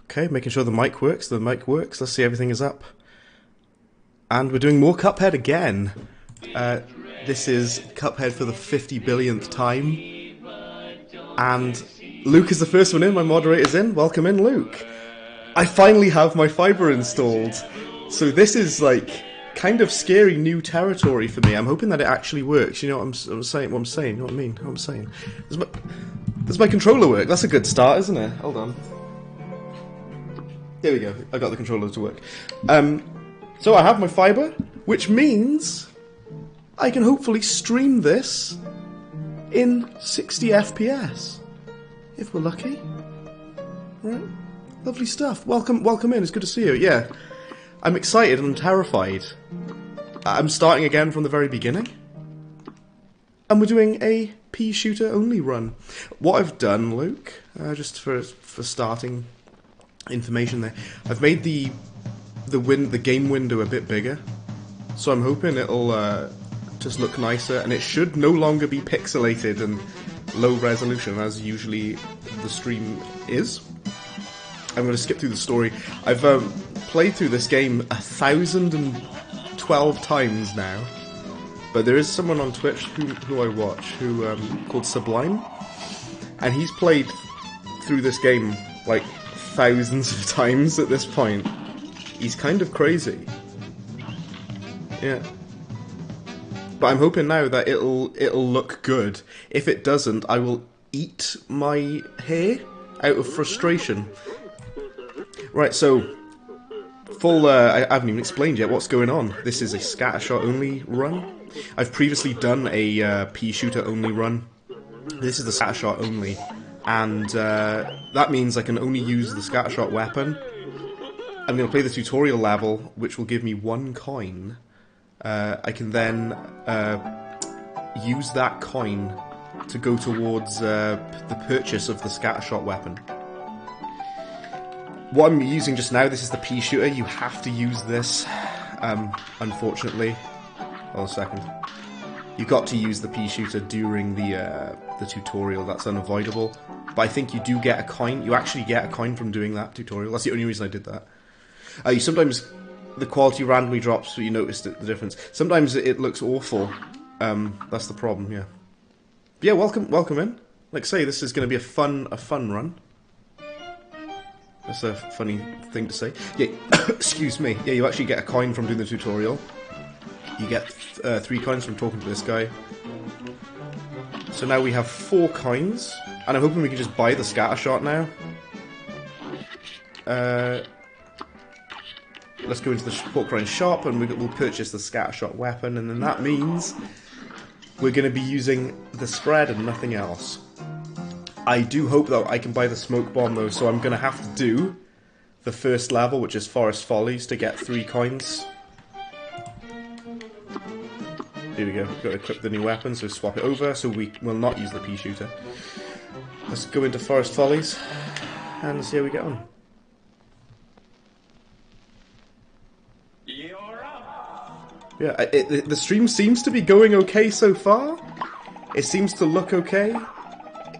Okay, making sure the mic works. The mic works. Let's see, everything is up. And we're doing more Cuphead again. This is Cuphead for the 50 billionth time. And Luke is the first one in. My moderator's in. Welcome in, Luke. I finally have my fiber installed. So this is like kind of scary new territory for me. I'm hoping that it actually works. You know what I'm saying? What I'm saying? You know what I mean? What I'm saying? Does my controller work? That's a good start, isn't it? Hold on. There we go. I got the controller to work. So I have my fiber, which means I can hopefully stream this in 60 FPS, if we're lucky. Right? Lovely stuff. Welcome in. It's good to see you. Yeah, I'm excited and I'm terrified. I'm starting again from the very beginning, and we're doing a pea shooter only run. What I've done, Luke, just for starting information there, I've made the game window a bit bigger, so I'm hoping it'll just look nicer, and it should no longer be pixelated and low resolution as usually the stream is. I'm going to skip through the story. I've played through this game 1,012 times now, but there is someone on Twitch who I watch who called Sublime, and he's played through this game like thousands of times at this point. He's kind of crazy. Yeah. But I'm hoping now that it'll look good. If it doesn't, I will eat my hair out of frustration. Right, so I haven't even explained yet what's going on. This is a Scattershot only run. I've previously done a pea shooter only run. This is the Scattershot only, and that means I can only use the Scattershot weapon. I'm going to play the tutorial level, which will give me 1 coin. I can then use that coin to go towards the purchase of the Scattershot weapon. What I'm using just now, this is the pea shooter. You have to use this, unfortunately. Hold on a second. You've got to use the pea shooter during the tutorial. That's unavoidable. But I think you do get a coin. You actually get a coin from doing that tutorial. That's the only reason I did that. Sometimes the quality randomly drops, so you notice the difference. Sometimes it looks awful. That's the problem, yeah. But yeah, welcome in. Like I say, this is going to be a fun run. That's a funny thing to say. Yeah, excuse me. Yeah, you actually get a coin from doing the tutorial. You get 3 coins from talking to this guy. So now we have 4 coins, and I'm hoping we can just buy the Scattershot now. Let's go into the pork rind shop, and we'll purchase the Scattershot weapon, and then that means we're going to be using the spread and nothing else. I do hope that I can buy the smoke bomb though, so I'm going to have to do the first level, which is Forest Follies, to get 3 coins. Here we go. Got to equip the new weapon, so swap it over, so we will not use the pea shooter. Let's go into Forest Follies, and see how we get on. Yeah, the stream seems to be going okay so far. It seems to look okay.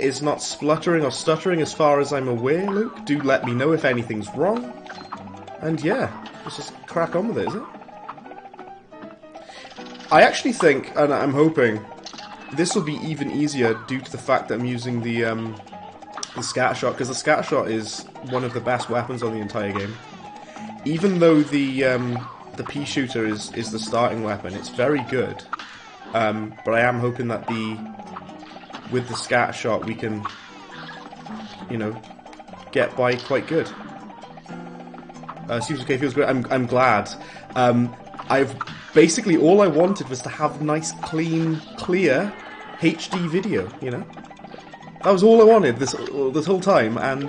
It's not spluttering or stuttering as far as I'm aware, Luke. Do let me know if anything's wrong. And yeah, let's just crack on with it, is it? I actually think, and I'm hoping, this will be even easier due to the fact that I'm using the Scattershot, because the Scattershot is one of the best weapons on the entire game. Even though the pea shooter is the starting weapon, it's very good. But I am hoping that with the Scattershot we can, you know, get by quite good. Seems okay, feels great. I'm glad. I've basically, all I wanted was to have nice, clean, clear HD video. You know, that was all I wanted this whole time, and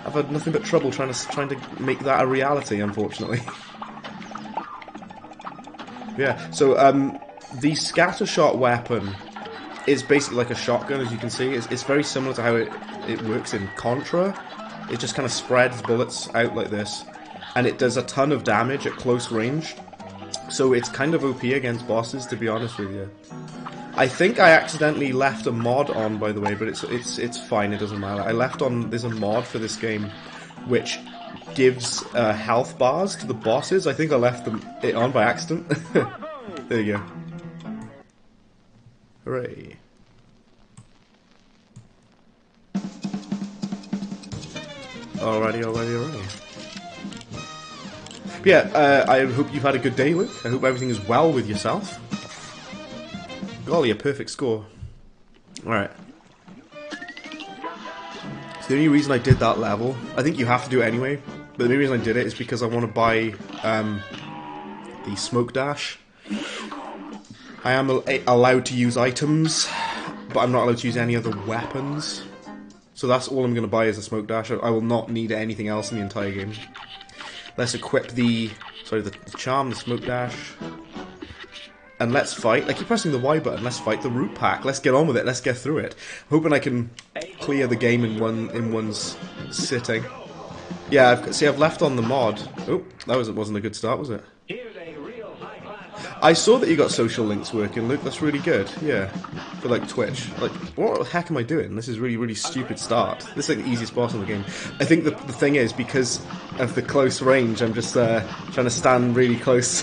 I've had nothing but trouble trying to make that a reality, unfortunately. Yeah. So the Scattershot weapon is basically like a shotgun, as you can see. It's very similar to how it works in Contra. It just kind of spreads bullets out like this, and it does a ton of damage at close range. So it's kind of OP against bosses, to be honest with you. I think I accidentally left a mod on, by the way, but it's fine, it doesn't matter. I left on, there's a mod for this game which gives health bars to the bosses. I think I left it on by accident. There you go. Hooray. Alrighty. But yeah, I hope you've had a good day, Luke. I hope everything is well with yourself. Golly, a perfect score. Alright. So the only reason I did that level, I think you have to do it anyway, but the only reason I did it is because I want to buy the smoke dash. I am allowed to use items, but I'm not allowed to use any other weapons. So that's all I'm going to buy is a smoke dash. I will not need anything else in the entire game. Let's equip the charm, the smoke dash. And let's fight. I keep pressing the Y button. Let's fight the root pack. Let's get on with it. Let's get through it. Hoping I can clear the game in one's sitting. Yeah, I've left on the mod. Oh, that wasn't a good start, was it? I saw that you got social links working, Luke. That's really good. Yeah, for like Twitch. Like, what the heck am I doing? This is really stupid start. This is like the easiest boss in the game. I think the thing is, because of the close range, I'm just trying to stand really close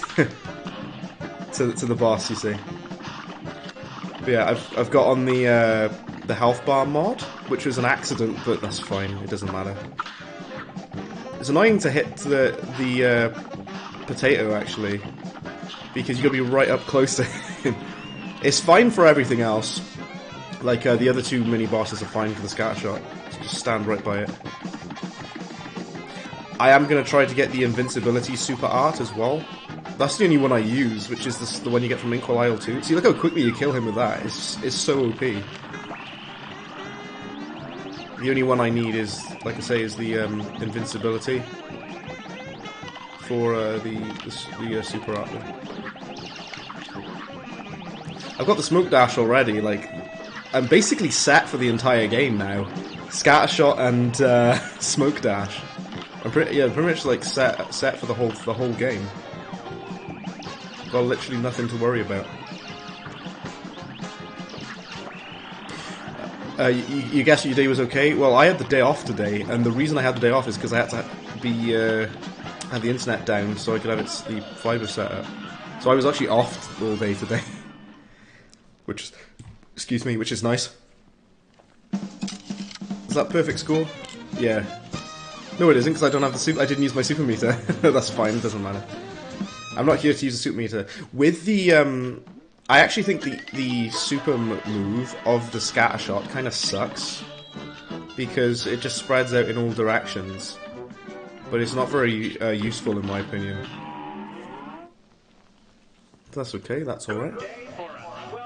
to the boss. You see. But yeah, I've got on the health bar mod, which was an accident, but that's fine. It doesn't matter. It's annoying to hit the potato actually, because you gotta be right up close to him. It's fine for everything else. Like the other two mini bosses are fine for the scattershot. So just stand right by it. I am gonna try to get the invincibility super art as well. That's the only one I use, which is the one you get from Inkwell Isle 2. See, look how quickly you kill him with that. It's so OP. The only one I need is, like I say, is the invincibility for the super art one. I've got the smoke dash already. Like, I'm basically set for the entire game now. Scattershot and smoke dash. I'm pretty much like set for the whole game. Got literally nothing to worry about. You guessed your day was okay? Well, I had the day off today, and the reason I had the day off is because I had to have the internet down so I could have the fiber set up. So I was actually off all day today, which is nice. Is that perfect score? Yeah. No, it isn't, because I don't have the I didn't use my super meter. That's fine. It doesn't matter. I'm not here to use a super meter. With the I actually think the super move of the scattershot kind of sucks, because it just spreads out in all directions, but it's not very useful in my opinion. That's okay, that's alright.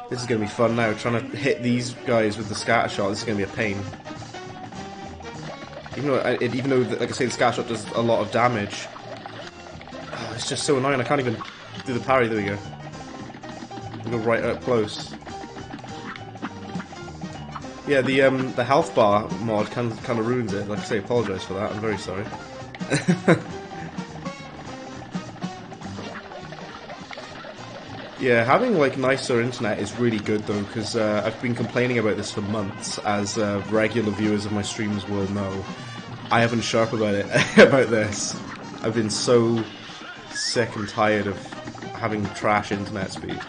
This is going to be fun now, trying to hit these guys with the scattershot. This is going to be a pain. Even though, like I say, the scattershot does a lot of damage. Oh, it's just so annoying, I can't even do the parry. There we go. Go right up close. Yeah, the health bar mod kind of ruins it. Like I say, apologise for that. I'm very sorry. Yeah, having like nicer internet is really good though, because I've been complaining about this for months, as regular viewers of my streams will know. I have been sharp about it about this. I've been so sick and tired of having trash internet speed.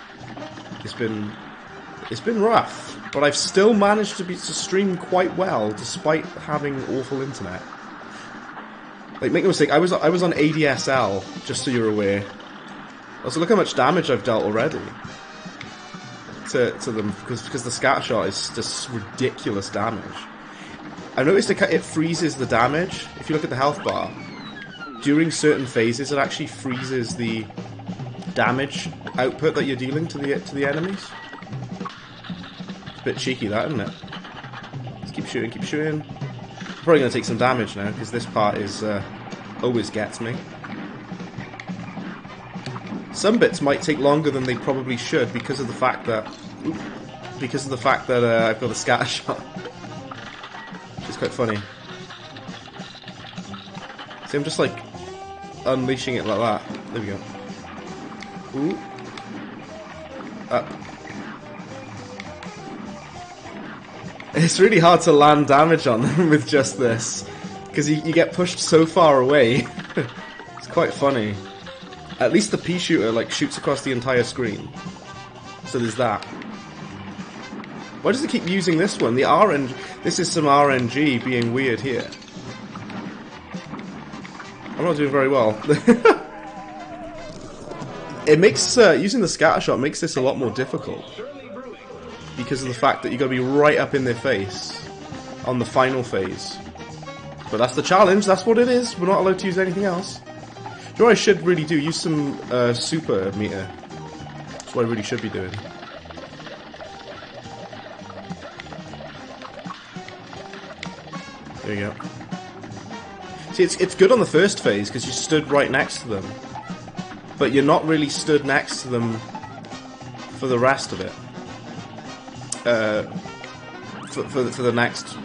It's been rough, but I've still managed to stream quite well despite having awful internet. Like, make no mistake, I was on ADSL, just so you're aware. Also, look how much damage I've dealt already to them, because the scattershot is just ridiculous damage. I've noticed it freezes the damage. If you look at the health bar, during certain phases, it actually freezes the damage output that you're dealing to the enemies. It's a bit cheeky, that, isn't it? Just keep shooting, keep shooting. I'm probably going to take some damage now, because this part is always gets me. Some bits might take longer than they probably should because of the fact that I've got a scattershot. It's quite funny. See, I'm just like unleashing it like that. There we go. Ooh. Up. It's really hard to land damage on them with just this. Because you get pushed so far away. It's quite funny. At least the pea shooter like shoots across the entire screen. So there's that. Why does it keep using this one? The RNG. This is some RNG being weird here. I'm not doing very well. It makes using the Scattershot makes this a lot more difficult because of the fact that you got to be right up in their face on the final phase. But that's the challenge. That's what it is. We're not allowed to use anything else. Do you know what I should really do? Use some super meter. That's what I really should be doing. There you go. See, it's good on the first phase because you stood right next to them, but you're not really stood next to them for the rest of it. For the next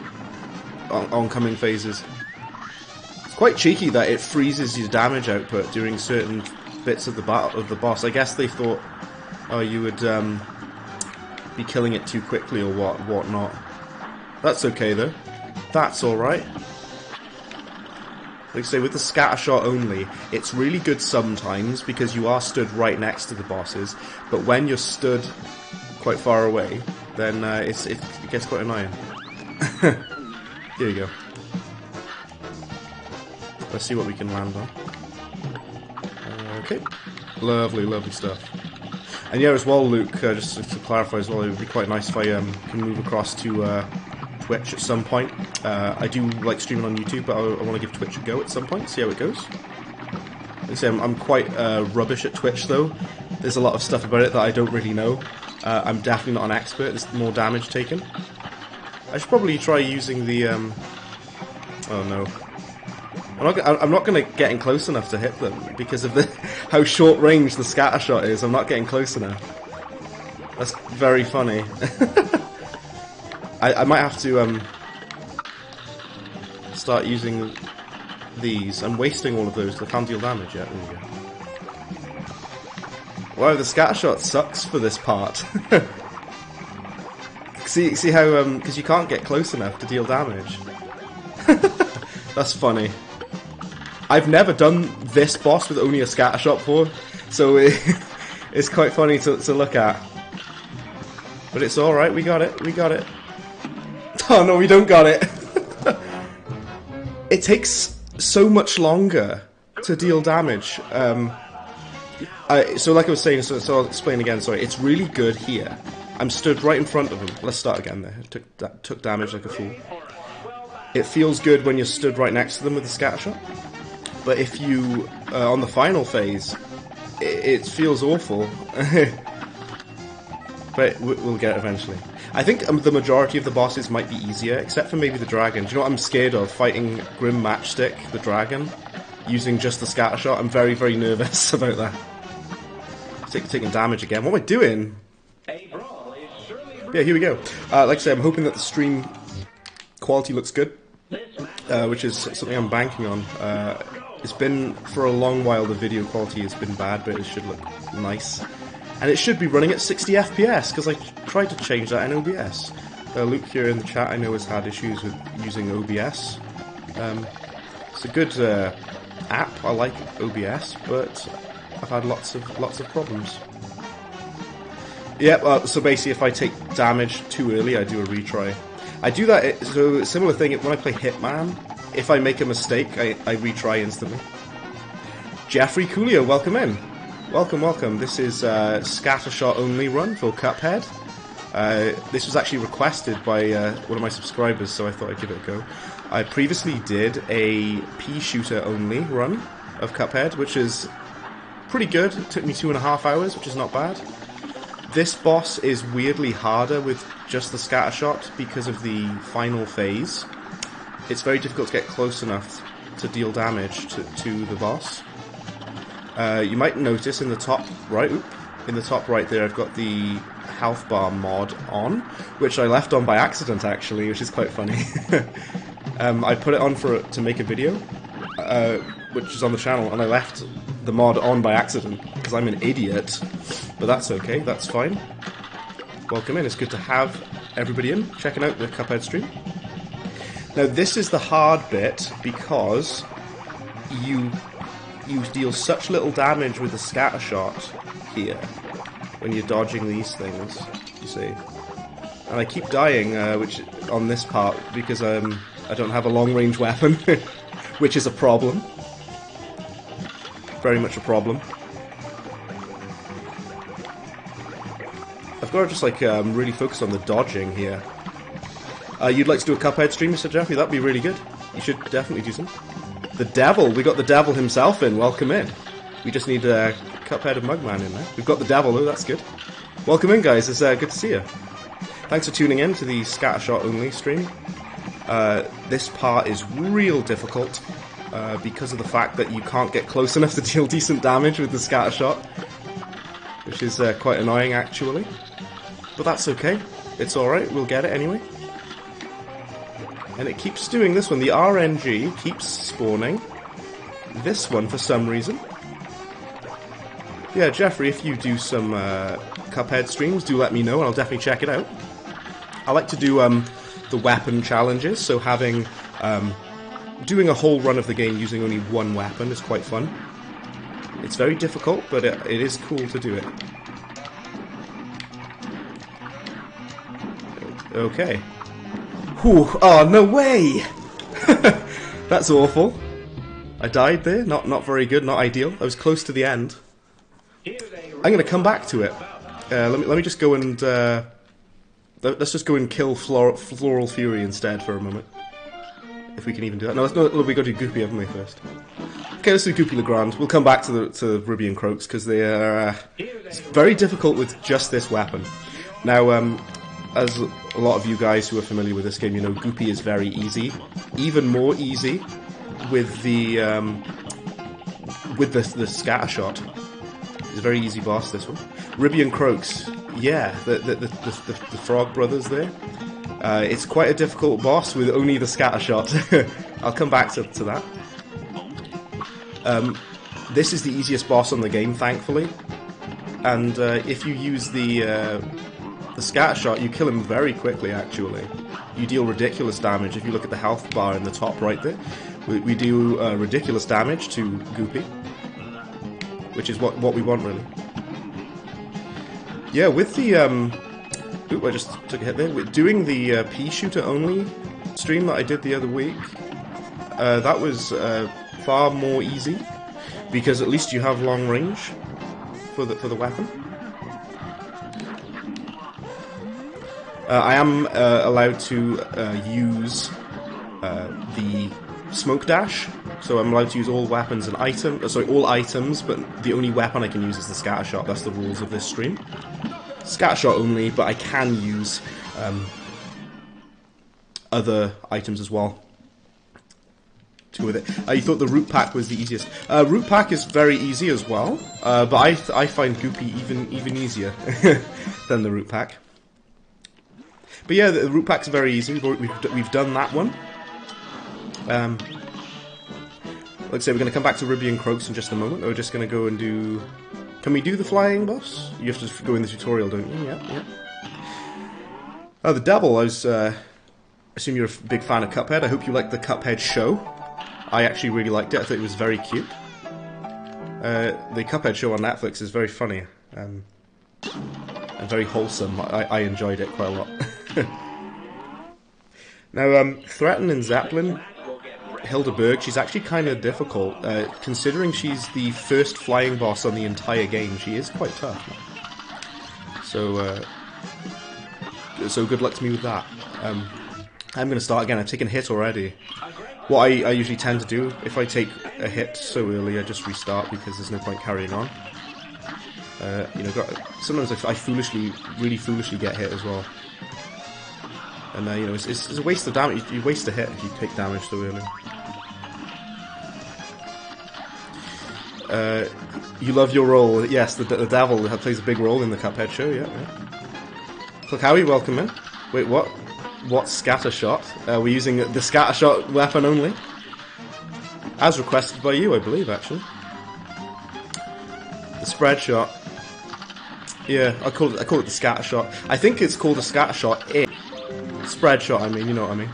oncoming phases. It's quite cheeky that it freezes your damage output during certain bits of the boss. I guess they thought, oh, you would be killing it too quickly or whatnot. That's okay though. That's alright. Like I say, with the Scattershot only, it's really good sometimes because you are stood right next to the bosses, but when you're stood quite far away, then it gets quite annoying. Here you go. Let's see what we can land on. Okay. Lovely, lovely stuff. And yeah, as well, Luke, just to clarify as well, it would be quite nice if I can move across to Twitch at some point. I do like streaming on YouTube, but I want to give Twitch a go at some point, see how it goes. Like I say, I'm quite rubbish at Twitch though. There's a lot of stuff about it that I don't really know. I'm definitely not an expert, there's more damage taken. I should probably try using the oh no. I'm not going to get in close enough to hit them because of how short range the Scattershot is. I'm not getting close enough. That's very funny. I might have to start using these. I'm wasting all of those because I can't deal damage yet. There we go. Wow, the Scattershot sucks for this part. see how because you can't get close enough to deal damage. That's funny. I've never done this boss with only a Scattershot before, so it's quite funny to look at. But it's alright, we got it, we got it. Oh no, we don't got it. It takes so much longer to deal damage. So like I was saying, so I'll explain again, sorry. It's really good here. I'm stood right in front of him. Let's start again there. Took damage like a fool. It feels good when you're stood right next to them with the Scattershot. But if you, on the final phase, it feels awful. But we'll get it eventually. I think the majority of the bosses might be easier, except for maybe the dragon. Do you know what I'm scared of? Fighting Grim Matchstick, the dragon, using just the Scattershot. I'm very, very nervous about that. Taking damage again. What am I doing? Yeah, here we go. Like I say, I'm hoping that the stream quality looks good, which is something I'm banking on. It's been, for a long while, the video quality has been bad, but it should look nice. And it should be running at 60 FPS, because I tried to change that in OBS. Luke here in the chat, I know, has had issues with using OBS. It's a good app, I like OBS, but I've had lots of problems. Yeah, so basically if I take damage too early, I do a retry. I do that, so similar thing, when I play Hitman, if I make a mistake, I retry instantly. Jeffrey Coolio, welcome in. Welcome, welcome. This is Scattershot only run for Cuphead. This was actually requested by one of my subscribers, so I thought I'd give it a go. I previously did a pea shooter only run of Cuphead, which is pretty good. It took me 2.5 hours, which is not bad. This boss is weirdly harder with just the Scattershot because of the final phase. It's very difficult to get close enough to deal damage to the boss. You might notice in the top right, there, I've got the health bar mod on, which I left on by accident actually, which is quite funny. I put it on to make a video, which is on the channel, and I left the mod on by accident because I'm an idiot. But that's okay, that's fine. Welcome in. It's good to have everybody in checking out the Cuphead stream. Now this is the hard bit because you deal such little damage with the Scattershot here when you're dodging these things, you see. And I keep dying, which on this part because I don't have a long-range weapon, which is a problem. Very much a problem. I've got to just like really focus on the dodging here. You'd like to do a Cuphead stream, Mr. Jeffrey? That'd be really good. You should definitely do some. The Devil, we got the Devil himself in. Welcome in. We just need Cuphead and Mugman in there. We've got the Devil though. That's good. Welcome in, guys. It's good to see you. Thanks for tuning in to the Scattershot only stream. This part is real difficult because of the fact that you can't get close enough to deal decent damage with the Scattershot, which is quite annoying actually. But that's okay. It's alright. We'll get it anyway. And it keeps doing this one. The RNG keeps spawning this one for some reason. Yeah, Jeffrey, if you do some Cuphead streams, do let me know and I'll definitely check it out. I like to do the weapon challenges, so having doing a whole run of the game using only one weapon is quite fun. It's very difficult, but it is cool to do it. Okay. Whew. Oh, no way! That's awful. I died there. Not very good, not ideal. I was close to the end. I'm going to come back to it. Let me just go and... let's just go and kill Floral Fury instead for a moment. If we can even do that. No, we got to do Goopy, haven't we, first? Okay, let's do Goopy Legrand. We'll come back to Ruby and Croaks, because they are very difficult with just this weapon. Now, as a lot of you guys who are familiar with this game, you know Goopy is very easy. Even more easy with the Scattershot. It's a very easy boss, this one. Ruby and Croaks, yeah, the frog brothers there. It's quite a difficult boss with only the Scattershot. I'll come back to that. This is the easiest boss on the game, thankfully. And if you use the Scattershot, you kill him very quickly, actually. You deal ridiculous damage. If you look at the health bar in the top right there, we do ridiculous damage to Goopy. Which is what we want, really. Yeah, with the... Oop, I just took a hit there. With doing the pea shooter only stream that I did the other week, that was far more easy, because at least you have long range for the weapon. I am allowed to use the smoke dash, so I'm allowed to use all weapons and all items, but the only weapon I can use is the Scattershot. That's the rules of this stream. Scattershot only, but I can use other items as well to go with it. You thought the root pack was the easiest. Root pack is very easy as well, but I find Goopy even easier than the root pack. But yeah, the root pack's very easy. We've done that one. Like I say, we're going to come back to Ruby and Croaks in just a moment. We're just going to go and do... Can we do the flying boss? You have to go in the tutorial, don't you? Yeah. Oh, the Devil. I assume you're a big fan of Cuphead. I hope you liked the Cuphead show. I actually really liked it. I thought it was very cute. The Cuphead show on Netflix is very funny. And very wholesome. I enjoyed it quite a lot. Now, Threaten and Zeppelin, Hildeberg, she's actually kind of difficult. Considering she's the first flying boss on the entire game, she is quite tough. So good luck to me with that. I'm going to start again. I've taken a hit already. What I usually tend to do, if I take a hit so early, I just restart because there's no point carrying on. Sometimes I really foolishly get hit as well. And it's a waste of damage. You waste a hit if you take damage so early. You love your role. Yes, the Devil plays a big role in the Cuphead show, yeah. Look, Howie, welcome in. Wait, what? What Scattershot? We're using the Scattershot weapon only. As requested by you, I believe, actually. The spread shot. Yeah, I call it the Scattershot. I think it's called a Scattershot. Spread shot, I mean, you know what I mean.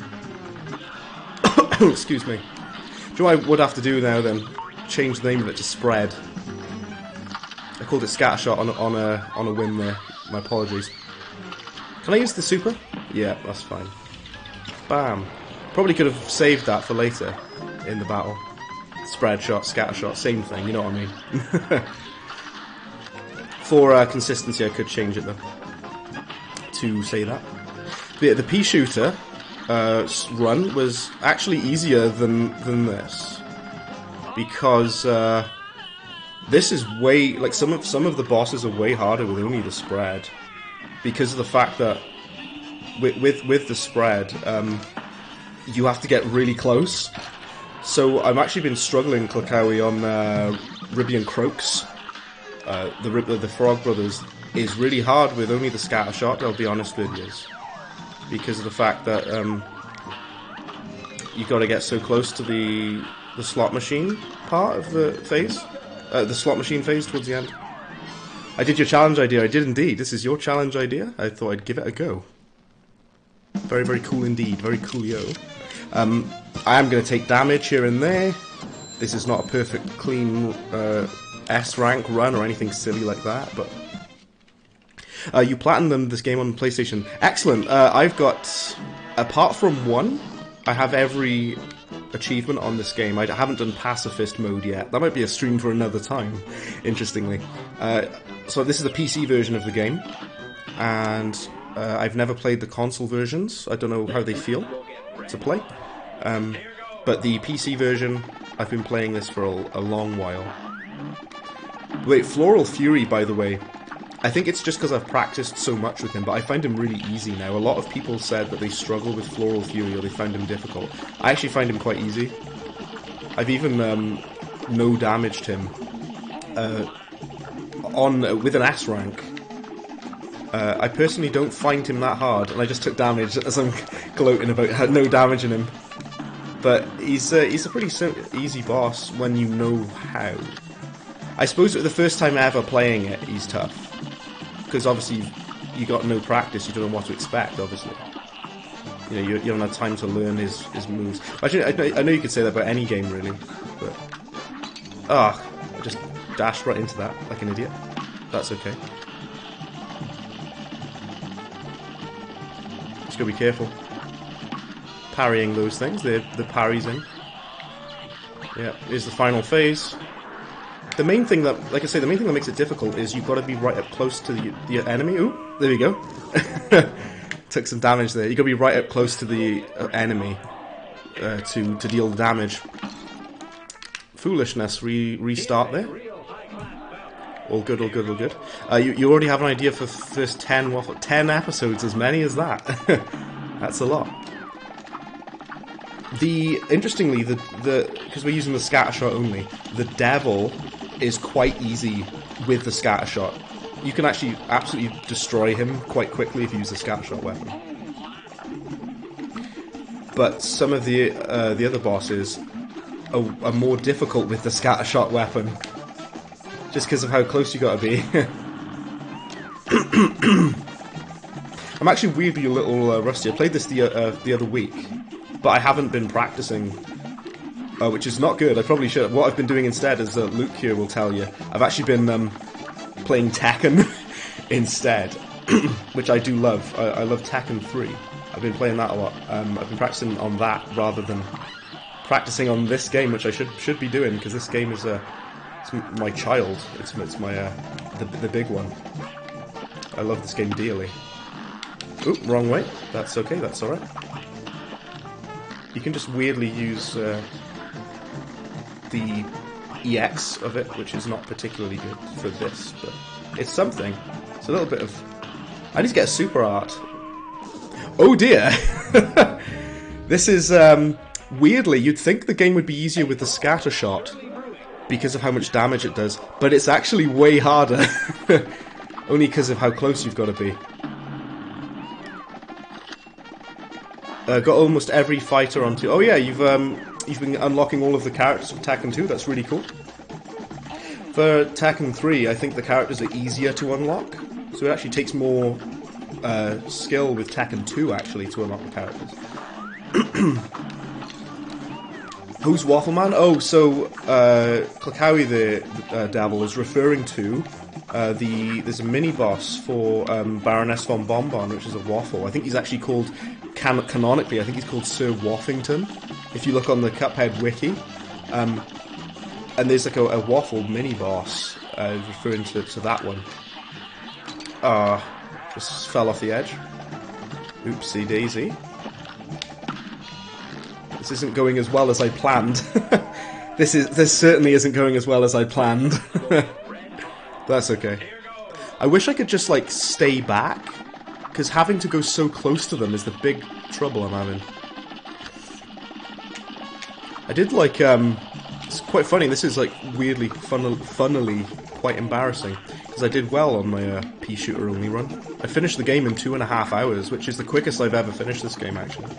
Excuse me. Do you know what I would have to do now then? Change the name of it to Spread. I called it Scattershot on a whim there. My apologies. Can I use the super? Yeah, that's fine. Bam. Probably could have saved that for later in the battle. Spread shot, scatter shot, same thing, you know what I mean. For consistency I could change it though. To say that. But yeah, the pea shooter run was actually easier than this. Because this is way, like some of the bosses are way harder with only the spread. Because of the fact that with the spread, you have to get really close. So I've actually been struggling, Klakawi, on Ribby and Croaks. The Frog Brothers is really hard with only the Scattershot, I'll be honest with you. Because of the fact that you got to get so close to the slot machine part of the phase. The slot machine phase towards the end. I did your challenge idea, I did indeed. This is your challenge idea. I thought I'd give it a go. Very, very cool indeed. Very coolio. I am going to take damage here and there. This is not a perfect, clean S rank run or anything silly like that, but you platinumed this game on PlayStation. Excellent. I've got, apart from one, I have every achievement on this game. I haven't done pacifist mode yet. That might be a stream for another time, interestingly. So this is the PC version of the game, and I've never played the console versions. I don't know how they feel to play. But the PC version, I've been playing this for a long while. Wait, Floral Fury, by the way, I think it's just because I've practiced so much with him, but I find him really easy now. A lot of people said that they struggle with Floral Fury or they found him difficult. I actually find him quite easy. I've even no-damaged him with an S rank. I personally don't find him that hard, and I just took damage as I'm gloating about no damage in him. But he's a pretty easy boss when you know how. I suppose the first time ever playing it, he's tough. Because obviously you got no practice, you don't know what to expect, obviously. You know, you haven't had time to learn his moves. Actually, I know you could say that about any game, really. But I just dashed right into that like an idiot. That's okay. Just gotta be careful. Parrying those things, the parries in. Yeah, here's the final phase. The main thing that, like I say, the main thing that makes it difficult is you've got to be right up close to the enemy. Ooh, there we go. Took some damage there. You've got to be right up close to the enemy to deal the damage. Foolishness, restart there. All good, all good, all good. You already have an idea for the first 10 episodes, as many as that. That's a lot. Interestingly, because we're using the Scattershot only, the Devil is quite easy with the Scattershot. You can actually absolutely destroy him quite quickly if you use the Scattershot weapon. But some of the other bosses are more difficult with the Scattershot weapon, just because of how close you got to be. I'm actually weirdly a little rusty. I played this the other week, but I haven't been practicing, which is not good. I probably should. What I've been doing instead, as Luke here will tell you, I've actually been playing Tekken instead, which I do love. I love Tekken 3. I've been playing that a lot. I've been practicing on that rather than practicing on this game, which I should be doing, because this game is it's my child. It's my the big one. I love this game dearly. Oop, wrong way. That's okay. That's all right. You can just weirdly use the EX of it, which is not particularly good for this, but it's something. It's a little bit of... I need to get a super art. Oh dear! This is, weirdly, you'd think the game would be easier with the Scattershot, because of how much damage it does, but it's actually way harder. Only because of how close you've got to be. Got almost every fighter onto... Oh yeah, you've been unlocking all of the characters for Tekken 2, that's really cool. For Tekken 3, I think the characters are easier to unlock, so it actually takes more skill with Tekken 2, actually, to unlock the characters. Who's Waffleman? Oh, so Klakawi the Devil is referring to there's a mini boss for Baroness von Bonbon, which is a waffle. I think he's actually called canonically. I think he's called Sir Waffington. If you look on the Cuphead wiki, and there's like a waffle mini boss referring to that one. Just fell off the edge. Oopsie daisy. This isn't going as well as I planned. This certainly isn't going as well as I planned. That's okay. I wish I could just like stay back, because having to go so close to them is the big trouble I'm having. I did like it's quite funny. This is like weirdly funnily quite embarrassing, because I did well on my pea shooter only run. I finished the game in 2.5 hours, which is the quickest I've ever finished this game actually.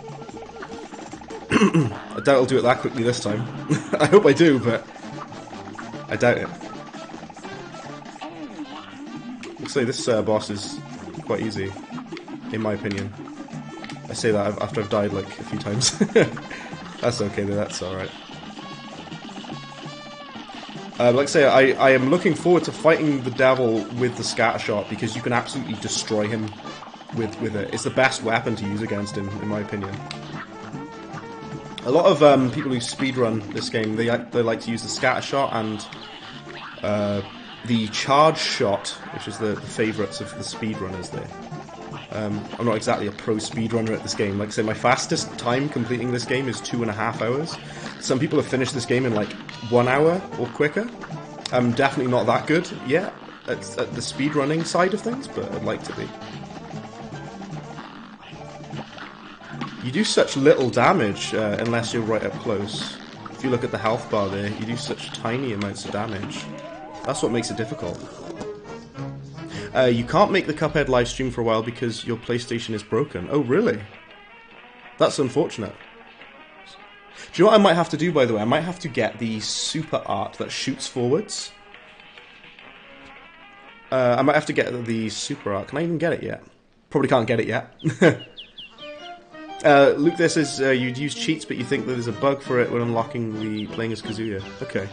I doubt I'll do it that quickly this time. I hope I do, but I doubt it. Looks like this boss is quite easy, in my opinion. I say that after I've died like a few times. That's okay though, that's alright. Like I say, I am looking forward to fighting the devil with the Scattershot, because you can absolutely destroy him with it. It's the best weapon to use against him, in my opinion. A lot of people who speedrun this game, they like to use the Scattershot and the Charge Shot, which is the favourites of the speedrunners there. I'm not exactly a pro speedrunner at this game. Like I say, my fastest time completing this game is 2.5 hours. Some people have finished this game in like 1 hour or quicker. I'm definitely not that good yet at the speedrunning side of things, but I'd like to be. You do such little damage unless you're right up close. If you look at the health bar there, you do such tiny amounts of damage. That's what makes it difficult. You can't make the Cuphead live stream for a while because your PlayStation is broken. Oh, really? That's unfortunate. Do you know what I might have to do, by the way? I might have to get the super art that shoots forwards. I might have to get the super art. Can I even get it yet? Probably can't get it yet. Luke, this is you'd use cheats, but you think that there's a bug for it when unlocking the playing as Kazuya. Okay.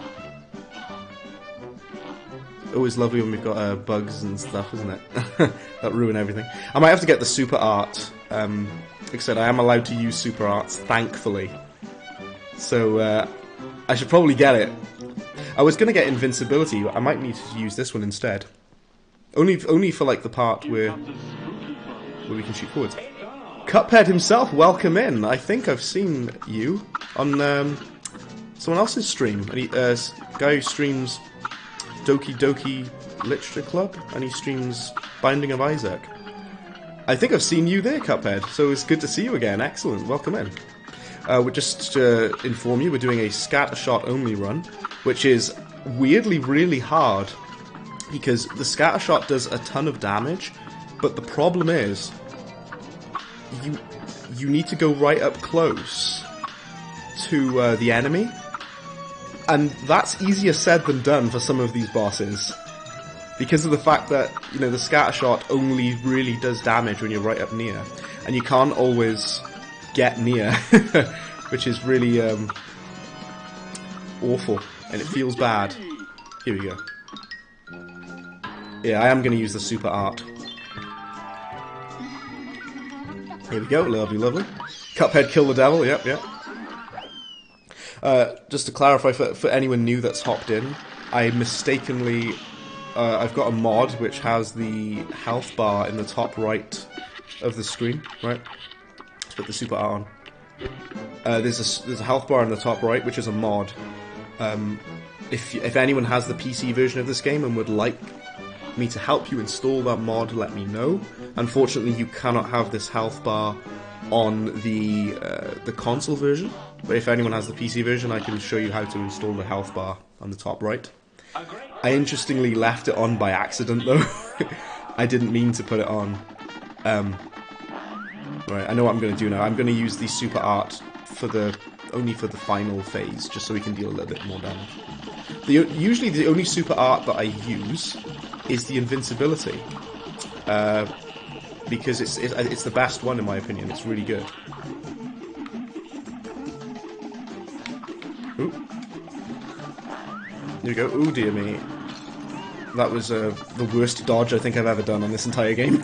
Always lovely when we've got bugs and stuff, isn't it? That ruin everything. I might have to get the super art. Like I said, I am allowed to use super arts, thankfully. So I should probably get it. I was going to get invincibility, but I might need to use this one instead. Only for like the part where we can shoot forwards. Cuphead himself, welcome in. I think I've seen you on someone else's stream. A guy who streams Doki Doki Literature Club, and he streams Binding of Isaac. I think I've seen you there, Cuphead, so it's good to see you again. Excellent, welcome in. We're just to inform you, we're doing a Scattershot only run, which is weirdly really hard, because the Scattershot does a ton of damage, but the problem is, you need to go right up close to the enemy, and that's easier said than done for some of these bosses, because of the fact that, you know, the Scattershot only really does damage when you're right up near, and you can't always get near, which is really awful, and it feels bad. Here we go. Yeah, I am going to use the super art. Here we go, lovely, lovely. Cuphead kill the devil, yep, yep. Just to clarify for anyone new that's hopped in, I mistakenly, I've got a mod which has the health bar in the top right of the screen, right? Let's put the super art on. There's a health bar in the top right, which is a mod. If anyone has the PC version of this game and would like me to help you install that mod, let me know. Unfortunately, you cannot have this health bar on the console version, but if anyone has the PC version, I can show you how to install the health bar on the top right. I interestingly left it on by accident though. I didn't mean to put it on. Right, I know what I'm going to do now. I'm going to use the super art only for the final phase, just so we can deal a little bit more damage. Usually the only super art that I use is the invincibility, because it's the best one in my opinion. It's really good. Ooh. There you go. Ooh, dear me. That was the worst dodge I think I've ever done on this entire game.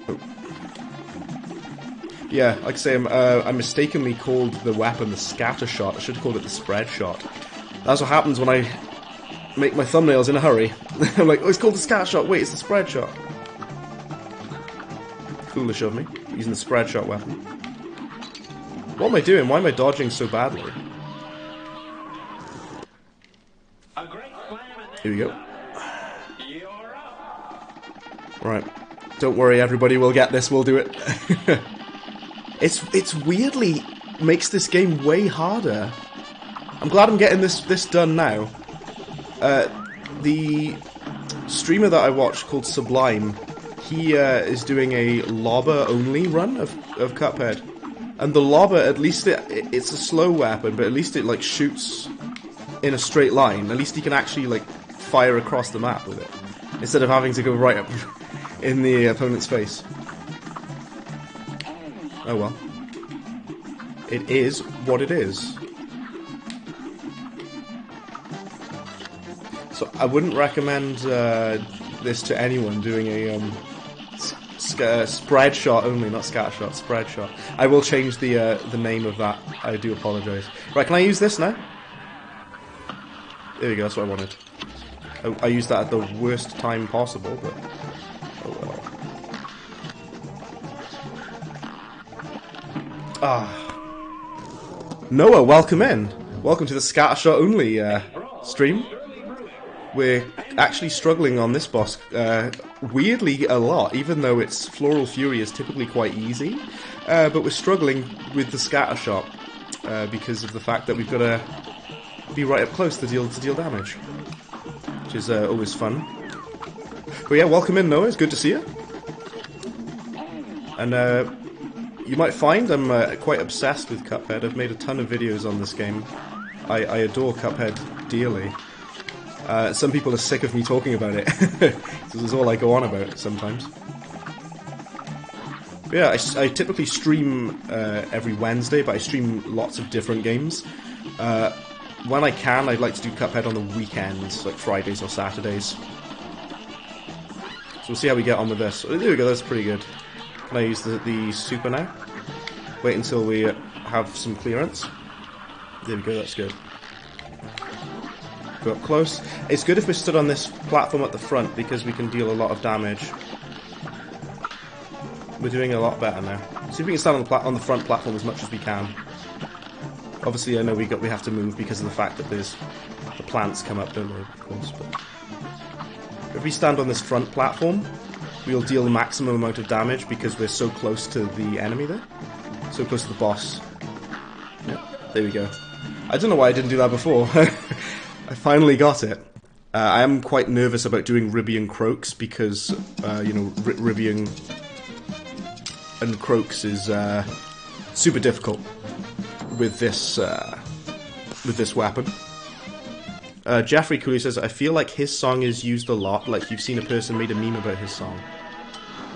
Oh. Yeah, like I say, I mistakenly called the weapon the Scattershot. I should have called it the Spreadshot. That's what happens when I make my thumbnails in a hurry. I'm like, oh, it's called the Scattershot. Wait, it's the Spreadshot. Foolish of me, using the Spreadshot weapon. What am I doing? Why am I dodging so badly? Here we go. Right. Don't worry, everybody. We'll get this. We'll do it. It's weirdly makes this game way harder. I'm glad I'm getting this done now. The streamer that I watch called Sublime, he is doing a lobber only run of Cuphead, and the lobber, at least it's a slow weapon, but at least it like shoots in a straight line. At least he can actually like fire across the map with it, instead of having to go right up in the opponent's face. Oh well. It is what it is. So I wouldn't recommend this to anyone doing a spread shot only, not scattershot, spread shot. I will change the name of that. I do apologise. Right, can I use this now? There we go, that's what I wanted. I used that at the worst time possible, but oh well. Ah. Noah, welcome in. Welcome to the Scattershot only stream. We're actually struggling on this boss, weirdly a lot, even though its Floral Fury is typically quite easy. But we're struggling with the Scattershot because of the fact that we've got to be right up close to deal damage, which is always fun. But yeah, welcome in, Noah. It's good to see you. And you might find I'm quite obsessed with Cuphead. I've made a ton of videos on this game. I adore Cuphead dearly. Some people are sick of me talking about it. This is all I go on about sometimes. But yeah, I typically stream every Wednesday, but I stream lots of different games. When I can, I'd like to do Cuphead on the weekends, like Fridays or Saturdays. So we'll see how we get on with this. Oh, there we go, that's pretty good. Can I use the super now? Wait until we have some clearance. There we go, that's good. Go up close. It's good if we stood on this platform at the front because we can deal a lot of damage. We're doing a lot better now. See if we can stand on the front platform as much as we can. Obviously, I know we have to move because of the fact that the plants come up, don't they? Of course. But if we stand on this front platform, we'll deal the maximum amount of damage because we're so close to the enemy there, so close to the boss. Yeah, there we go. I don't know why I didn't do that before. I finally got it. I am quite nervous about doing Ribbian Croaks because, you know, Ribbian and Croaks is super difficult with this weapon. Jeffrey Cooley says, I feel like his song is used a lot, like you've seen a person made a meme about his song.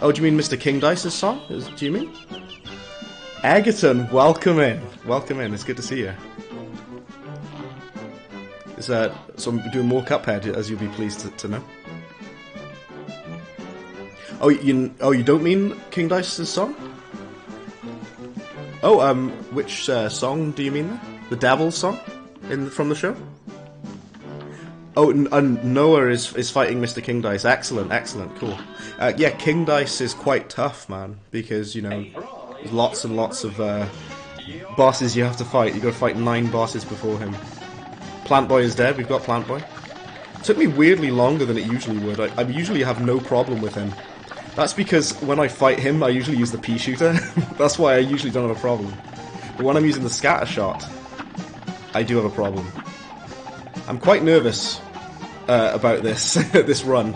Oh, do you mean Mr. King Dice's song? Do you mean? Egerton, welcome in. Welcome in, it's good to see you. So I'm doing more Cuphead, as you'll be pleased to know. Oh, you don't mean King Dice's song? Oh, which song do you mean there? The Devil's song from the show? Oh, and Noah is fighting Mr. King Dice. Excellent, excellent, cool. Yeah, King Dice is quite tough, man, because, you know, there's lots and lots of bosses you have to fight. You've got to fight 9 bosses before him. Plant Boy is dead. We've got Plant Boy. It took me weirdly longer than it usually would. I usually have no problem with him. That's because when I fight him, I usually use the pea shooter. That's why I usually don't have a problem. But when I'm using the Scattershot, I do have a problem. I'm quite nervous about this this run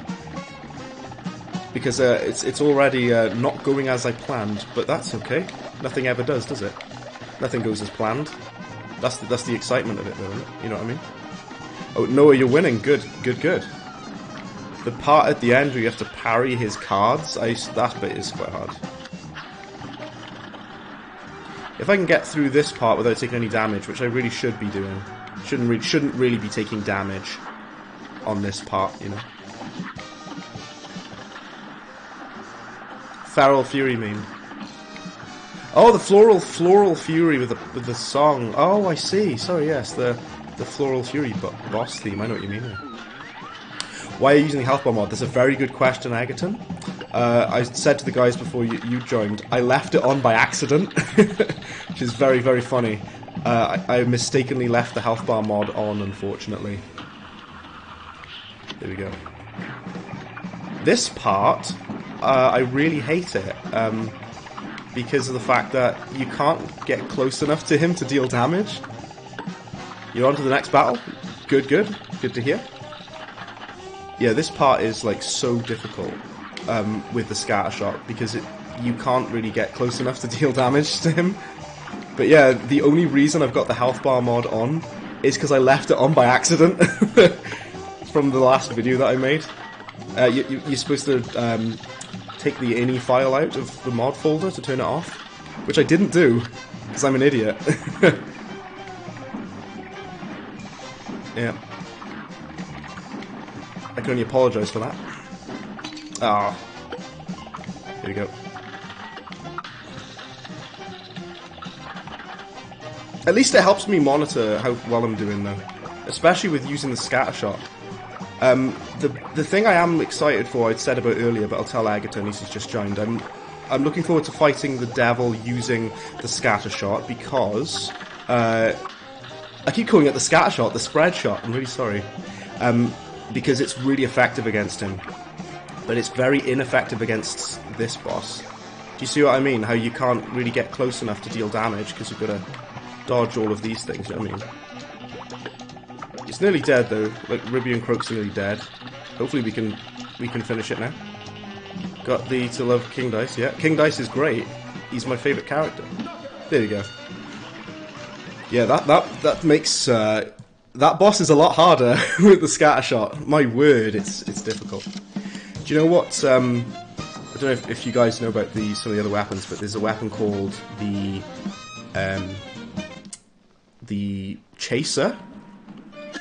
because it's already not going as I planned. But that's okay. Nothing ever does it? Nothing goes as planned. That's the excitement of it, though, isn't it? You know what I mean? Oh, Noah, you're winning. Good, good, good. The part at the end where you have to parry his cards, that bit is quite hard. if I can get through this part without taking any damage, which I really should be doing, shouldn't really be taking damage on this part, you know. Feral Fury meme. Oh, the Floral Fury with the song. Oh, I see. Sorry, yes, the Floral Fury boss theme. I know what you mean. Why are you using the health bar mod? That's a very good question, Agaton. I said to the guys before you joined, I left it on by accident, which is very, very funny. I mistakenly left the health bar mod on, unfortunately. There we go. This part, I really hate it, because of the fact that you can't get close enough to him to deal damage. You're on to the next battle. Good to hear. Yeah, this part is like so difficult with the Scattershot because you can't really get close enough to deal damage to him. But yeah, the only reason I've got the health bar mod on is because I left it on by accident from the last video that I made. You're supposed to take the ini file out of the mod folder to turn it off, which I didn't do because I'm an idiot. Yeah. I can only apologise for that. Ah. Here we go. At least it helps me monitor how well I'm doing though. Especially with using the Scattershot. The thing I am excited for, I'd said about earlier, but I'll tell Agaton, he's just joined. I'm looking forward to fighting the devil using the Scattershot because I keep calling it the Scattershot, the spread shot, I'm really sorry. Because it's really effective against him. But it's very ineffective against this boss. Do you see what I mean? How you can't really get close enough to deal damage because you've got to dodge all of these things, you know what I mean? It's nearly dead though, like Ribby and Croak's nearly dead. Hopefully we can finish it now. Got the to love King Dice, yeah. King Dice is great. He's my favourite character. There you go. Yeah, that makes that boss is a lot harder with the Scattershot. My word, it's difficult. Do you know what? I don't know if you guys know about some of the other weapons, but there's a weapon called the Chaser,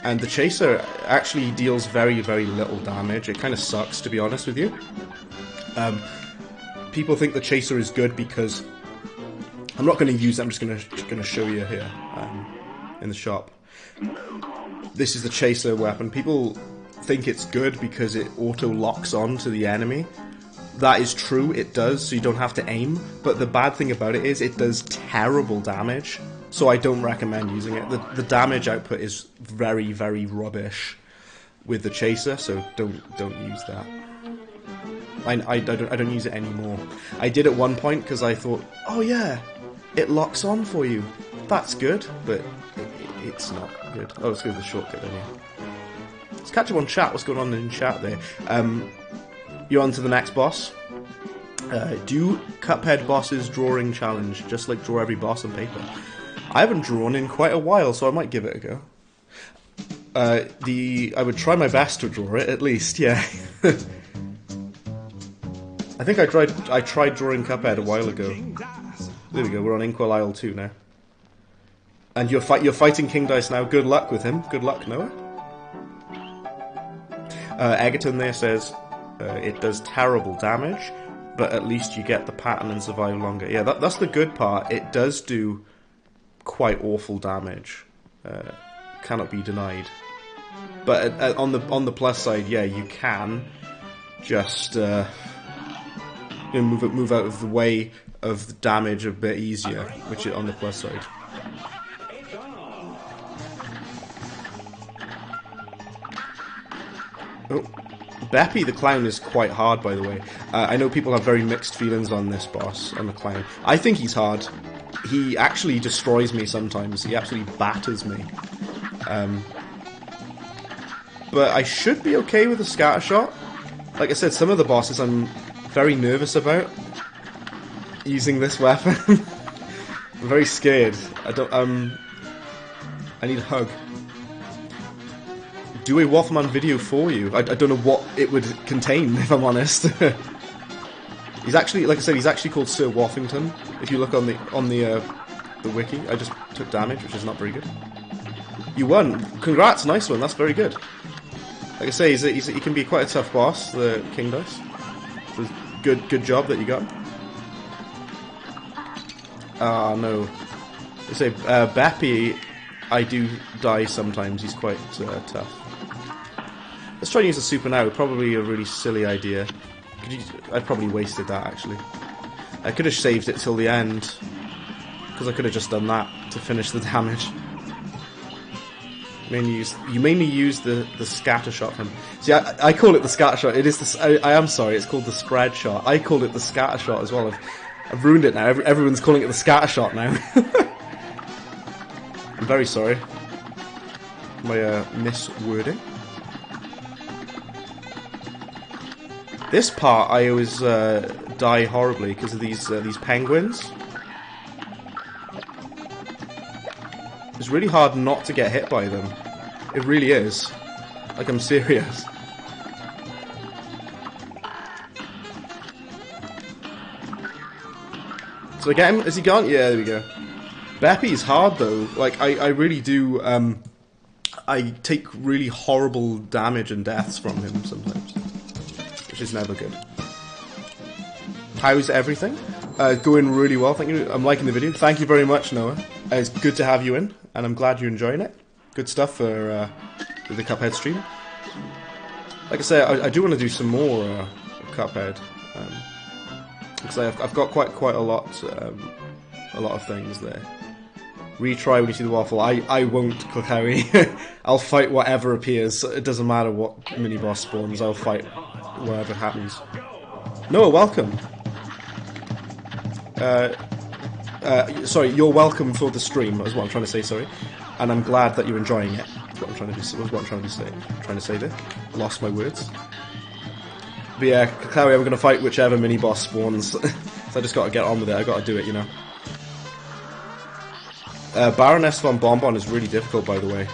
and the Chaser actually deals very, very little damage. It kind of sucks, to be honest with you. People think the Chaser is good because I'm not going to use it. I'm just going to show you here in the shop. This is the Chaser weapon. People think it's good because it auto-locks on to the enemy. That is true, it does, so you don't have to aim. But the bad thing about it is it does terrible damage, so I don't recommend using it. The damage output is very, very rubbish with the Chaser, so don't use that. I don't use it anymore. I did at one point because I thought, oh yeah, it locks on for you. That's good, but it's not good. Oh, let's go with the shortcut anyway. Let's catch up on chat. What's going on in chat there? You're on to the next boss. Do Cuphead bosses drawing challenge, just like draw every boss on paper. I haven't drawn in quite a while, so I might give it a go. I would try my best to draw it, at least, yeah. I think I tried drawing Cuphead a while ago. There we go, we're on Inkwell Isle 2 now. And you're fighting King Dice now. Good luck with him. Good luck, Noah. Agaton there says, it does terrible damage, but at least you get the pattern and survive longer. Yeah, that's the good part. It does do quite awful damage. Cannot be denied. But on the plus side, yeah, you can just move out of the way of the damage a bit easier, which is on the plus side. Oh, Beppy the Clown is quite hard, by the way. I know people have very mixed feelings on this boss, on the Clown. I think he's hard. He actually destroys me sometimes. He absolutely batters me. But I should be okay with the Scattershot. Like I said, some of the bosses I'm very nervous about using this weapon. I'm very scared. I need a hug. Do a Wolfman video for you. I don't know what it would contain, if I'm honest. He's actually, like I said, he's actually called Sir Woffington. If you look on the the wiki. I just took damage, which is not very good. You won. Congrats, nice one. That's very good. Like I say, he can be quite a tough boss, the King Dice. So good job that you got him. Ah, no. They say, Beppy, I do die sometimes. He's quite tough. Let's try and use the super now. Probably a really silly idea. I'd probably wasted that, actually. I could have saved it till the end, because I could have just done that to finish the damage. You mainly use the Scattershot from. See, I call it the Scattershot. It is the. I am sorry. It's called the spread shot. I called it the Scattershot as well. I've ruined it now. Everyone's calling it the Scattershot now. I'm very sorry. My miswording. This part I always die horribly because of these penguins. It's really hard not to get hit by them. It really is. Like, I'm serious. So I get him? Is he gone? Yeah, there we go. Beppy's hard though. Like, I really do, I take really horrible damage and deaths from him sometimes. Which is never good. How's everything? Going really well, thank you. I'm liking the video. Thank you very much, Noah. It's good to have you in, and I'm glad you're enjoying it. Good stuff for the Cuphead stream. Like I say, I do want to do some more Cuphead, because I've got quite a lot of things there. Retry when you see the waffle. I won't, Klakawi. I'll fight whatever appears. It doesn't matter what mini boss spawns. I'll fight whatever happens. Noah, welcome. Sorry, you're welcome for the stream, is what I'm trying to say, sorry. And I'm glad that you're enjoying it. That's what I'm trying to say there. Lost my words. But yeah, Klakawi, I'm going to fight whichever mini-boss spawns. So I just got to get on with it, I got to do it, you know. Baroness von Bonbon is really difficult, by the way.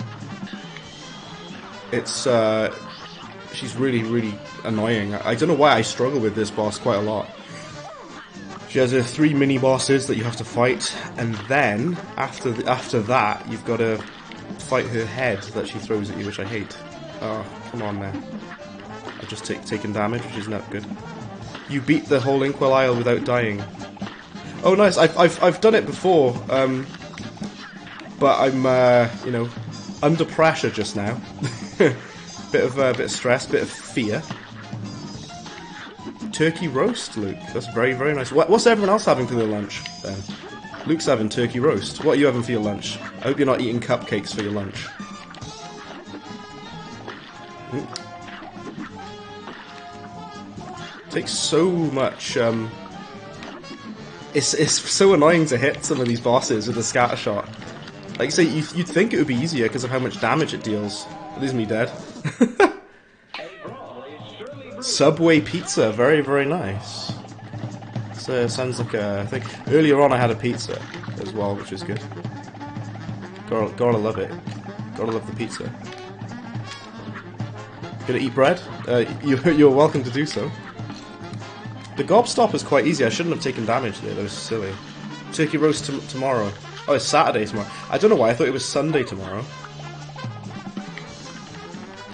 It's, she's really annoying. I don't know why I struggle with this boss quite a lot. She has 3 mini bosses that you have to fight, and then after that you've got to fight her head that she throws at you, which I hate. Oh, come on now! I've just taken damage, which is not good. You beat the whole Inkwell Isle without dying. Oh, nice! I've done it before, but I'm you know, under pressure just now. bit of stress, bit of fear. Turkey roast, Luke. That's very nice. What's everyone else having for their lunch, then? Luke's having turkey roast. What are you having for your lunch? I hope you're not eating cupcakes for your lunch. Takes so much, It's so annoying to hit some of these bosses with a Scattershot. Like, say, you'd think it would be easier because of how much damage it deals. But this is me dead. Subway pizza, very nice. So sounds like I think earlier on I had a pizza as well, which is good. Gotta love it. Gotta love the pizza. Gonna eat bread? You're welcome to do so. The gobstop is quite easy. I shouldn't have taken damage there. That was silly. Turkey roast tomorrow. Oh, it's Saturday tomorrow. I don't know why. I thought it was Sunday tomorrow.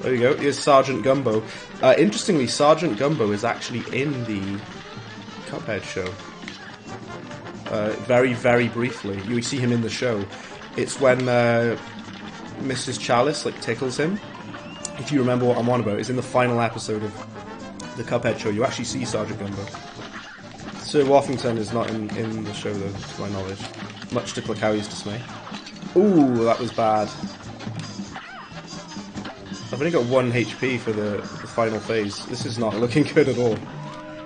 There you go. Here's Sergeant Gumbo. Interestingly, Sergeant Gumbo is actually in the Cuphead show. Very briefly. You see him in the show. It's when Mrs. Chalice tickles him. If you remember what I'm on about, it's in the final episode of the Cuphead show. You actually see Sergeant Gumbo. Sir Woffington is not in the show, though, to my knowledge. Much to Klakawi's dismay. Ooh, that was bad. I've only got 1 HP for the final phase. This is not looking good at all.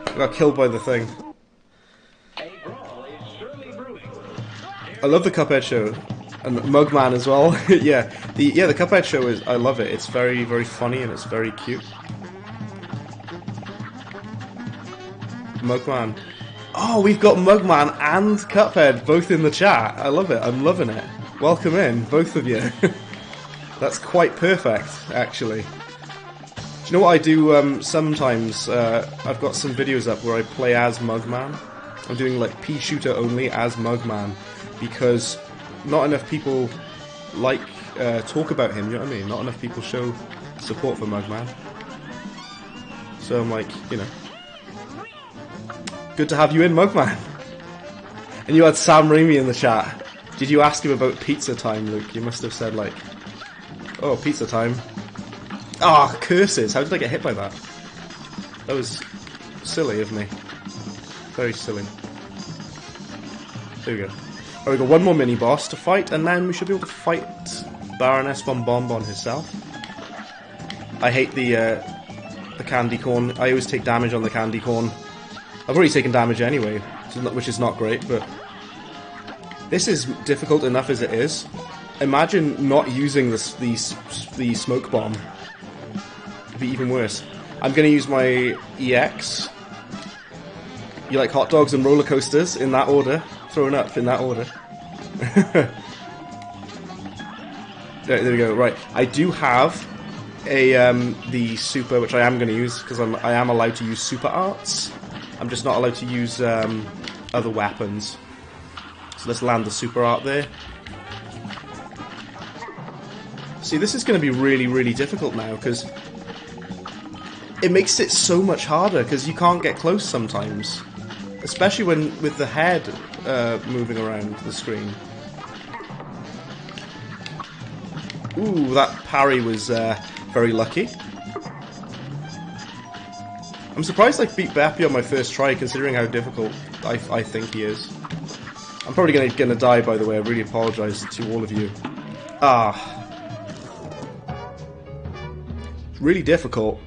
I got killed by the thing. I love the Cuphead show. And Mugman as well. Yeah, the Cuphead show is... I love it. It's very funny and it's very cute. Mugman. Oh, we've got Mugman and Cuphead both in the chat. I love it. I'm loving it. Welcome in, both of you. That's quite perfect, actually. Do you know what I do sometimes? I've got some videos up where I play as Mugman. I'm doing pea shooter only as Mugman. because not enough people talk about him, you know what I mean? Not enough people show support for Mugman. So I'm like, you know, good to have you in, Mugman. And you had Sam Raimi in the chat. Did you ask him about pizza time, Luke? You must have said like, oh, pizza time. Ah, oh, curses! How did I get hit by that? That was silly of me. Very silly. There we go. Oh, we got one more mini boss to fight, and then we should be able to fight Baroness von Bonbon herself. I hate the candy corn. I always take damage on the candy corn. I've already taken damage anyway, which is not great, but this is difficult enough as it is. Imagine not using the smoke bomb. It'd be even worse. I'm going to use my EX. You like hot dogs and roller coasters in that order? Thrown up in that order. There we go. Right, I do have the super, which I am going to use because I am allowed to use super arts. I'm just not allowed to use other weapons. So let's land the super art there. See, this is going to be really, really difficult now because it makes it so much harder because you can't get close sometimes, especially with the head moving around the screen. Ooh, that parry was very lucky. I'm surprised I beat Beppy on my first try, considering how difficult I think he is. I'm probably gonna die, by the way. I really apologise to all of you. Ah. It's really difficult.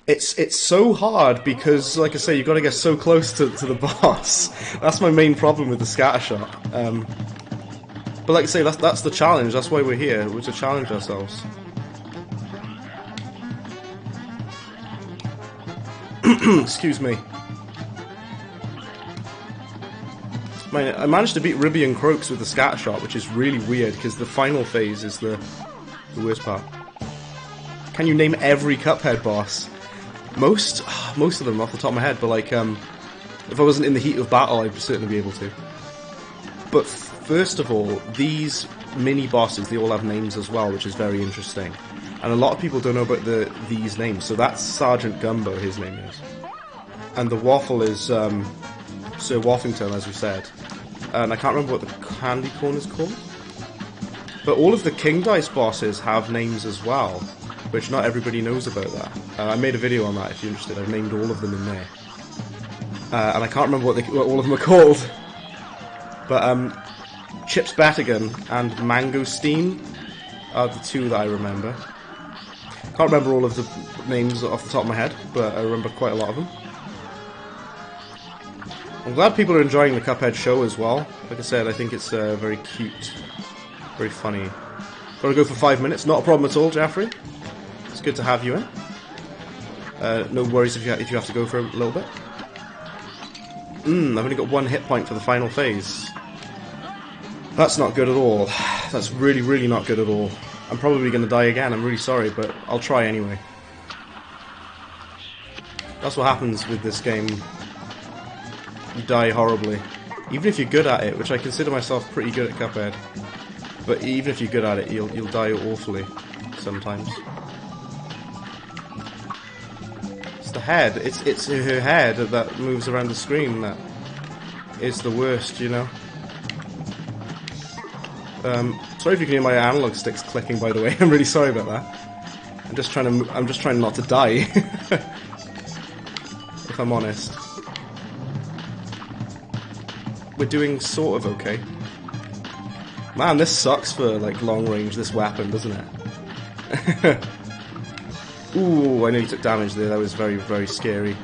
It's so hard because, like I say, you've got to get so close to the boss. That's my main problem with the Scattershot. But like I say, that's the challenge. That's why we're here. We're to challenge ourselves. Excuse me. I managed to beat Ribby and Croaks with the Scattershot, which is really weird because the final phase is the worst part. Can you name every Cuphead boss? Most of them off the top of my head, but like, if I wasn't in the heat of battle, I'd certainly be able to. But first of all, these mini bosses, they all have names as well, which is very interesting. And a lot of people don't know about these names. So that's Sergeant Gumbo, his name is. And the Waffle is Sir Waffington, as we said. And I can't remember what the candy corn is called. But all of the King Dice bosses have names as well, which not everybody knows about that. I made a video on that if you're interested. I've named all of them in there. And I can't remember what all of them are called. But Chips Battigan and Mangosteen are the two that I remember. Can't remember all of the names off the top of my head, but I remember quite a lot of them. I'm glad people are enjoying the Cuphead show as well. Like I said, I think it's very cute, very funny. Got to go for 5 minutes? Not a problem at all, Jaffrey. It's good to have you in. No worries if you have to go for a little bit. I've only got 1 hit point for the final phase. That's not good at all. That's really, really not good at all. I'm probably going to die again. I'm really sorry, but I'll try anyway. That's what happens with this game. You die horribly. Even if you're good at it, which I consider myself pretty good at Cuphead. But even if you're good at it, you'll die awfully sometimes. It's the head. It's her head that moves around the screen that is the worst, you know. Sorry if you can hear my analog sticks clicking, by the way. I'm really sorry about that. I'm just trying not to die. If I'm honest. We're doing sort of okay. Man, this sucks for like long range, this weapon, doesn't it? Ooh, I know you took damage there. That was very, very scary.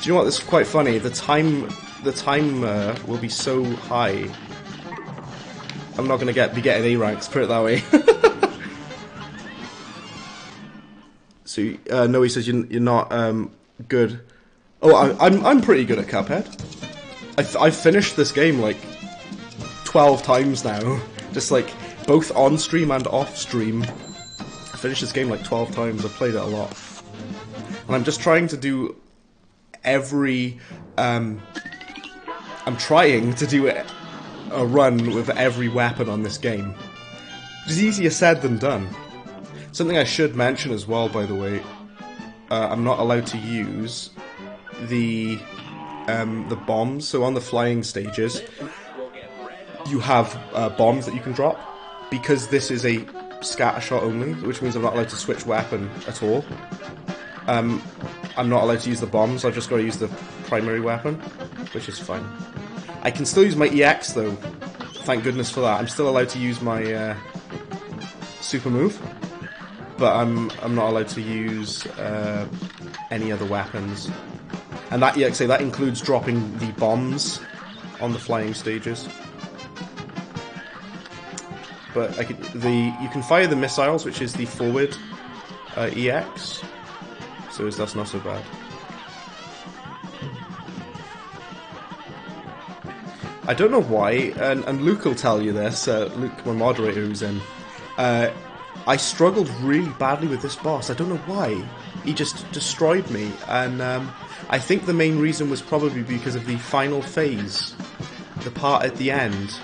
Do you know what? This is quite funny. The time will be so high. I'm not going to be getting A ranks. Put it that way. So Noe says you're not good. Oh, I'm pretty good at Cuphead. I've finished this game like 12 times now, just like both on stream and off stream. finished this game like 12 times. I've played it a lot. And I'm just trying to do every... I'm trying to do a run with every weapon on this game. It's easier said than done. Something I should mention as well, by the way, I'm not allowed to use the bombs. So on the flying stages, you have bombs that you can drop. Because this is a scattershot only, which means I'm not allowed to switch weapon at all. I'm not allowed to use the bombs, I've just got to use the primary weapon, which is fine. I can still use my EX though, thank goodness for that. I'm still allowed to use my super move, but I'm not allowed to use any other weapons. And that, yeah, that includes dropping the bombs on the flying stages. But you can fire the missiles, which is the forward EX, so that's not so bad. I don't know why, and Luke will tell you this, Luke, my moderator who's in, I struggled really badly with this boss. I don't know why. He just destroyed me, and I think the main reason was probably because of the final phase, the part at the end.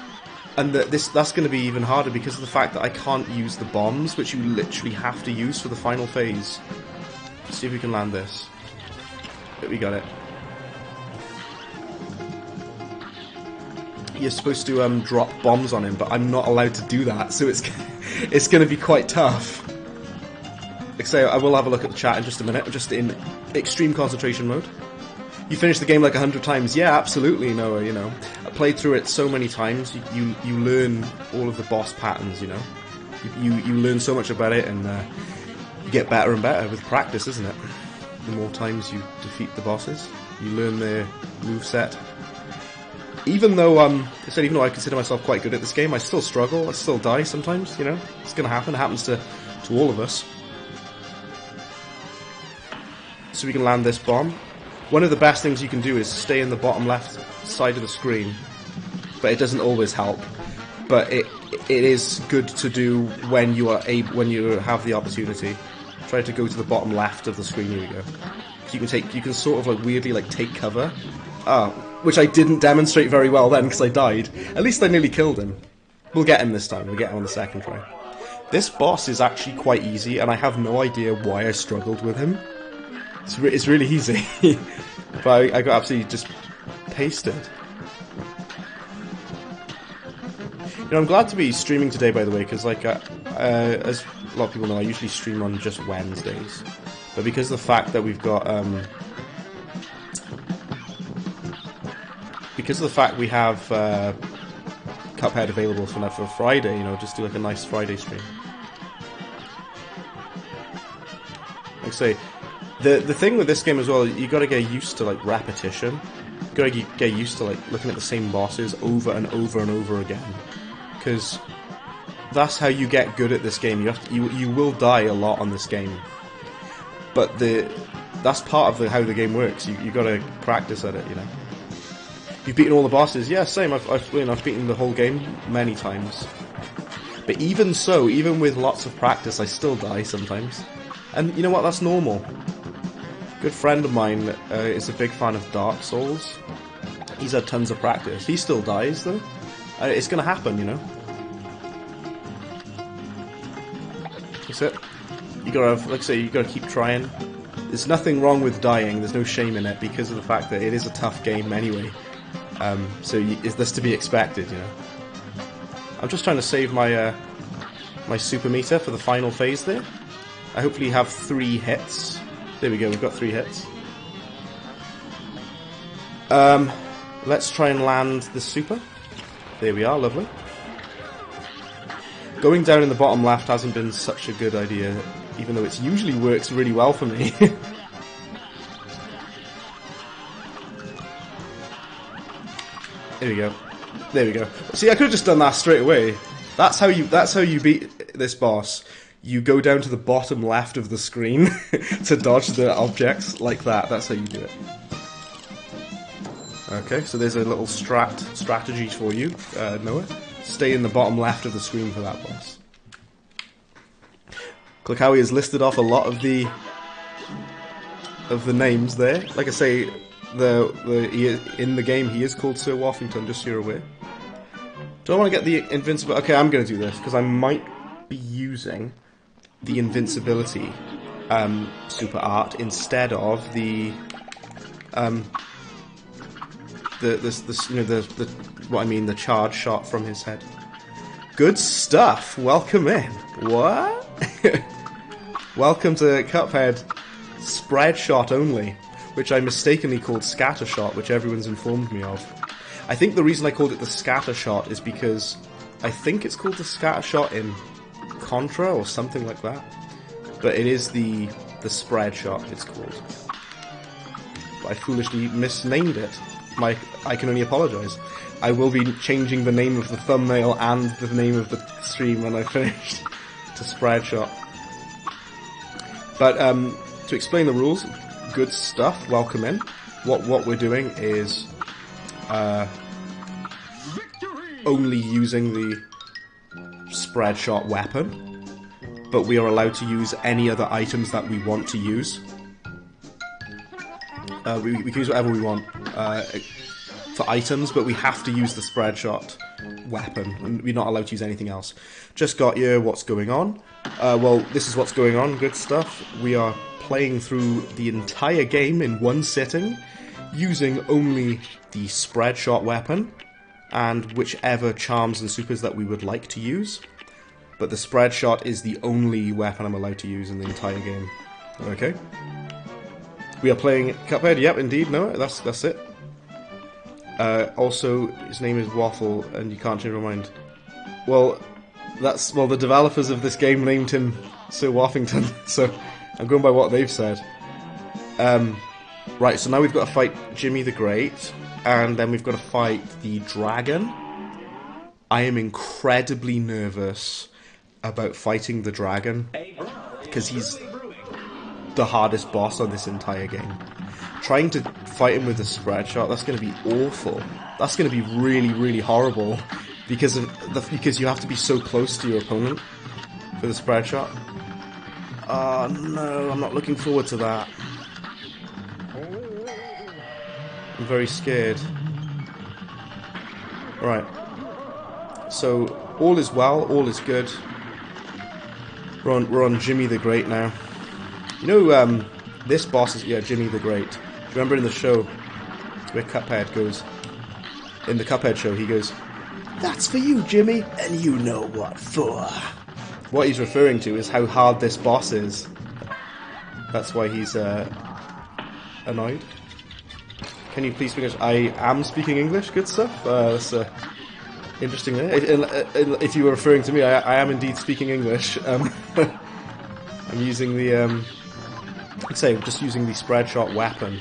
And that's going to be even harder because of the fact that I can't use the bombs, which you literally have to use for the final phase. Let's see if we can land this. We got it. You're supposed to drop bombs on him, but I'm not allowed to do that, so it's going to be quite tough. Like I say, I will have a look at the chat in just a minute. I'm just in extreme concentration mode. You finished the game like 100 times. Yeah, absolutely, Noah, you know. I played through it so many times, you learn all of the boss patterns, you know. You learn so much about it, and you get better and better with practice, isn't it? The more times you defeat the bosses, you learn their moveset. Even though, even though I consider myself quite good at this game, I still struggle, I still die sometimes, you know. It's gonna happen, it happens to all of us. So we can land this bomb. One of the best things you can do is stay in the bottom left side of the screen, but it doesn't always help. But it is good to do when you are when you have the opportunity. Try to go to the bottom left of the screen. Here we go. So you can sort of like weirdly like take cover, which I didn't demonstrate very well then because I died. At least I nearly killed him. We'll get him this time. We'll get him on the second try. This boss is actually quite easy, and I have no idea why I struggled with him. It's really easy, but I got absolutely just pasted. You know, I'm glad to be streaming today, by the way, because like as a lot of people know, I usually stream on just Wednesdays, but because of the fact that we've got because of the fact we have Cuphead available for Friday, you know, just do like a nice Friday stream. Like I say. The thing with this game as well, you got to get used to like repetition. You got to get used to like looking at the same bosses over and over and over again, because that's how you get good at this game. You will die a lot on this game, but that's part of how the game works. You got to practice at it. You know, you've beaten all the bosses. Yeah, same. I've beaten the whole game many times, but even so, even with lots of practice, I still die sometimes. And you know what? That's normal. A good friend of mine is a big fan of Dark Souls. He's had tons of practice. He still dies though. It's gonna happen, you know. That's it. You gotta have, like I say, you gotta keep trying. There's nothing wrong with dying. There's no shame in it because of the fact that it is a tough game anyway. Is this to be expected, you know? I'm just trying to save my my super meter for the final phase there. I hopefully have 3 hits. There we go, we've got 3 hits. Let's try and land the super. There we are, lovely. Going down in the bottom left hasn't been such a good idea, even though it usually works really well for me. There we go. There we go. See, I could have just done that straight away. That's how you beat this boss. You go down to the bottom left of the screen to dodge the objects like that. That's how you do it. Okay, so there's a little strategy for you, Noah. Stay in the bottom left of the screen for that boss. Click how he has listed off a lot of the names there. Like I say, in the game he is called Sir Woffington, just so you're aware. Do I want to get the invincible? Okay, I'm going to do this because I might be using the invincibility super art instead of the the charge shot from his head. Good stuff. Welcome in. What? Welcome to Cuphead Spreadshot Only, which I mistakenly called Scattershot, which everyone's informed me of. I think the reason I called it the Scattershot is because I think it's called the Scattershot in Contra or something like that. But it is the Spreadshot it's called. But I foolishly misnamed it. I can only apologise. I will be changing the name of the thumbnail and the name of the stream when I finished to Spreadshot. But to explain the rules, good stuff. Welcome in. What we're doing is only using the Spreadshot weapon, but we are allowed to use any other items that we want to use. We can use whatever we want for items, but we have to use the Spreadshot weapon, and we're not allowed to use anything else. Just got you. What's going on? Well, this is what's going on. Good stuff. We are playing through the entire game in one sitting, using only the Spreadshot weapon, and whichever charms and supers that we would like to use. But the Spreadshot is the only weapon I'm allowed to use in the entire game. Okay? We are playing Cuphead, yep, indeed, no, that's it. Also, his name is Waffle, and you can't change your mind. Well, the developers of this game named him Sir Woffington, so I'm going by what they've said. Right, so now we've got to fight Jimmy the Great, and then we've got to fight the dragon. I am incredibly nervous about fighting the dragon, because he's the hardest boss on this entire game. Trying to fight him with a Spreadshot, that's going to be awful. That's going to be really, really horrible, because you have to be so close to your opponent for the Spreadshot. Oh no, I'm not looking forward to that. I'm very scared. Right. So, all is well, all is good. We're on Jimmy the Great now. You know, this boss is, yeah, Jimmy the Great. Remember in the show where Cuphead goes, in the Cuphead show, he goes, "That's for you, Jimmy, and you know what for." What he's referring to is how hard this boss is. That's why he's annoyed. Can you please speak English? I am speaking English. Good stuff. That's interesting there. If you were referring to me, I am indeed speaking English. I'm using the, I'd say I'm just using the Spreadshot weapon.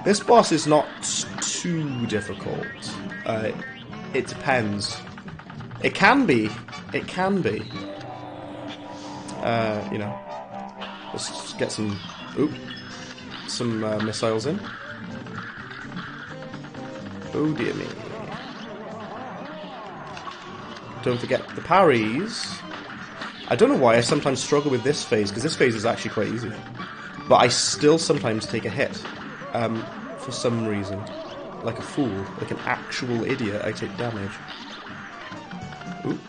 This boss is not too difficult. It depends. It can be. It can be. You know, let's just get some missiles in. Oh dear me. Don't forget the parries. I don't know why I sometimes struggle with this phase, because this phase is actually quite easy. But I still sometimes take a hit. For some reason. Like a fool. Like an actual idiot, I take damage. Ooh.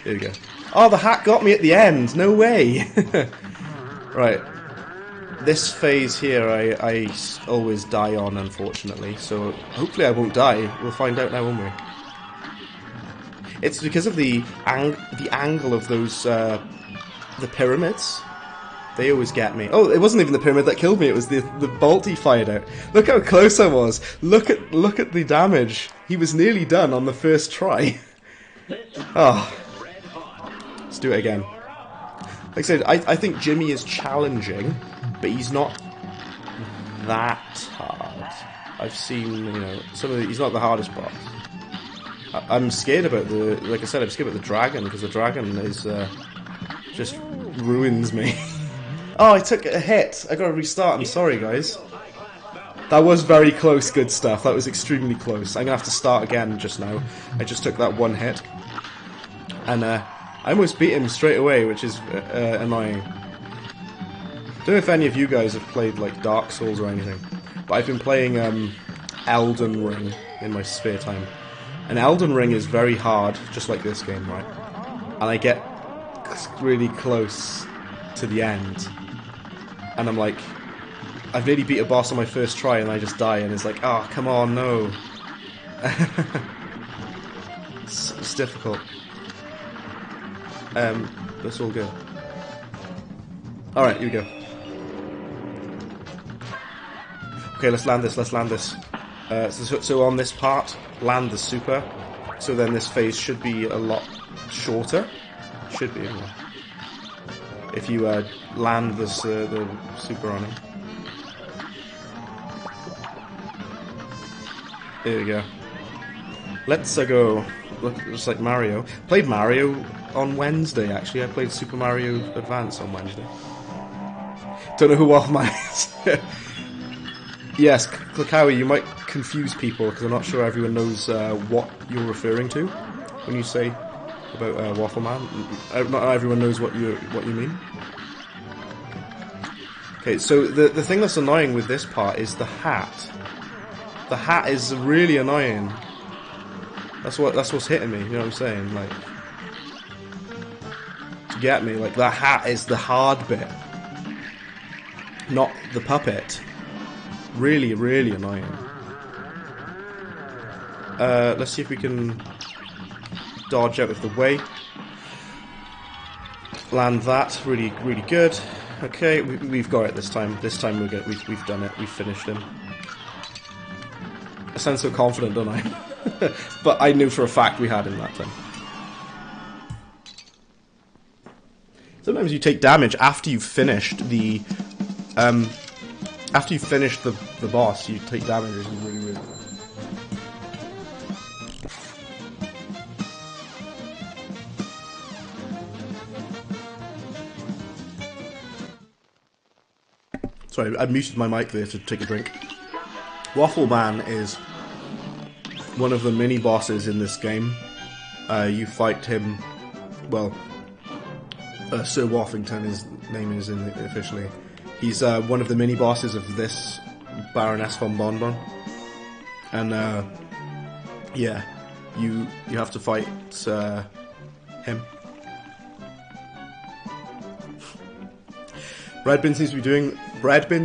There we go. Oh, the hat got me at the end! No way! Right. This phase here I always die on, unfortunately. So hopefully I won't die. We'll find out now, won't we? It's because of the angle of those, the pyramids. They always get me. Oh, it wasn't even the pyramid that killed me, it was the bolt he fired out. Look how close I was. Look at the damage. He was nearly done on the first try. Oh. Let's do it again. Like I said, I think Jimmy is challenging, but he's not that hard. I've seen, you know, he's not the hardest boss. I'm scared about like I said, I'm scared about the dragon, because the dragon is, just ruins me. Oh, I took a hit. I gotta restart. I'm sorry, guys. That was very close, good stuff. That was extremely close. I'm gonna have to start again just now. I just took that one hit. And, I almost beat him straight away, which is annoying. Don't know if any of you guys have played like Dark Souls or anything, but I've been playing Elden Ring in my spare time. And Elden Ring is very hard, just like this game, right? And I get really close to the end, and I'm like, I've nearly beat a boss on my first try, and I just die, and it's like, oh, come on, no. It's difficult. But it's all good. Alright, here we go. Okay, let's land this. So on this part, land the super. So then this phase should be a lot shorter. Should be, anyway. If you land this, the super on him. There we go. Let's go. Looks like Mario. Played Mario on Wednesday, actually. I played Super Mario Advance on Wednesday. Don't know who Waffle Man is. Yes, Klikawi, you might confuse people because I'm not sure everyone knows what you're referring to when you say about Waffle Man. Not everyone knows what you mean. Okay, so the thing that's annoying with this part is the hat. The hat is really annoying. That's what's hitting me. You know what I'm saying? Like, to get me, like that hat is the hard bit, not the puppet. Really, really annoying. Let's see if we can dodge out of the way. Land that. Really, really good. Okay, we've got it this time. This time we're good. We've done it. We've finished him. I sound so confident, don't I? But I knew for a fact we had him that time. Sometimes you take damage after you've finished the the boss. You take damage, which is really weird. Sorry, I muted my mic there to take a drink. Waffle Man is one of the mini bosses in this game. You fight him, well, Sir Waffington, his name is officially. He's one of the mini bosses of this Baroness von Bonbon, and yeah, you have to fight him. Breadbin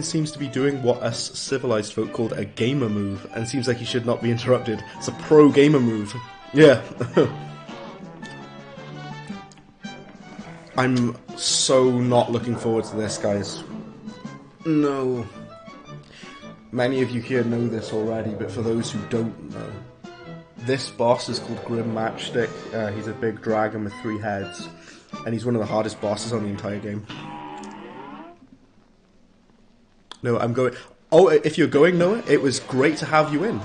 seems to be doing what us civilized folk called a gamer move, and seems like he should not be interrupted. It's a pro gamer move. Yeah. I'm so not looking forward to this, guys. No. Many of you here know this already, but for those who don't know, this boss is called Grim Matchstick. He's a big dragon with 3 heads, and he's one of the hardest bosses on the entire game. No, I'm going... Oh, if you're going, Noah, it was great to have you in.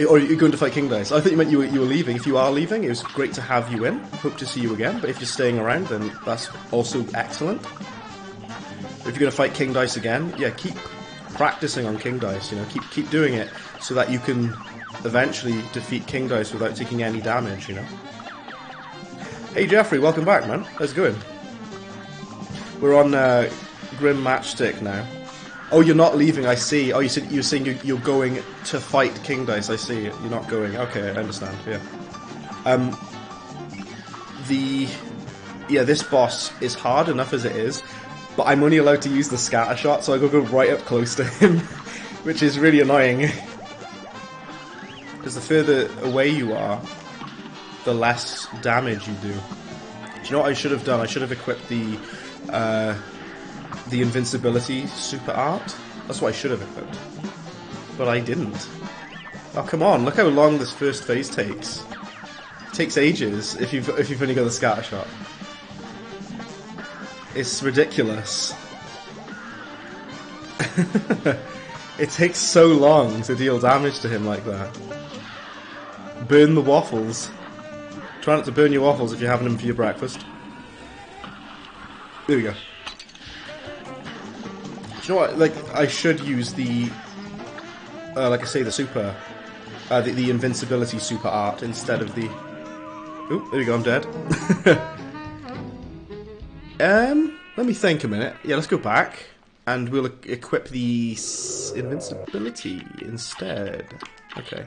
Or you're going to fight King Dice. I thought you meant you were leaving. If you are leaving, it was great to have you in. Hope to see you again. But if you're staying around, then that's also excellent. If you're going to fight King Dice again, yeah, keep practicing on King Dice. You know, keep doing it so that you can eventually defeat King Dice without taking any damage. You know. Hey Jeffrey, welcome back, man. How's it going? We're on Grim Matchstick now. Oh, you're not leaving, I see. Oh, you're saying you're going to fight King Dice, I see. You're not going. Okay, I understand, yeah. This boss is hard enough as it is, but I'm only allowed to use the Scattershot, so I go right up close to him, which is really annoying. Because the further away you are, the less damage you do. Do you know what I should have done? I should have equipped the invincibility super art. That's what I should have equipped. But I didn't. Oh, come on, look how long this first phase takes. It takes ages if you've only got the Scattershot. It's ridiculous. It takes so long to deal damage to him like that. Burn the waffles. Try not to burn your waffles if you're having them for your breakfast. There we go. Do you know what? Like, I should use the, like I say, the super, the invincibility super art instead of the. Oop, there we go, I'm dead. Let me think a minute. Yeah, let's go back. And we'll equip the invincibility instead. Okay.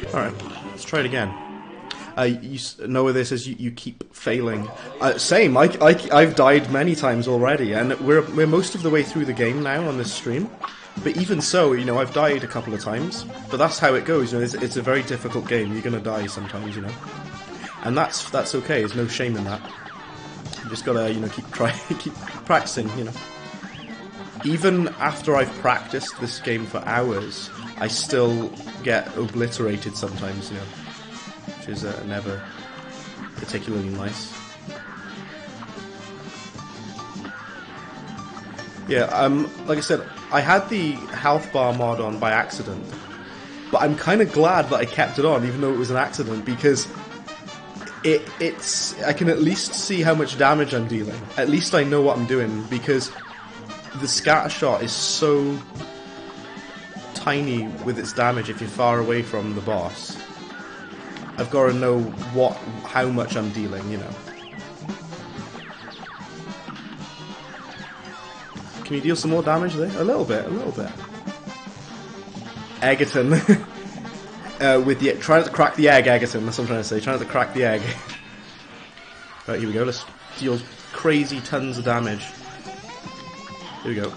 Alright, let's try it again. You know where this is, you keep failing. Same, I've died many times already, and we're most of the way through the game now on this stream. But even so, you know, I've died a couple of times. But that's how it goes, you know, it's a very difficult game, you're gonna die sometimes, you know. And that's okay, there's no shame in that. You just gotta, you know, keep practicing, you know. Even after I've practiced this game for hours, I still get obliterated sometimes, you know. Which is never particularly nice. Yeah, like I said, I had the health bar mod on by accident, but I'm kind of glad that I kept it on, even though it was an accident, because I can at least see how much damage I'm dealing. At least I know what I'm doing, because the Scattershot is so tiny with its damage if you're far away from the boss. I've got to know how much I'm dealing, you know. Can you deal some more damage there? A little bit, a little bit. Egerton. Trying to crack the egg, Egerton, that's what I'm trying to say. Trying to crack the egg. Right, here we go, let's deal crazy tons of damage. Here we go.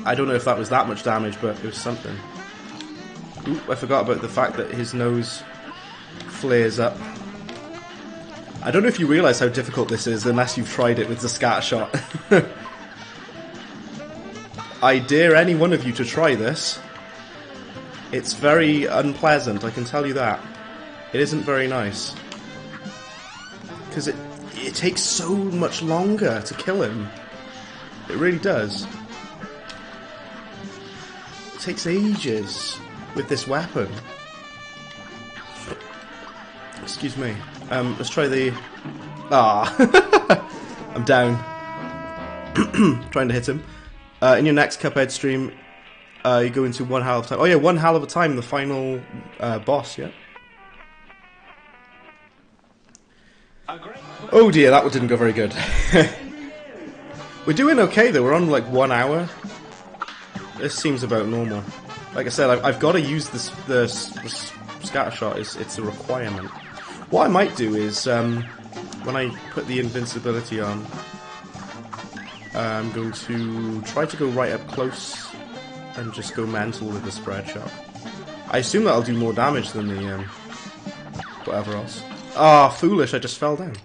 I don't know if that was that much damage, but it was something. Ooh, I forgot about the fact that his nose flares up. I don't know if you realise how difficult this is unless you've tried it with the Scattershot. I dare any one of you to try this. It's very unpleasant, I can tell you that. It isn't very nice. Because it takes so much longer to kill him. It really does. It takes ages with this weapon. Excuse me. Let's try the... I'm down. Trying to hit him. In your next Cuphead stream, you go into 1 hell of a time. Oh yeah, 1 hell of a time, the final boss, yeah? Oh dear, that one didn't go very good. We're doing okay though, we're on like 1 hour. This seems about normal. Like I said, I've got to use the Scattershot, it's a requirement. What I might do is, when I put the invincibility on, I'm going to try to go right up close and just go mental with the spread shot. I assume that'll do more damage than the, whatever else. Ah, foolish, I just fell down.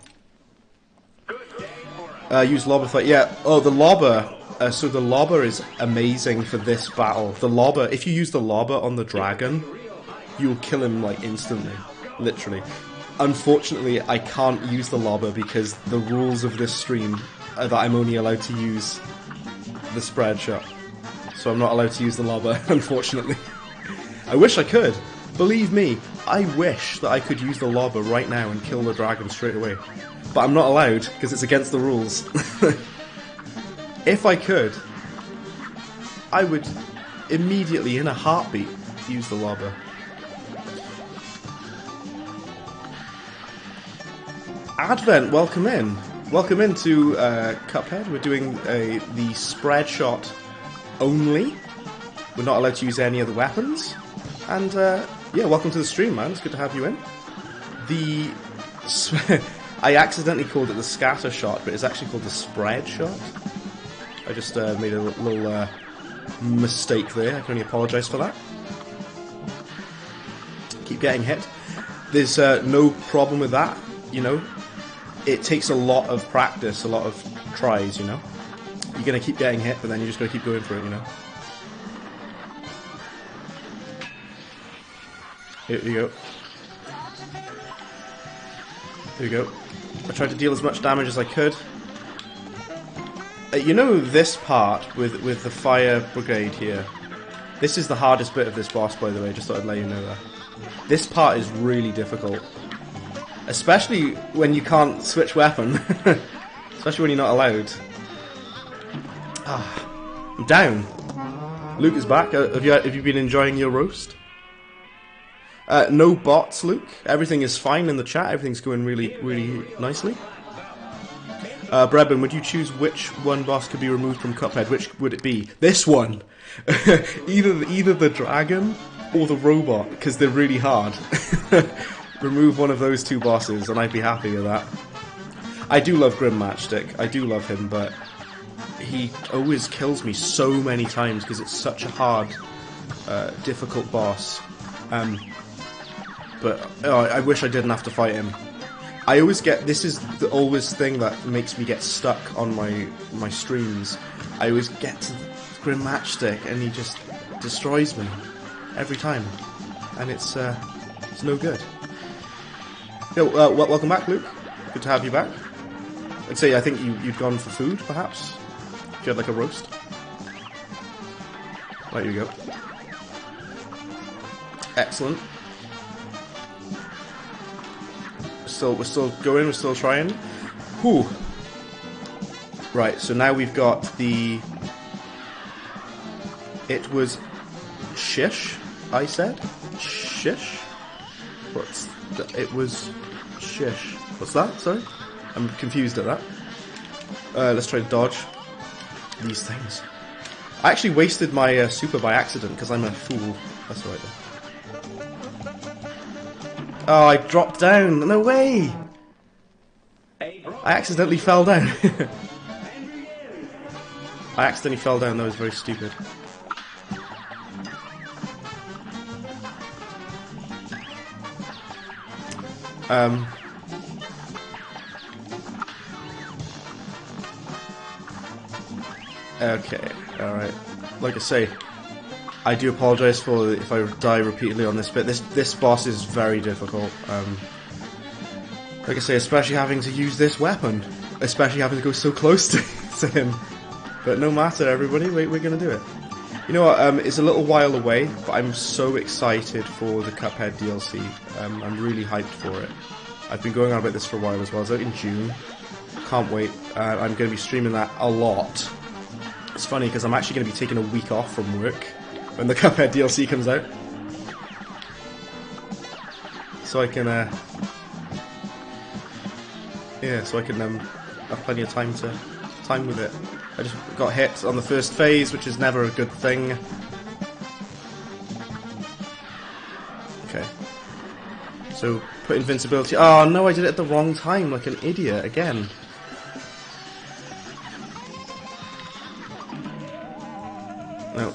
Use lobber fight. Yeah, oh, the lobber. So the lobber is amazing for this battle. The lobber, if you use the lobber on the dragon, you'll kill him, like, instantly. Literally. Unfortunately, I can't use the lobber because the rules of this stream are that I'm only allowed to use the spread shot. So I'm not allowed to use the lobber, unfortunately. I wish I could. Believe me, I wish that I could use the lobber right now and kill the dragon straight away. But I'm not allowed, because it's against the rules. If I could, I would immediately, in a heartbeat, use the lobber. Advent, welcome in. Welcome into Cuphead. We're doing the spread shot only. We're not allowed to use any other weapons. And yeah, welcome to the stream, man. It's good to have you in. I accidentally called it the scatter shot, but it's actually called the spread shot. I just made a little mistake there. I can only apologise for that. Keep getting hit. There's no problem with that, you know. It takes a lot of practice, a lot of tries, you know. You're going to keep getting hit, but then you just got to keep going for it, you know. Here you go. There you go. I tried to deal as much damage as I could. You know this part with the fire brigade here? This is the hardest bit of this boss, by the way, just thought I'd let you know that. This part is really difficult. Especially when you can't switch weapon. Especially when you're not allowed. Ah, I'm down. Luke is back. Have you been enjoying your roast? No bots, Luke. Everything is fine in the chat. Everything's going really, really nicely. Brebin, would you choose which one boss could be removed from Cuphead? Which would it be? This one! either the dragon or the robot, because they're really hard. Remove one of those two bosses, and I'd be happy with that. I do love Grim Matchstick. I do love him, but he always kills me so many times because it's such a hard, difficult boss. But I wish I didn't have to fight him. I always get, this is the always thing that makes me get stuck on my streams. I always get to Grim Matchstick and he just destroys me every time, and it's no good. Yo, welcome back, Luke. Good to have you back. I'd say I think you'd gone for food, perhaps. If you had like a roast. Right, here we go. Excellent. We're still going, we're still trying. Whew. Right, so now we've got the... It was... Shish, I said? Shish? What's... It was... Shish. What's that? Sorry? I'm confused at that. Let's try to dodge these things. I actually wasted my super by accident because I'm a fool. That's right then. Oh, I dropped down. No way! I accidentally fell down. I accidentally fell down. That was very stupid. Okay, alright. Like I say, I do apologise for if I die repeatedly on this bit. This boss is very difficult. Like I say, especially having to use this weapon. Especially having to go so close to him. But no matter, everybody, we're gonna do it. You know what, it's a little while away, but I'm so excited for the Cuphead DLC. I'm really hyped for it. I've been going on about this for a while as well. It's out in June. Can't wait. I'm going to be streaming that a lot. It's funny because I'm actually going to be taking a week off from work when the Cuphead DLC comes out. So I can, yeah, so I can have plenty of time with it. I just got hit on the first phase, which is never a good thing. Okay. So, put invincibility... Oh no, I did it at the wrong time, like an idiot, again. No.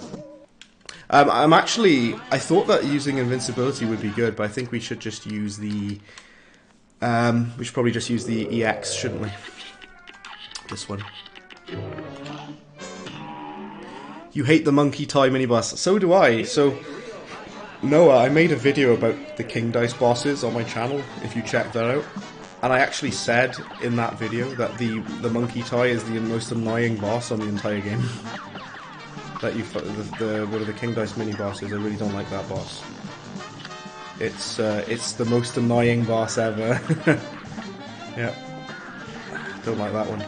I'm actually... I thought that using invincibility would be good, but I think we should just use the... we should probably just use the EX, shouldn't we? This one. You hate the monkey toy mini-boss. So do I. So, Noah, I made a video about the King Dice bosses on my channel, if you check that out. And I actually said in that video that the monkey toy is the most annoying boss on the entire game. That one of the King Dice mini-bosses, I really don't like that boss. It's the most annoying boss ever. Yeah. Don't like that one.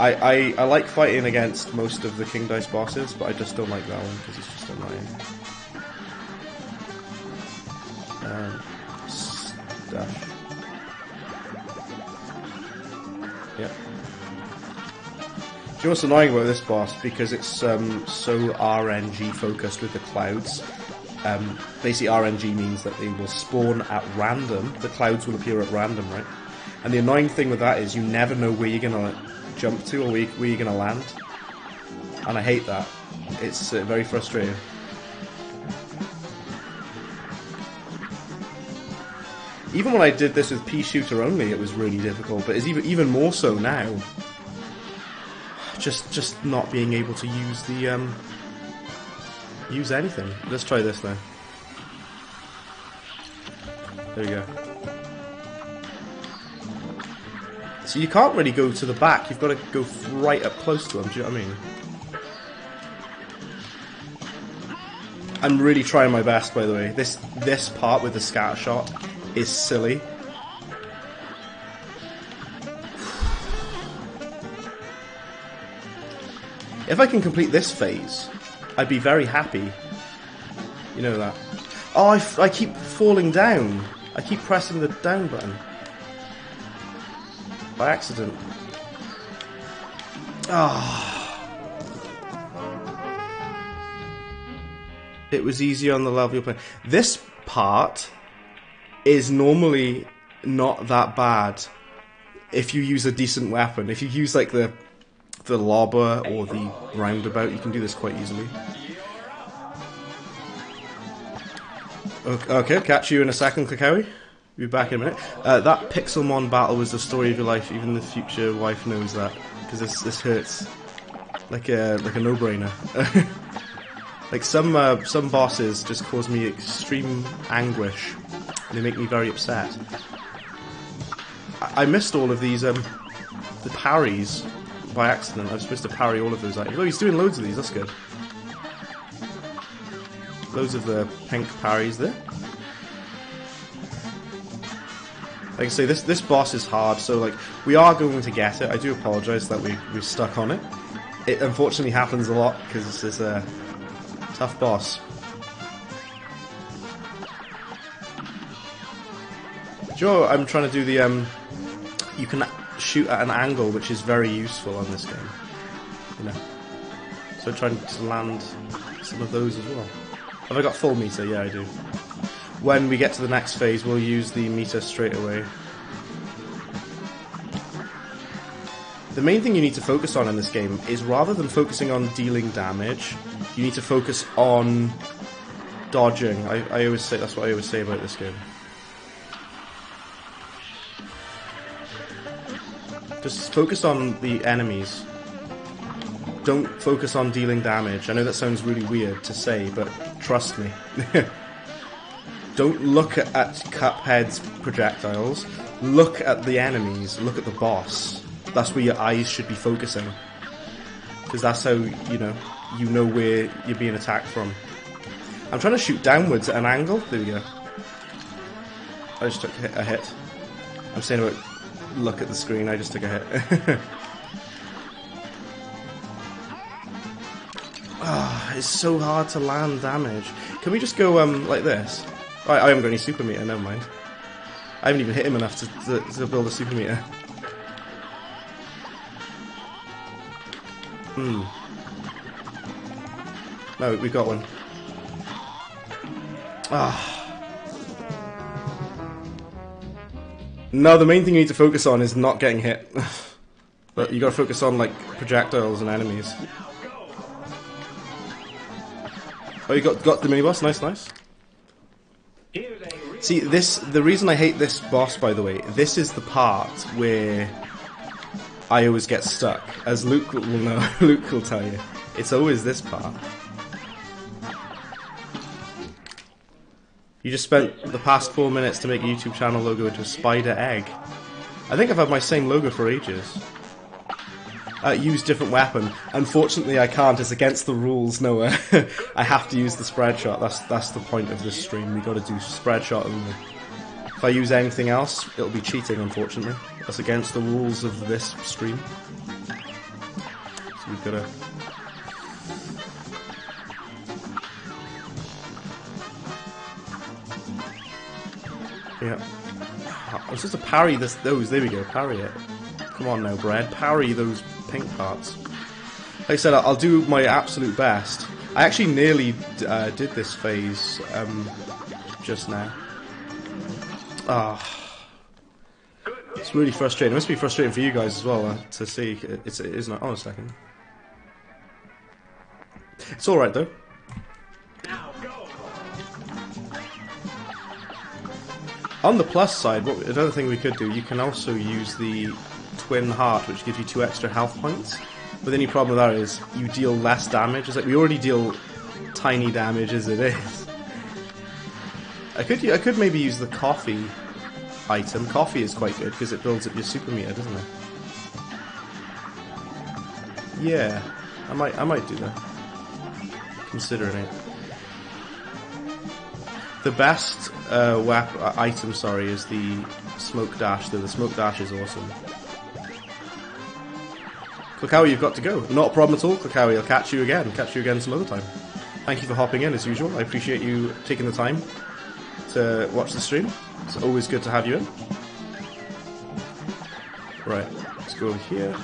I like fighting against most of the King Dice bosses, but I just don't like that one because it's just annoying. Stuff. Yep. Do you know what's annoying about this boss? Because it's so RNG focused with the clouds. Basically RNG means that they will spawn at random. The clouds will appear at random, right? And the annoying thing with that is you never know where you're gonna jump to or where you're gonna land. And I hate that. It's very frustrating. Even when I did this with Pea Shooter only, it was really difficult, but it's even more so now. Just not being able to use the use anything. Let's try this now. There we go. So you can't really go to the back, you've got to go right up close to them, do you know what I mean? I'm really trying my best, by the way. This part with the Scattershot is silly. If I can complete this phase, I'd be very happy. You know that. Oh, I keep falling down. I keep pressing the down button. By accident. Ah. It was easier on the level you're playing. This part is normally not that bad if you use a decent weapon. If you use like the lobber or the roundabout, you can do this quite easily. Okay, catch you in a second, Cookowie. Be back in a minute. That Pixelmon battle was the story of your life. Even the future wife knows that, because this hurts like a no-brainer. Like some bosses just cause me extreme anguish, and they make me very upset. I missed all of these the parries by accident. I was supposed to parry all of those items. Oh, he's doing loads of these. That's good. Loads of the pink parries there. Like I say, this boss is hard, so like we are going to get it. I do apologise that we're stuck on it. It unfortunately happens a lot because it's a tough boss. Sure, I'm trying to do the you can shoot at an angle, which is very useful on this game. You know, so trying to land some of those as well. Have I got full meter? Yeah, I do. When we get to the next phase, we'll use the meter straight away. The main thing you need to focus on in this game is, rather than focusing on dealing damage, you need to focus on dodging. I always say, that's what I always say about this game. Just focus on the enemies. Don't focus on dealing damage. I know that sounds really weird to say, but trust me. Don't look at Cuphead's projectiles. Look at the enemies. Look at the boss. That's where your eyes should be focusing. Because that's how, you know where you're being attacked from. I'm trying to shoot downwards at an angle. There we go. I just took a hit. I'm saying about look at the screen. I just took a hit. Ah, it's so hard to land damage. Can we just go like this? I haven't got any super meter. Never mind. I haven't even hit him enough to build a super meter. No, we got one. Ah. No, the main thing you need to focus on is not getting hit. But you gotta focus on like projectiles and enemies. Oh, you got the mini boss. Nice, nice. See, the reason I hate this boss, by the way, this is the part where I always get stuck. As Luke will know, Luke will tell you. It's always this part. You just spent the past 4 minutes to make a YouTube channel logo into a spider egg. I think I've had my same logo for ages. Use different weapon. Unfortunately I can't, it's against the rules, Noah. I have to use the spread shot, that's the point of this stream. We gotta do spread shot only. If I use anything else, it'll be cheating, unfortunately. That's against the rules of this stream. So we've gotta... Yeah. I was supposed to parry those, there we go, parry it. Come on now, Bread, parry those pink parts. Like I said, I'll do my absolute best. I actually nearly did this phase just now. Ah, it's really frustrating. It must be frustrating for you guys as well to see. It is not. Oh, a second. It's all right though. On the plus side, another thing we could do, you can also use the Twin Heart, which gives you 2 extra health points. But the only problem with that is you deal less damage. It's like we already deal tiny damage as it is. I could maybe use the coffee item. Coffee is quite good because it builds up your super meter, doesn't it? Yeah, I might do that. Considering it. The best item, is the smoke dash. Though the smoke dash is awesome. Cookowie, you've got to go. Not a problem at all, Cookowie. I'll catch you again. Catch you again some other time. Thank you for hopping in as usual. I appreciate you taking the time. to watch the stream. It's always good to have you in. Right, let's go over here.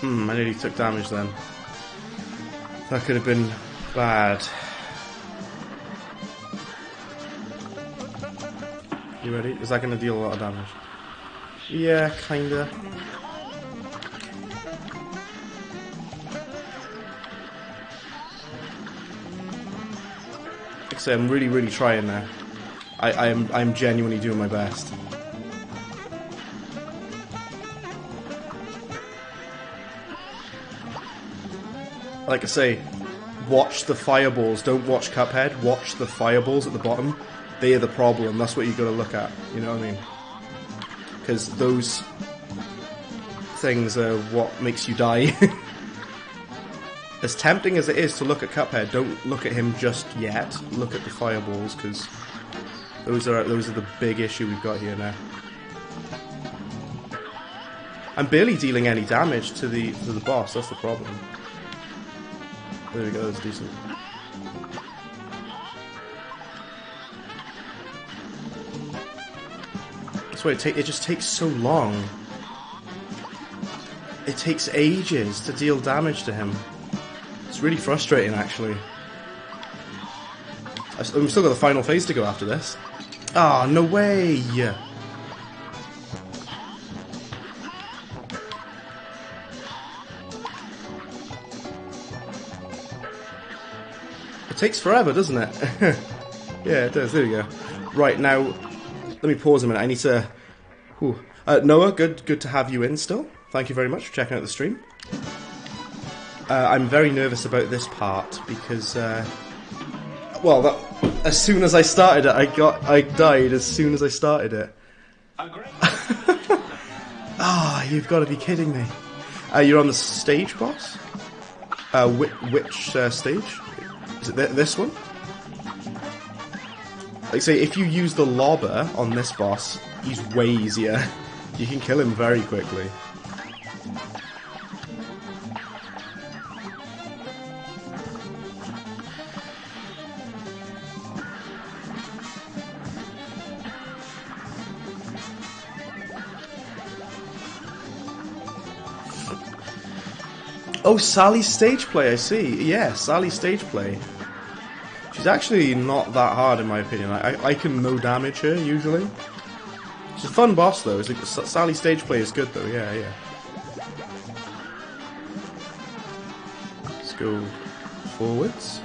I nearly took damage then. That could have been bad. You ready? Is that going to deal a lot of damage? Yeah, kinda. Like I say, I'm really trying there. I'm genuinely doing my best. Like I say, watch the fireballs. Don't watch Cuphead. Watch the fireballs at the bottom. They are the problem. That's what you got to look at. You know what I mean? Because those things are what makes you die. As tempting as it is to look at Cuphead, don't look at him just yet. Look at the fireballs, because those are the big issue we've got here now. I'm barely dealing any damage to the boss. That's the problem. There we go. That's decent. That's why it just takes so long. It takes ages to deal damage to him. It's really frustrating, actually. I've still got the final phase to go after this. Ah, oh, no way! It takes forever, doesn't it? Yeah, it does. There we go. Right, now, let me pause a minute. I need to... Noah, good to have you in still. Thank you very much for checking out the stream. I'm very nervous about this part because, well, as soon as I started it, I died as soon as I started it. Ah, you've got to be kidding me. You're on the stage, boss? Which stage? Is it this one? Like say, if you use the lobber on this boss, he's way easier. You can kill him very quickly. Oh, Sally's stage play, I see. Yeah, Sally's stage play. She's actually not that hard in my opinion. I can no damage her, usually. She's a fun boss though. It's like, Sally's stage play is good though, yeah. Let's go forwards.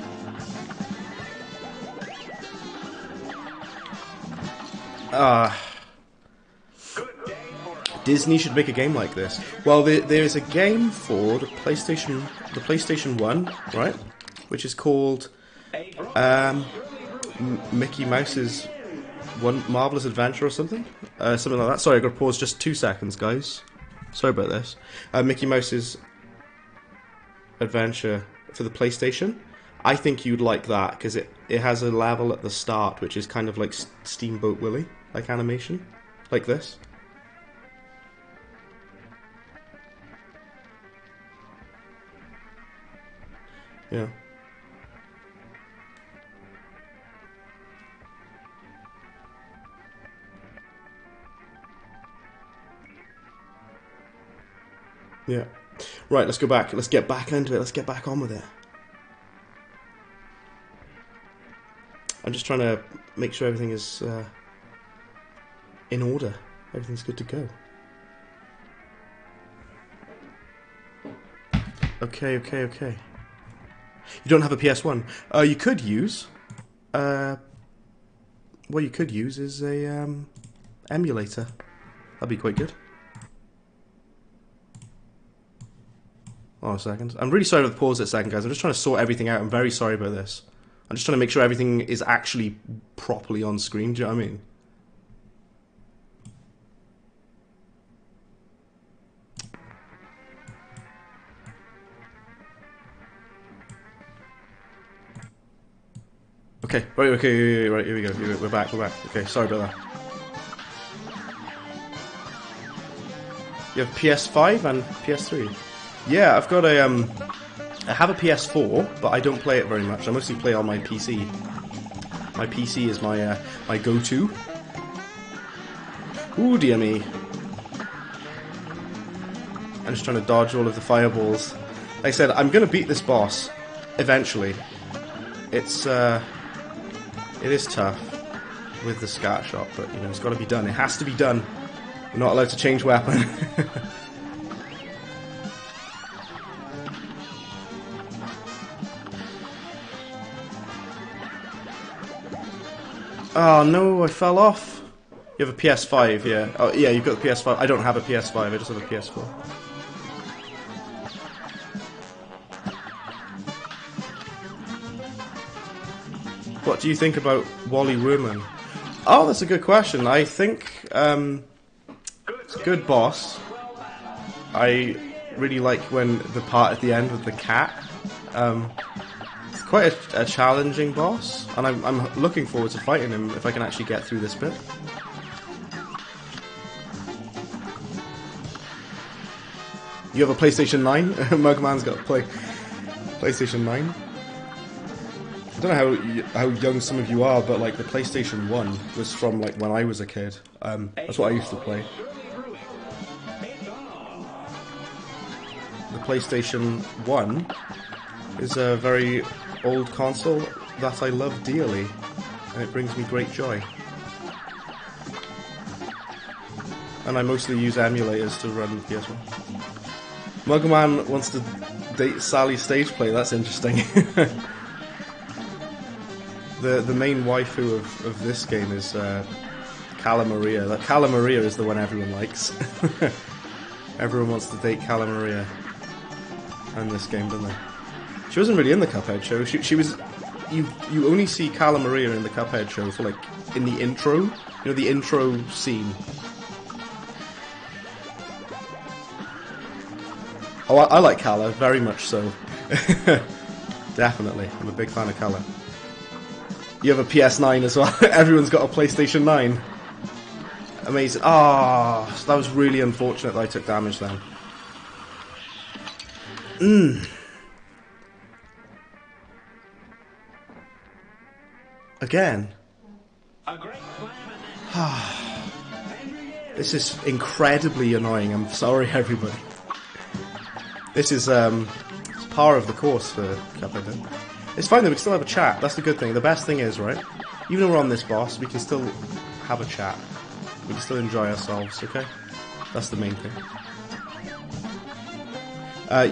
Disney should make a game like this. Well, there is a game for the PlayStation 1, right? Which is called Mickey Mouse's One Marvelous Adventure or something? Something like that. Sorry, I got to pause just 2 seconds, guys. Sorry about this. Mickey Mouse's Adventure for the PlayStation. I think you'd like that, because it has a level at the start which is kind of like Steamboat Willie, like animation. Like this. Yeah. Yeah. Right, let's go back. Let's get back into it. Let's get back on with it. I'm just trying to make sure everything is in order. Everything's good to go. Okay. You don't have a PS1. You could use... what you could use is a emulator. That'd be quite good. Oh, a second. I'm really sorry for the pause at a second, guys. I'm just trying to sort everything out. I'm very sorry about this. I'm just trying to make sure everything is actually properly on screen. Do you know what I mean? Okay, right, okay, right, here we go. We're back. Okay, sorry about that. You have PS5 and PS3. Yeah, I've got a I have a PS4, but I don't play it very much. I mostly play on my PC. My PC is my my go-to. Ooh, dear me. I'm just trying to dodge all of the fireballs. Like I said, I'm gonna beat this boss eventually. It is tough with the Scattershot, but you know it's got to be done. It has to be done. We're not allowed to change weapon. Oh no, I fell off. You have a PS5, yeah. Oh yeah, you've got the PS5. I don't have a PS5, I just have a PS4. What do you think about Wally Woodman? Oh, that's a good question. I think it's a good boss. I really like when the part at the end with the cat. It's quite a challenging boss, and I'm looking forward to fighting him if I can actually get through this bit. You have a PlayStation 9? Mugman's got a PlayStation 9. I don't know how young some of you are, but like the PlayStation 1 was from like when I was a kid. That's what I used to play. The PlayStation 1 is a very old console that I love dearly, and it brings me great joy. And I mostly use emulators to run PS1. Mugman wants to date Sally Stageplay, that's interesting. The main waifu of this game is Cala Maria. That Cala Maria is the one everyone likes. Everyone wants to date Cala Maria in this game, don't they? She wasn't really in the Cuphead show. She was. You only see Cala Maria in the Cuphead show for like in the intro. You know, the intro scene. Oh, I like Cala very much so. Definitely, I'm a big fan of Cala. You have a PS9 as well. Everyone's got a PlayStation 9. Amazing. Ah, oh, that was really unfortunate that I took damage then. Again. This is incredibly annoying. I'm sorry, everybody. This is par of the course for Cuphead. It's fine though, we can still have a chat. That's the good thing. The best thing is, right? Even though we're on this boss, we can still have a chat. We can still enjoy ourselves, okay? That's the main thing.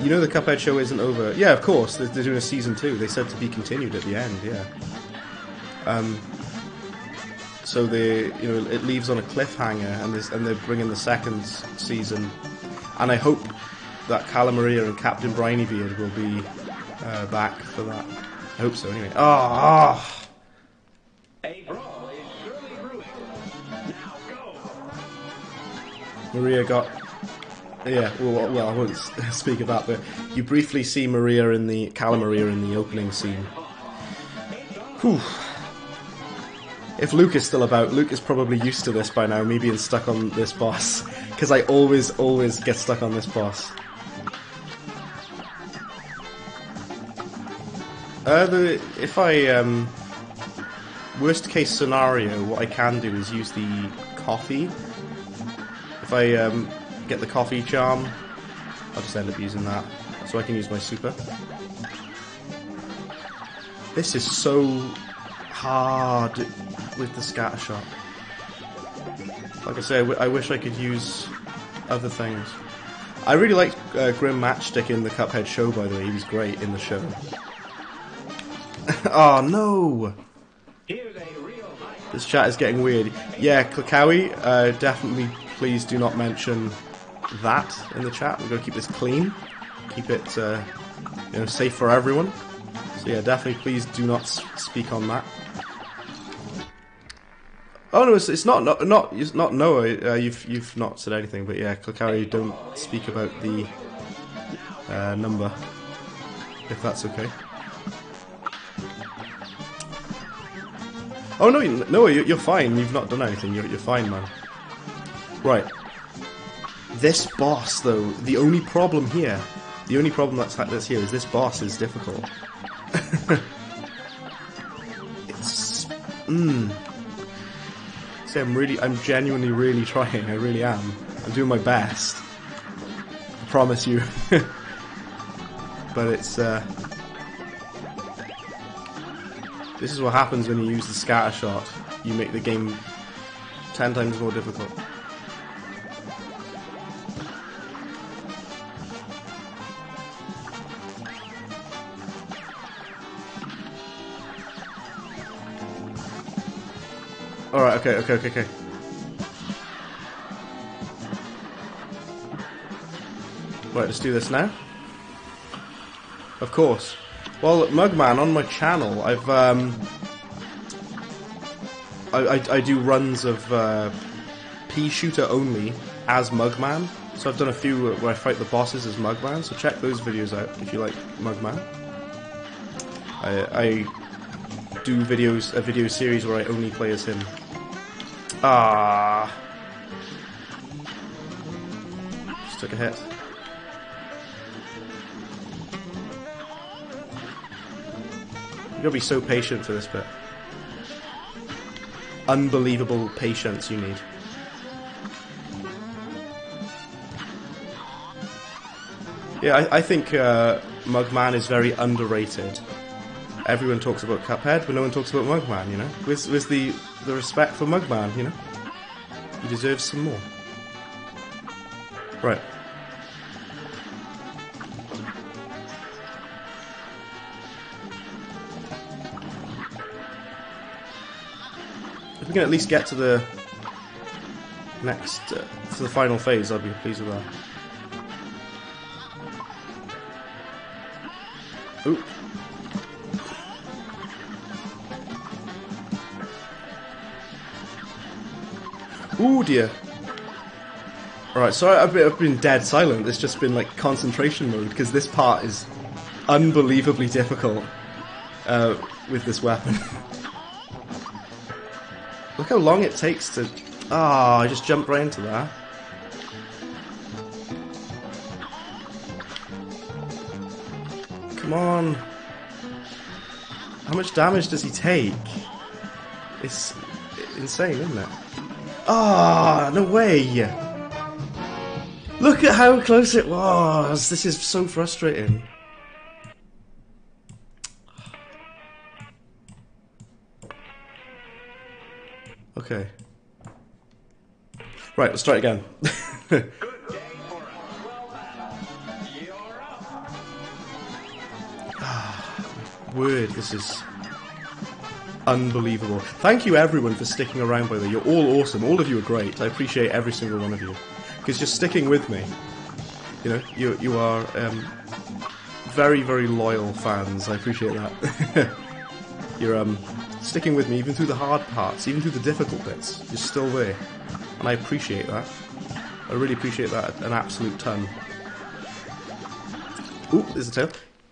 You know the Cuphead show isn't over. Yeah, of course. They're doing a season 2. They said to be continued at the end, yeah. So it leaves on a cliffhanger, and they're bringing the second season. And I hope that Cala Maria and Captain Brinybeard will be back for that. I hope so, anyway. Oh! Maria got... Yeah, well, I won't speak of that, but you briefly see Cala Maria in the opening scene. Whew. If Luke is still about, Luke is probably used to this by now, me being stuck on this boss. Because I always get stuck on this boss. Worst case scenario, what I can do is use the coffee. If I get the coffee charm, I'll just end up using that, so I can use my super. This is so hard with the Scattershot. Like I say, I wish I could use other things. I really liked Grim Matchstick in the Cuphead show, by the way. He was great in the show. Oh no! This chat is getting weird. Yeah, Klakawi, definitely please do not mention that in the chat. We're going to keep this clean. Keep it safe for everyone. So yeah, definitely please do not speak on that. Oh no, it's not Noah. You've not said anything, but yeah, Klakawi, don't speak about the number, if that's okay. Oh no, you're fine. You've not done anything. You're fine, man. Right. This boss, though, the only problem here The only problem that's here is this boss is difficult. It's... See, I'm genuinely really trying, I really am. I'm doing my best. I promise you. But it's, this is what happens when you use the Scattershot. You make the game 10 times more difficult. Alright, okay. Right, let's do this now. Of course. Well, Mugman, on my channel, I do runs of pea shooter only as Mugman. So I've done a few where I fight the bosses as Mugman, so check those videos out if you like Mugman. I do a video series where I only play as him. Just took a hit. You gotta be so patient for this bit. Unbelievable patience you need. Yeah, I think Mugman is very underrated. Everyone talks about Cuphead, but no one talks about Mugman, you know? Where's the respect for Mugman, you know? He deserves some more. Right. If we can at least get to the next, to the final phase, I'll be pleased with that. Oop. Ooh dear. Alright, sorry I've been dead silent. It's just been like concentration mode because this part is unbelievably difficult with this weapon. Look how long it takes to... I just jumped right into that. Come on. How much damage does he take? It's insane, isn't it? No way! Look at how close it was! This is so frustrating. Okay. Right, let's try it again. Word, this is unbelievable. Thank you everyone for sticking around, by the way. You're all awesome. All of you are great. I appreciate every single one of you. Because you're sticking with me. You know, you are very, very loyal fans. I appreciate that. You're sticking with me even through the hard parts, even through the difficult bits. You're still there. And I appreciate that. I really appreciate that an absolute ton. Ooh, there's a tail.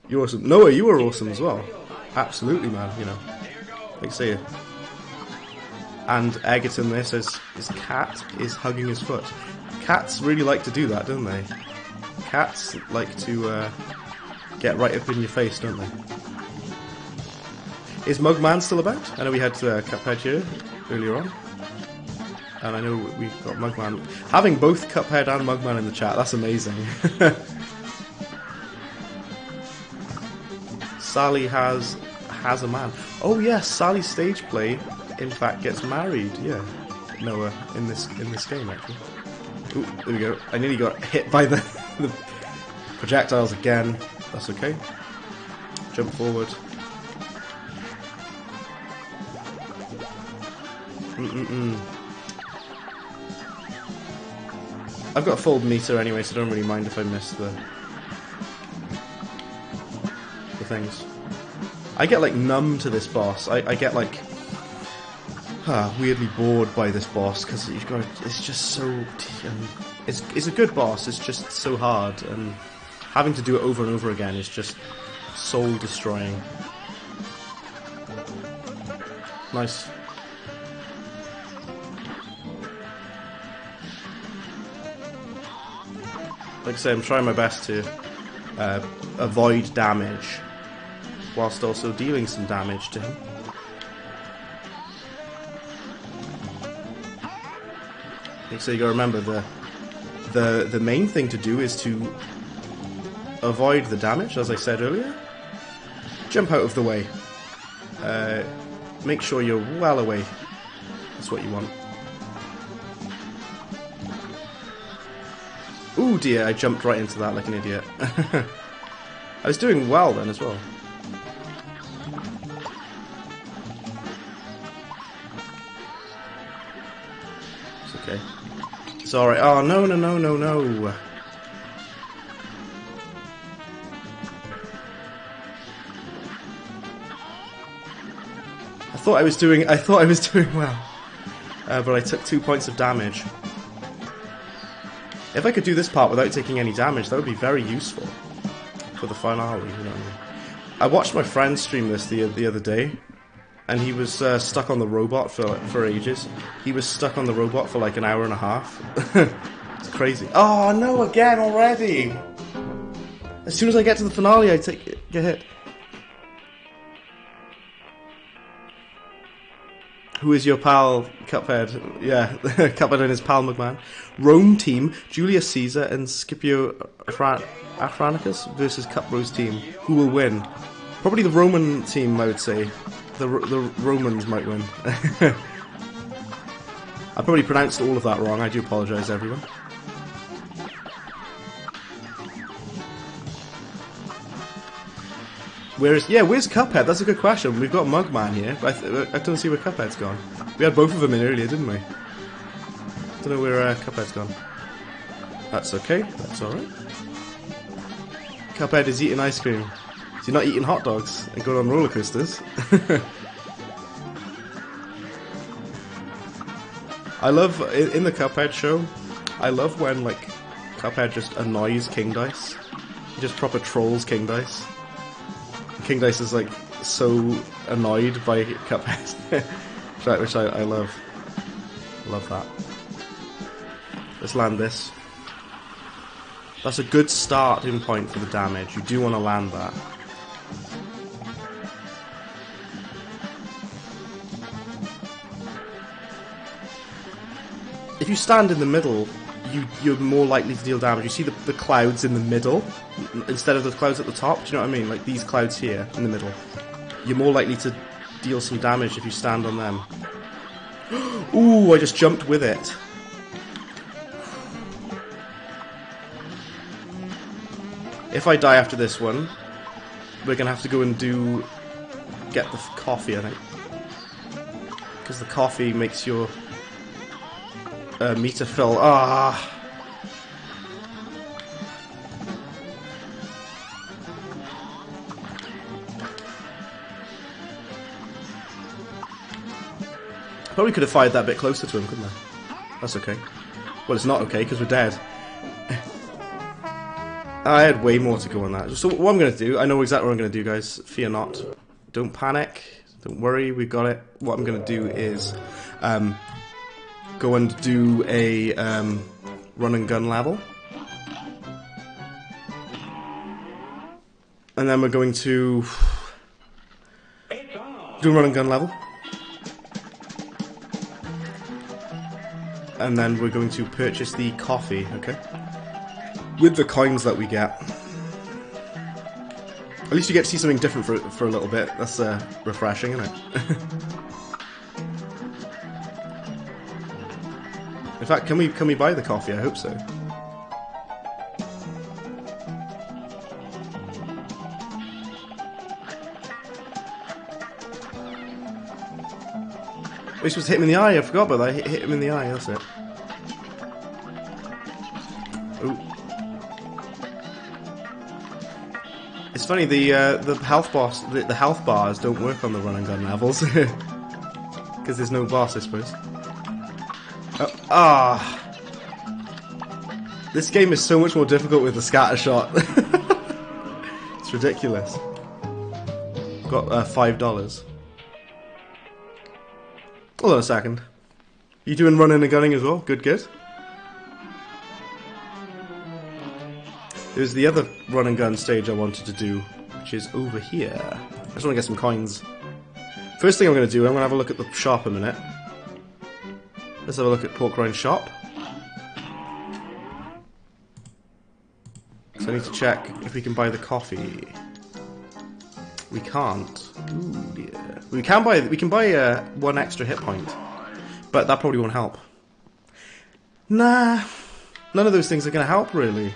You're awesome. Noah, you are awesome as well. Absolutely, man, you know. Like say it. And Egerton there says his cat is hugging his foot. Cats really like to do that, don't they? Cats like to get right up in your face, don't they? Is Mugman still about? I know we had Cuphead here earlier on. And I know we've got Mugman. Having both Cuphead and Mugman in the chat, that's amazing. Sally has a man. Oh yes, Sally's stage play in fact gets married, yeah. Noah in this game actually. Ooh, there we go. I nearly got hit by the projectiles again. That's okay. Jump forward. I've got a full meter anyway, so I don't really mind if I miss the things. I get like numb to this boss. I get like weirdly bored by this boss because you've got. It's just so. It's a good boss. It's just so hard, and having to do it over and over again is just soul destroying. Nice. Like I say, I'm trying my best to avoid damage, whilst also dealing some damage to him. So you gotta remember, the main thing to do is to avoid the damage, as I said earlier. Jump out of the way. Make sure you're well away. That's what you want. Ooh dear, I jumped right into that like an idiot. I was doing well then as well. It's okay. It's alright. Oh, no, no, no, no, no. I thought I was doing well. But I took 2 points of damage. If I could do this part without taking any damage, that would be very useful for the finale, you know what I mean? I watched my friend stream this the other day, and he was stuck on the robot for ages. He was stuck on the robot for like an hour and a half. It's crazy. Oh no, again already! As soon as I get to the finale, I get hit. Who is your pal, Cuphead? Yeah, Cuphead and his pal McMahon. Rome team, Julius Caesar and Scipio Africanus versus Cuprose team. Who will win? Probably the Roman team, I would say. The Romans might win. I probably pronounced all of that wrong. I do apologise, everyone. Where's Cuphead? That's a good question. We've got Mugman here, but I don't see where Cuphead's gone. We had both of them in earlier, didn't we? Don't know where Cuphead's gone. That's okay. That's alright. Cuphead is eating ice cream. Is he not eating hot dogs and going on roller coasters? I love, in the Cuphead show, I love when, like, Cuphead just annoys King Dice. He just proper trolls King Dice. King Dice is like so annoyed by Cuphead, which I love. Love that. Let's land this. That's a good starting point for the damage. You do want to land that. If you stand in the middle, you're more likely to deal damage. You see the clouds in the middle instead of the clouds at the top. Do you know what I mean? Like these clouds here in the middle. You're more likely to deal some damage if you stand on them. Ooh, I just jumped with it. If I die after this one, we're gonna have to go and get the coffee, I think. Because the coffee makes your meter fill. Ah. Probably could have fired that bit closer to him, couldn't I? That's okay. Well, it's not okay because we're dead. I had way more to go on that. So what I'm going to do, I know exactly what I'm going to do, guys. Fear not. Don't panic. Don't worry. We got it. What I'm going to do is go and do a run and gun level. And then we're going to do a run and gun level. And then we're going to purchase the coffee, okay? With the coins that we get. At least you get to see something different for a little bit. That's refreshing, isn't it? In fact, can we buy the coffee? I hope so. Oh, he's supposed to hit him in the eye. I forgot about that. Hit him in the eye. That's it. Ooh. It's funny. The health bars don't work on the run and gun levels because there's no boss, I suppose. Oh, ah! This game is so much more difficult with the Scattershot. It's ridiculous. Got $5. Hold on a second. You doing running and gunning as well? Good, good. There's the other run and gun stage I wanted to do, which is over here. I just want to get some coins. First thing I'm going to do, I'm going to have a look at the shop a minute. Let's have a look at Pork Rind Shop. So I need to check if we can buy the coffee. We can't. Ooh dear. We can buy one extra hit point, but that probably won't help. Nah, none of those things are going to help really.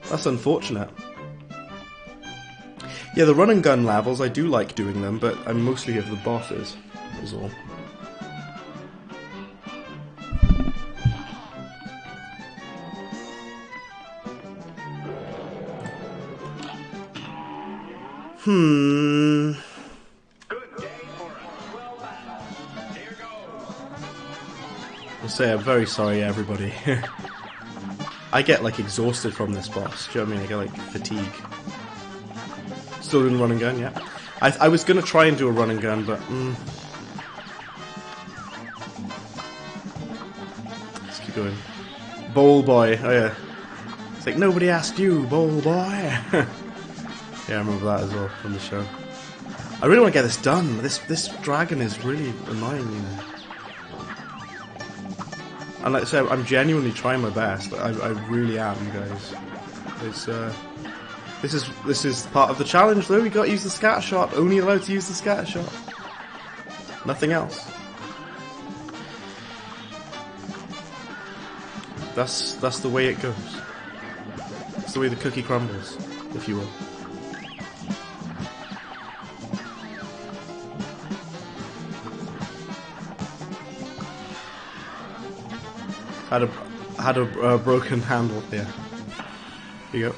That's unfortunate. Yeah, the run and gun levels, I do like doing them, but I'm mostly of the bosses, is all. I'll say I'm very sorry, everybody. I get like exhausted from this boss. Do you know what I mean? I get like fatigue. Still doing run and gun, yeah. I was gonna try and do a run and gun, but let's keep going. Bowl boy, oh yeah. It's like nobody asked you, bowl boy. Yeah, I remember that as well from the show. I really want to get this done. This dragon is really annoying, you know. And like I said, I'm genuinely trying my best. I really am, guys. This is part of the challenge, though. We got to use the Scattershot. Only allowed to use the Scattershot. Nothing else. That's the way it goes. That's the way the cookie crumbles, if you will. Had a broken handle. Yeah. Here you go.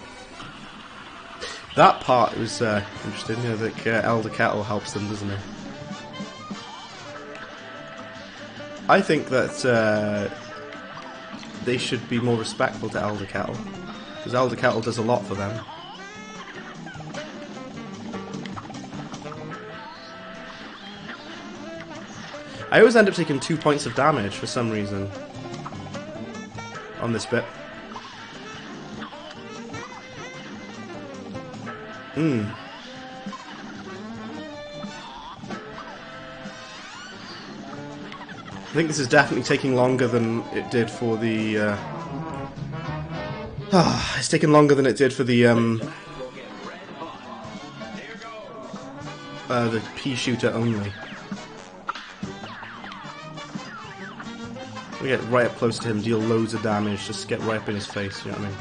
That part was interesting. You know, that Elder Kettle helps them, doesn't he? I think that they should be more respectful to Elder Kettle, because Elder Kettle does a lot for them. I always end up taking 2 points of damage for some reason on this bit. I think this is definitely taking longer than it did for the it's taken longer than it did for the pea shooter only. We get right up close to him, deal loads of damage, just get right up in his face, you know what I mean?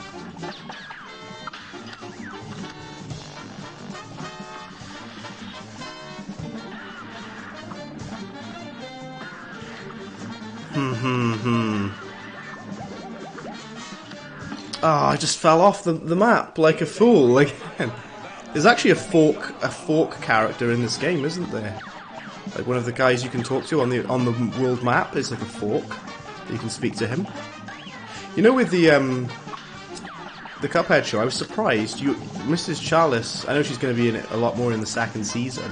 Ah, I just fell off the map like a fool. Like, there's actually a fork character in this game, isn't there? Like one of the guys you can talk to on the world map is like a fork. You can speak to him. You know, with the Cuphead show, I was surprised. Mrs. Chalice, I know she's going to be in it a lot more in the second season,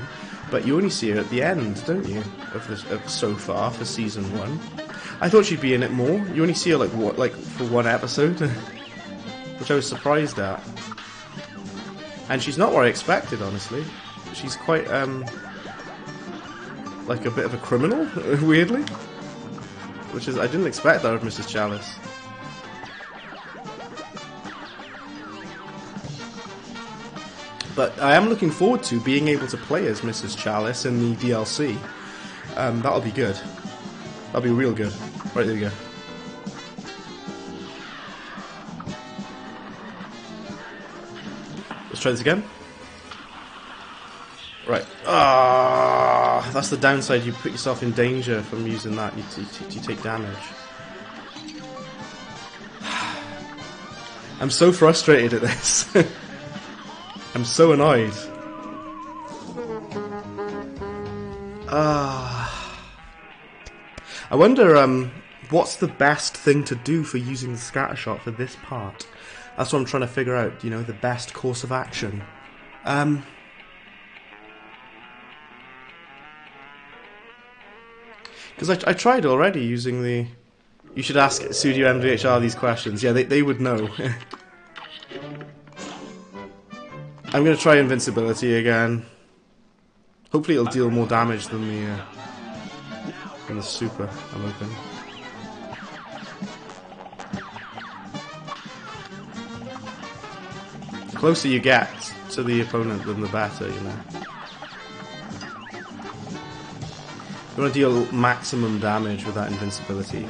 but you only see her at the end, don't you? Of so far for season 1. I thought she'd be in it more. You only see her like for one episode, which I was surprised at. And she's not what I expected, honestly. She's quite like a bit of a criminal, weirdly. Which is, I didn't expect that of Mrs. Chalice. But I am looking forward to being able to play as Mrs. Chalice in the DLC. That'll be good. That'll be real good. Right, there we go. Let's try this again. Right. Ah, that's the downside. You put yourself in danger from using that. You take damage. I'm so frustrated at this. I'm so annoyed. I wonder what's the best thing to do for using the Scattershot for this part. That's what I'm trying to figure out. You know, the best course of action. Because I tried already using the You should ask Studio MDHR these questions. Yeah, they would know. I'm gonna try invincibility again. Hopefully it'll deal more damage than the super, I'm hoping. The closer you get to the opponent, then the better, you know. You want to deal maximum damage with that invincibility.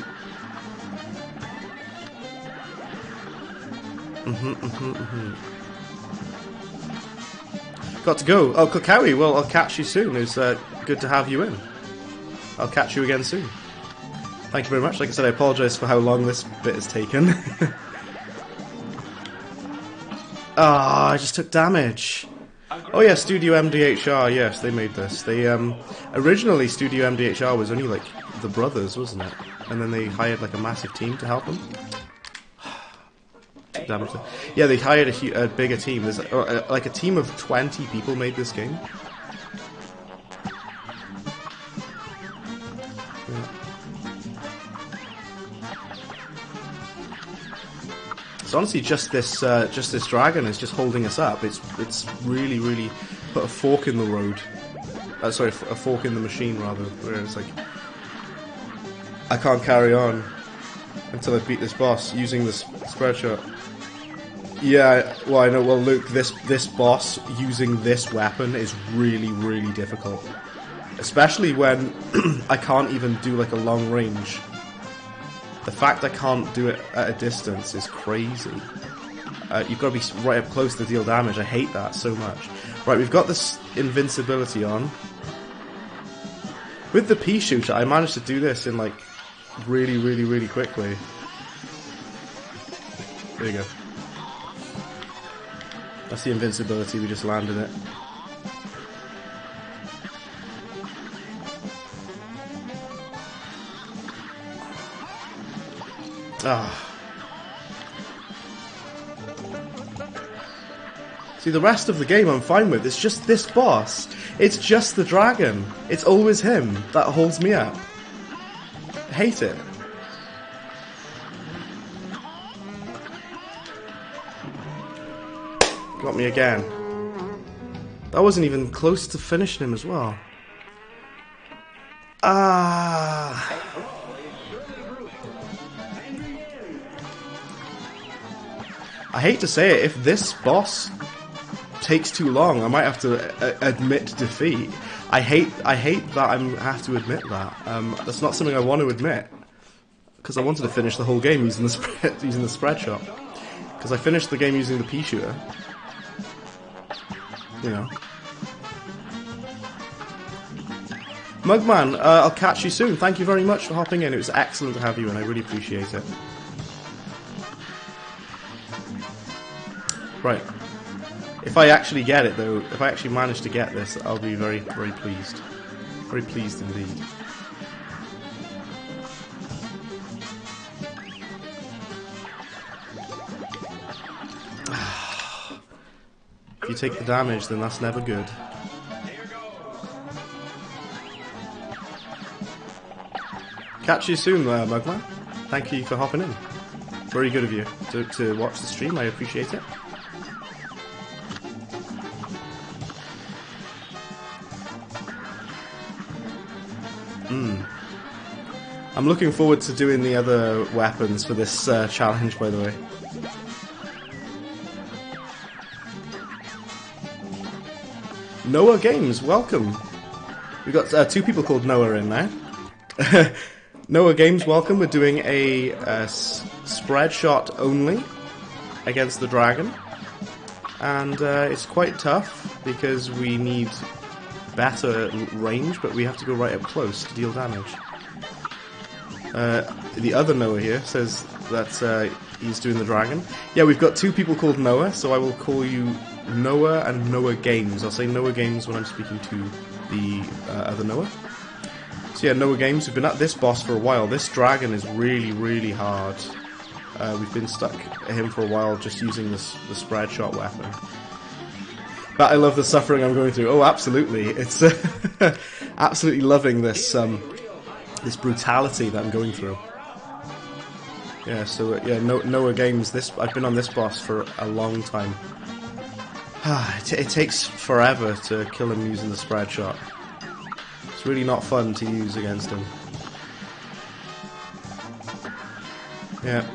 Got to go. Oh, Kokawi, well, I'll catch you soon. It's good to have you in. I'll catch you again soon. Thank you very much. Like I said, I apologise for how long this bit has taken. Ah, I just took damage. Oh yeah, Studio MDHR, yes, they made this. They, originally Studio MDHR was only like the brothers, wasn't it? And then they hired like a massive team to help them. Damage. Yeah, they hired a bigger team. There's like a team of 20 people made this game. Yeah. So honestly, just this dragon is just holding us up. It's really put a fork in the road. Sorry, a fork in the machine rather. Where it's like I can't carry on until I beat this boss using this spread shot. Yeah, well I know. Well, Luke, this boss using this weapon is really difficult, especially when I can't even do like a long range. The fact I can't do it at a distance is crazy. You've got to be right up close to deal damage. I hate that so much. Right, we've got this invincibility on. With the pea shooter, I managed to do this in like really quickly. There you go. That's the invincibility, we just landed it. Ah. See, the rest of the game I'm fine with. It's just this boss. It's just the dragon. It's always him that holds me up. I hate it. Got me again. That wasn't even close to finishing him as well. Ah. I hate to say it, if this boss takes too long, I might have to admit defeat. I hate that I have to admit that. That's not something I want to admit, because I wanted to finish the whole game using the spread shot. Because I finished the game using the pea shooter. You know. Mugman, I'll catch you soon. Thank you very much for hopping in. It was excellent to have you, and I really appreciate it. Right. If I actually get it, though, if I actually manage to get this, I'll be very pleased. Very pleased indeed. If you take the damage, then that's never good. Catch you soon, Mugman. Thank you for hopping in. Very good of you to watch the stream. I appreciate it. I'm looking forward to doing the other weapons for this challenge, by the way. Noah Games, welcome. We've got 2 people called Noah in now. Noah Games, welcome. We're doing a spread shot only against the dragon. And it's quite tough because we need better range, but we have to go right up close to deal damage. The other Noah here says that he's doing the dragon. Yeah, we've got 2 people called Noah, so I will call you Noah and Noah Games. I'll say Noah Games when I'm speaking to the other Noah. So yeah, Noah Games, we've been at this boss for a while. This dragon is really hard. We've been stuck at him for a while just using the spread shot weapon. But I love the suffering I'm going through. Oh, absolutely. It's absolutely loving this this brutality that I'm going through. Yeah, so yeah, Noah Games. I've been on this boss for a long time. It takes forever to kill him using the spread shot. It's really not fun to use against him. Yeah.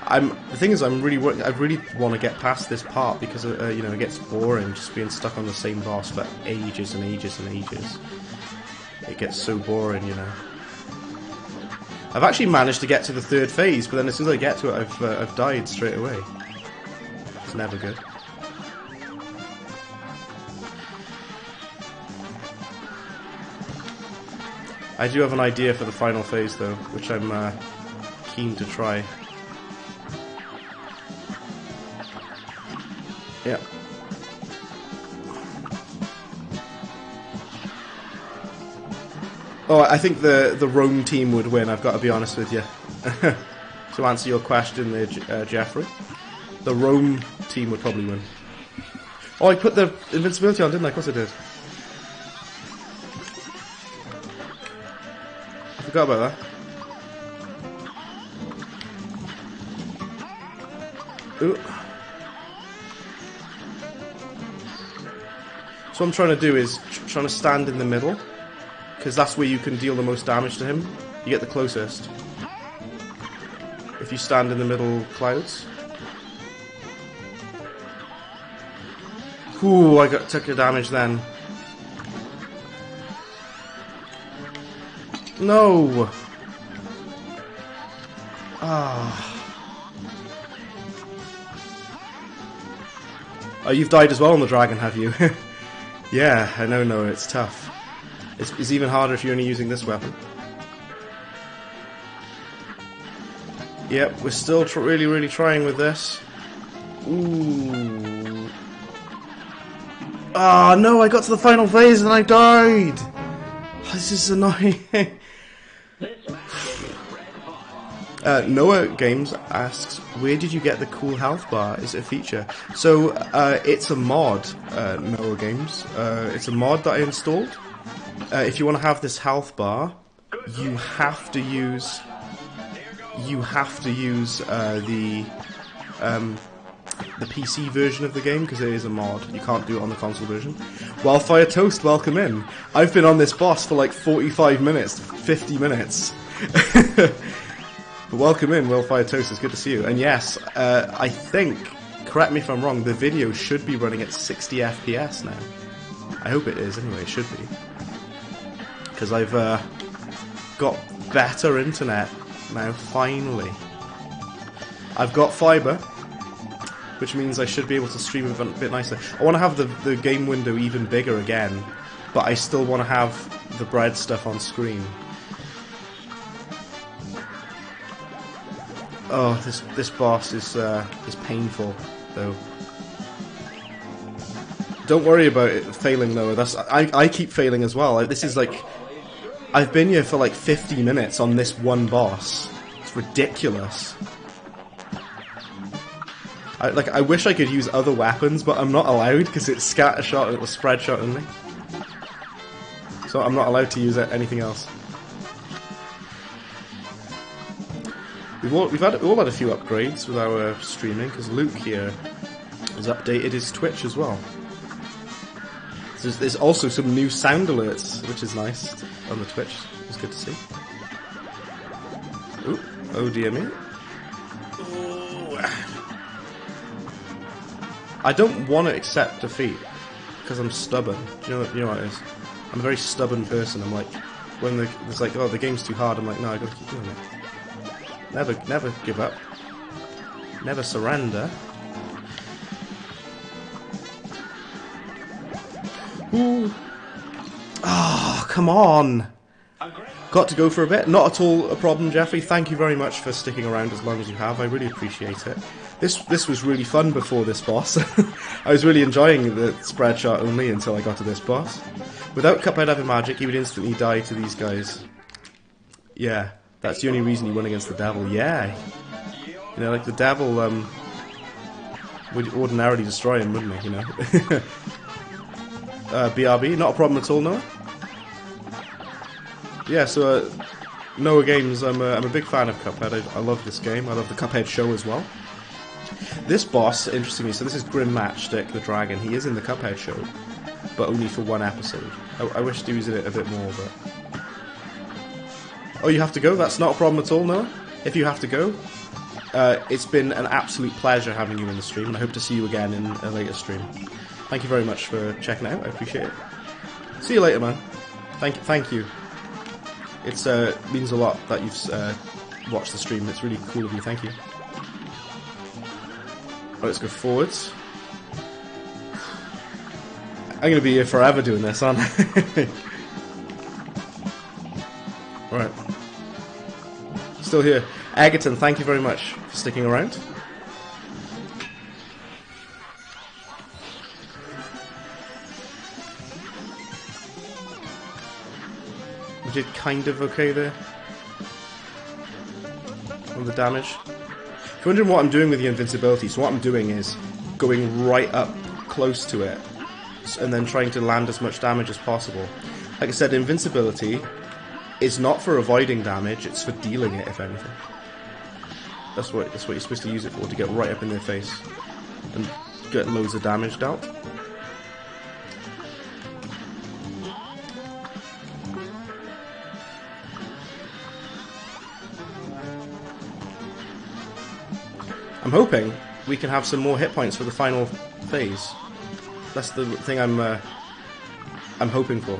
The thing is, I really want to get past this part because you know, it gets boring just being stuck on the same boss for ages and ages and ages. It gets so boring, you know. I've actually managed to get to the 3rd phase, but then as soon as I get to it, I've died straight away. It's never good. I do have an idea for the final phase, though, which I'm keen to try. Yeah. Oh, I think the Rome team would win, I've got to be honest with you. To answer your question there, Jeffrey. The Rome team would probably win. Oh, I put the invincibility on, didn't I? Of course I did. I forgot about that. Ooh. So what I'm trying to do is trying to stand in the middle, because that's where you can deal the most damage to him. You get the closest if you stand in the middle clouds. Ooh, I took the damage then. No. Oh, you've died as well on the dragon, have you? Yeah, I know, no, it's tough. It's even harder if you're only using this weapon. Yep, we're still really trying with this. Ooh. Ah, no, I got to the final phase and I died! This is annoying. Noah Games asks, where did you get the cool health bar? Is it a feature? So, it's a mod, Noah Games. It's a mod that I installed. If you want to have this health bar, you have to use the PC version of the game, because it is a mod. You can't do it on the console version. Wildfire Toast, welcome in. I've been on this boss for like 45 minutes, 50 minutes. But welcome in, Wildfire Toast, it's good to see you. And yes, I think, correct me if I'm wrong, the video should be running at 60 FPS now. I hope it is, anyway, it should be. Because I've got better internet now, finally. I've got fibre, which means I should be able to stream a bit nicer. I want to have the game window even bigger again, but I still want to have the bread stuff on screen. Oh, this boss is painful, though. Don't worry about it failing, though. I keep failing as well. This is like, I've been here for like 50 minutes on this one boss. It's ridiculous. I wish I could use other weapons, but I'm not allowed because it's scattershot or spread shot only. So I'm not allowed to use anything else. We've all had a few upgrades with our streaming, because Luke here has updated his Twitch as well. There's also some new sound alerts, which is nice on the Twitch. It's good to see. Ooh, oh dear me. Ooh. I don't want to accept defeat because I'm stubborn. Do you know what it is? I'm a very stubborn person. I'm like, when it's like, oh, the game's too hard, I'm like, no, I gotta keep doing it. Never give up. Never surrender. Ooh. Oh, come on. Got to go for a bit. Not at all a problem, Jeffrey. Thank you very much for sticking around as long as you have. I really appreciate it. This was really fun before this boss. I was really enjoying the spread shot only until I got to this boss. Without Cuphead having magic, he would instantly die to these guys. Yeah, that's the only reason you won against the devil. Yeah. You know, like the devil would ordinarily destroy him, wouldn't he, you know? BRB, not a problem at all, Noah. Yeah, so Noah Games, I'm a big fan of Cuphead. I love this game. I love the Cuphead show as well. This boss, interestingly, so this is Grim Matchstick the Dragon. He is in the Cuphead show, but only for one episode. I wish he was in it a bit more, but... Oh, you have to go? That's not a problem at all, Noah? If you have to go, it's been an absolute pleasure having you in the stream, and I hope to see you again in a later stream. Thank you very much for checking out. I appreciate it. See you later, man. Thank you. It's means a lot that you've watched the stream. It's really cool of you. Thank you. Right, let's go forwards. I'm gonna be here forever doing this, aren't I? Right. Still here. Egerton, thank you very much for sticking around. We did kind of okay there on the damage. If you're wondering what I'm doing with the invincibility, so what I'm doing is going right up close to it and then trying to land as much damage as possible. Like I said, invincibility is not for avoiding damage, it's for dealing it, if anything. That's what you're supposed to use it for, to get right up in their face and get loads of damage dealt. I'm hoping we can have some more hit points for the final phase. That's the thing I'm hoping for.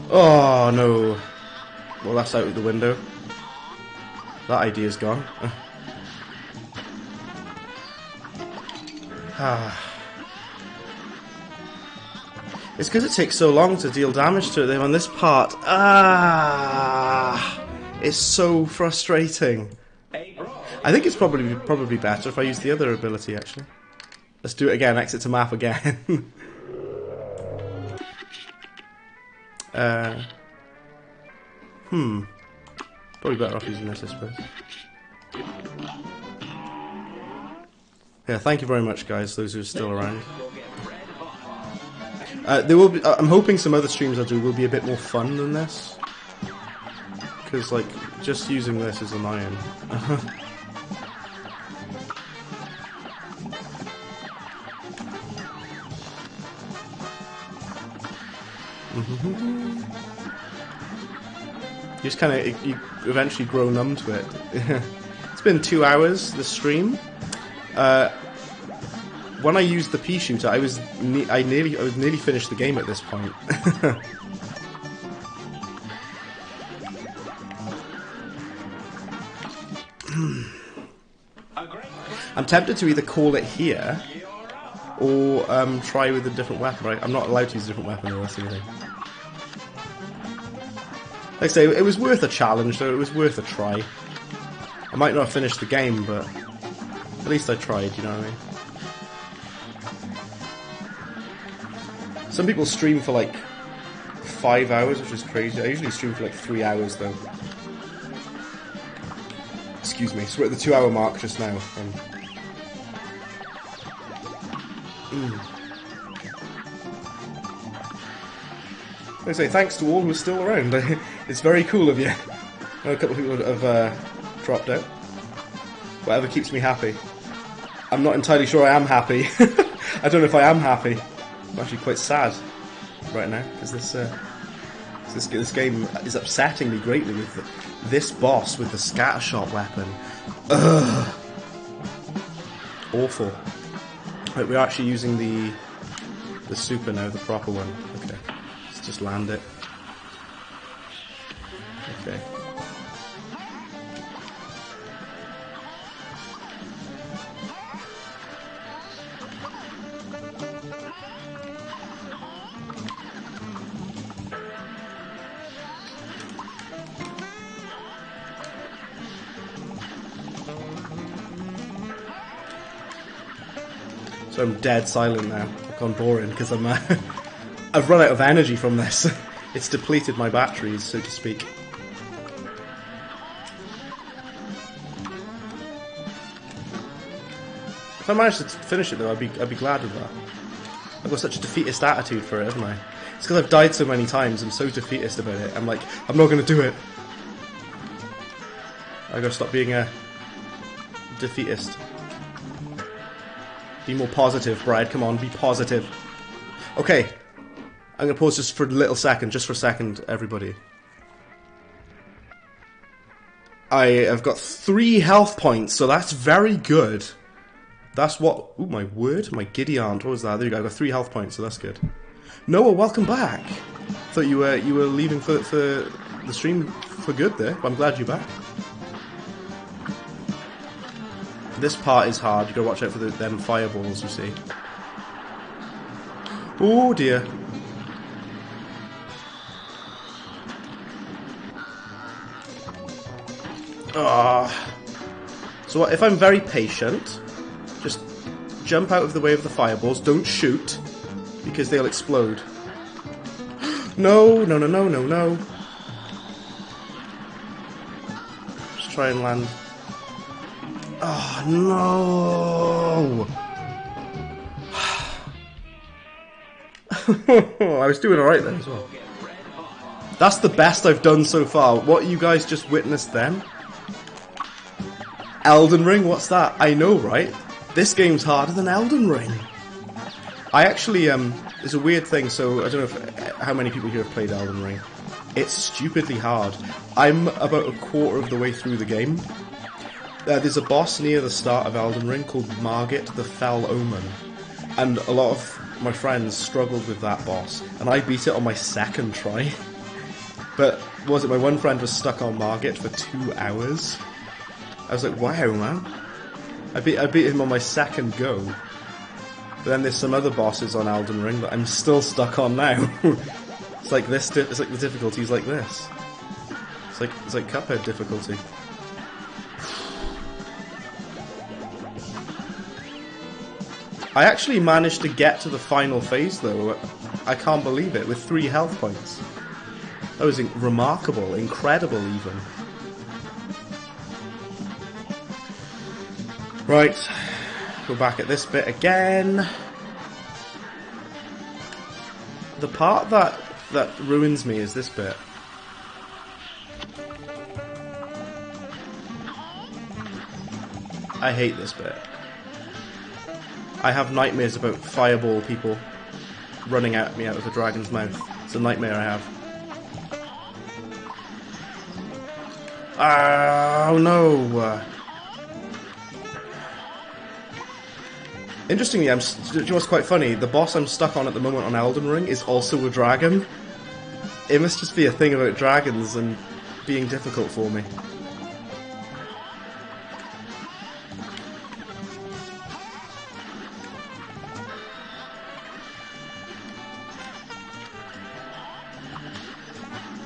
Oh no! Well, that's out of the window. That idea's gone. It's because it takes so long to deal damage to them on this part. It's so frustrating. I think it's probably better if I use the other ability, actually. Let's do it again, exit to map again. Probably better off using this, I suppose. Yeah, thank you very much, guys, those who are still around. There will be, I'm hoping some other streams I do will be a bit more fun than this. Because, like, just using this is annoying. You just kind of, you eventually grow numb to it. It's been 2 hours, the stream. When I used the pea shooter, I was nearly finished the game at this point. I'm tempted to either call it here or try with a different weapon. Right? I'm not allowed to use a different weapon or anything. Like I say, it was worth a challenge, though. It was worth a try. I might not have finished the game, but at least I tried, you know what I mean? Some people stream for like 5 hours, which is crazy. I usually stream for like 3 hours, though. Excuse me, so we're at the 2 hour mark just now. I say thanks to all who are still around. It's very cool of you. I know a couple of people have dropped out. Whatever keeps me happy. I'm not entirely sure I am happy. I don't know if I am happy. I'm actually quite sad right now because this game is upsetting me greatly with this boss with the Scattershot weapon. Ugh. Awful. Right, we're actually using the super now, the proper one. Okay. Just land it. Okay. So I'm dead silent now. I've gone boring because I'm I've run out of energy from this. It's depleted my batteries, so to speak. If I managed to finish it though, I'd be glad of that. I've got such a defeatist attitude for it, haven't I? It's because I've died so many times, I'm so defeatist about it. I'm like, I'm not gonna do it. I gotta stop being a defeatist. Be more positive, Brad. Come on, be positive. Okay. I'm gonna pause just for a little second, just for a second, everybody. I have got 3 health points, so that's very good. That's what... Ooh, my word, my giddy aunt. What was that? There you go. I got 3 health points, so that's good. Noah, welcome back. Thought you were leaving for the stream for good there, but I'm glad you're back. This part is hard. You gotta watch out for them fireballs, you see. Oh dear. Ah. So if I'm very patient, just jump out of the way of the fireballs. Don't shoot, because they'll explode. No, no, no, no, no, no. Just try and land. Oh, no! I was doing alright then as well. That's the best I've done so far. What you guys just witnessed then? Elden Ring? What's that? I know, right? This game's harder than Elden Ring. I actually, there's a weird thing, so I don't know how many people here have played Elden Ring. It's stupidly hard. I'm about a quarter of the way through the game. There's a boss near the start of Elden Ring called Margit the Fell Omen, and a lot of my friends struggled with that boss, and I beat it on my 2nd try. But was it my one friend was stuck on Margit for 2 hours? I was like, wow, man! I beat him on my 2nd go. But then there's some other bosses on Elden Ring that I'm still stuck on now. It's like this. It's like the difficulty's like this. It's like Cuphead difficulty. I actually managed to get to the final phase though. I can't believe it, with 3 health points. That was remarkable, incredible even. Right, go back at this bit again. The part that ruins me is this bit. I hate this bit. I have nightmares about fireball people running at me out of a dragon's mouth. It's a nightmare I have. Oh no! Interestingly, do you know what's quite funny? The boss I'm stuck on at the moment on Elden Ring is also a dragon. It must just be a thing about dragons and being difficult for me.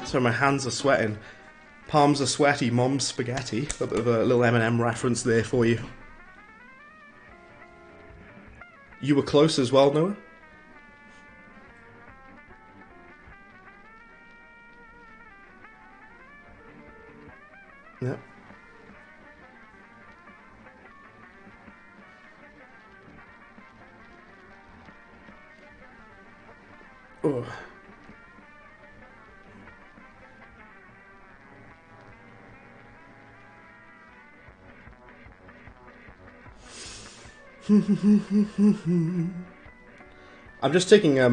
So my hands are sweating. Palms are sweaty, mom's spaghetti. A bit of a little M&M reference there for you. You were close as well, Noah? Yeah. Oh. I'm just taking a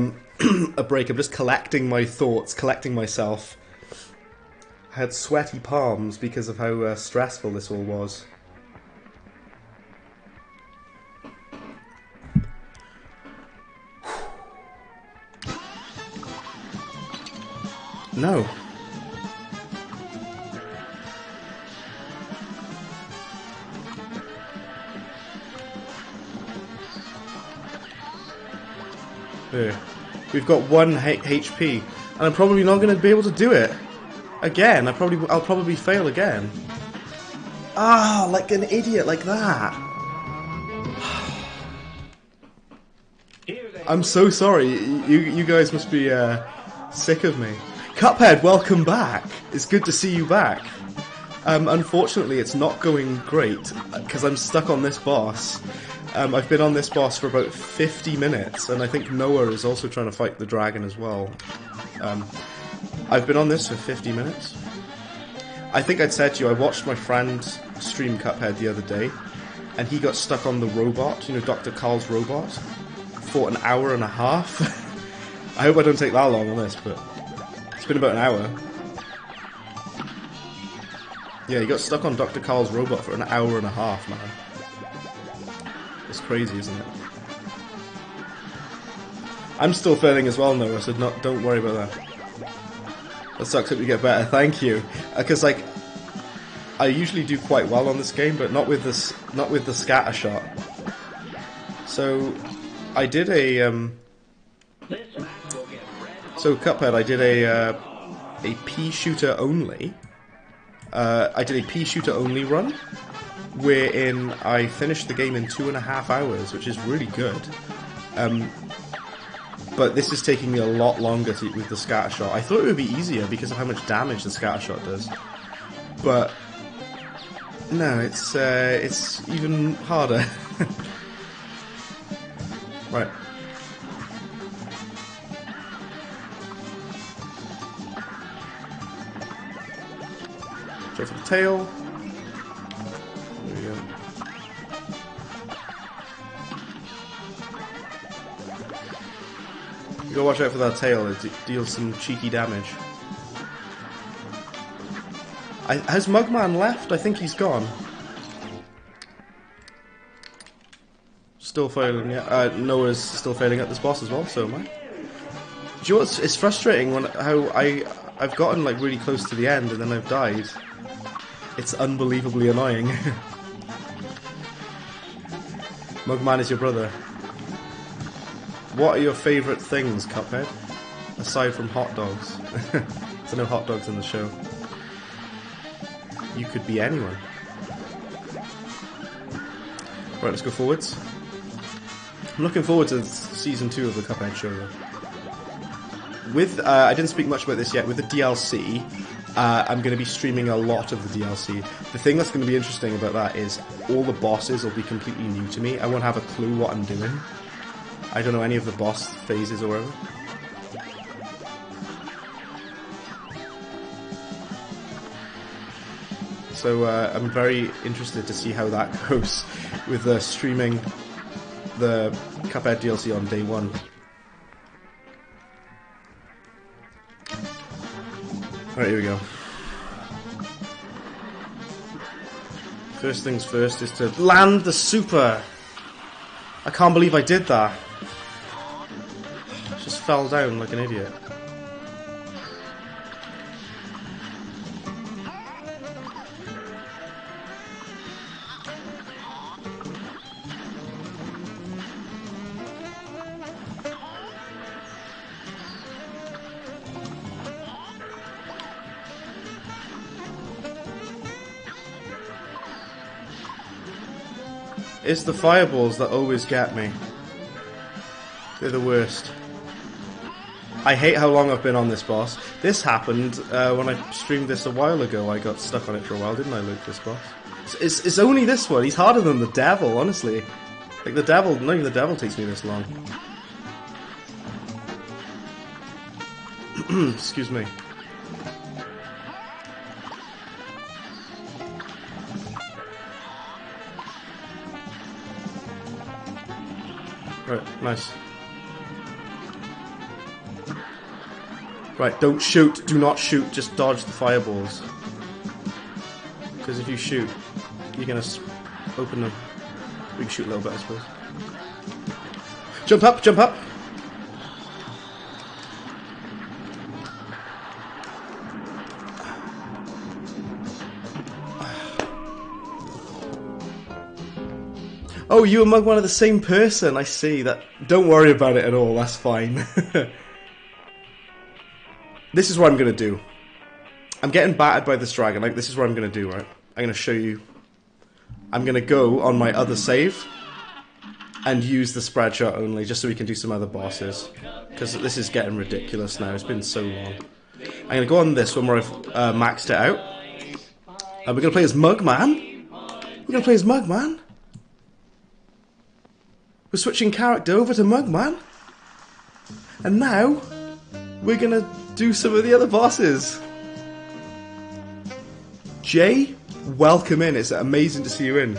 break. I'm just collecting my thoughts, collecting myself. I had sweaty palms because of how stressful this all was. No. There. We've got 1 HP, and I'm probably not going to be able to do it again. I'll probably fail again. Ah, like an idiot, like that. I'm so sorry. You guys must be sick of me. Cuphead, welcome back. It's good to see you back. Unfortunately, it's not going great because I'm stuck on this boss. I've been on this boss for about 50 minutes, and I think Noah is also trying to fight the dragon as well. I've been on this for 50 minutes. I think I'd said to you, I watched my friend stream Cuphead the other day, and he got stuck on the robot, you know, Dr. Carl's robot, for an hour and a half. I hope I don't take that long on this, but it's been about an hour. Yeah, he got stuck on Dr. Carl's robot for an hour and a half, man. It's crazy, isn't it? I'm still failing as well, Noah, so don't worry about that. That sucks. Hope you get better. Thank you. Because like, I usually do quite well on this game, but not with this, not with the Scattershot. So, I did a so Cuphead, I did a pea shooter only. I did a pea shooter only run, wherein I finished the game in 2.5 hours, which is really good. But this is taking me a lot longer with the Scattershot. I thought it would be easier because of how much damage the Scattershot does. But no, it's even harder. Right. Go for the tail. There we go. You gotta watch out for that tail, it deals some cheeky damage. Has Mugman left? I think he's gone. Still failing, yeah. Noah's still failing at this boss as well, so am I. Do you know what's, it's frustrating when I've gotten like really close to the end and then I've died. It's unbelievably annoying. Mugman is your brother. What are your favourite things, Cuphead? Aside from hot dogs. There's no hot dogs in the show. You could be anyone. Right, let's go forwards. I'm looking forward to season 2 of the Cuphead show though. With, I didn't speak much about this yet, with the DLC, I'm going to be streaming a lot of the DLC. The thing that's going to be interesting about that is all the bosses will be completely new to me. I won't have a clue what I'm doing. I don't know any of the boss phases or whatever. So I'm very interested to see how that goes with streaming the Cuphead DLC on day 1. Alright, here we go. First things first is to land the super! I can't believe I did that. Just fell down like an idiot. It's the fireballs that always get me. They're the worst. I hate how long I've been on this boss. This happened when I streamed this a while ago. I got stuck on it for a while, didn't I, Luke, this boss? It's only this one. He's harder than the devil, honestly. Like, the devil, not even the devil takes me this long. Excuse me. Right, nice. Right, don't shoot, do not shoot, just dodge the fireballs. Because if you shoot, you're gonna open them. We can shoot a little bit, I suppose. Jump up, jump up! Oh, you and Mugman are the same person, I see. That. Don't worry about it at all, that's fine. This is what I'm gonna do. I'm getting battered by this dragon, like, this is what I'm gonna do, right? I'm gonna show you. I'm gonna go on my other save and use the spread shot only, just so we can do some other bosses. Because this is getting ridiculous now, it's been so long. I'm gonna go on this one where I've maxed it out. And we're gonna play as Mugman. We're gonna play as Mugman. We're switching character over to Mugman. And now, we're gonna do some of the other bosses. Jay, welcome in. It's amazing to see you in.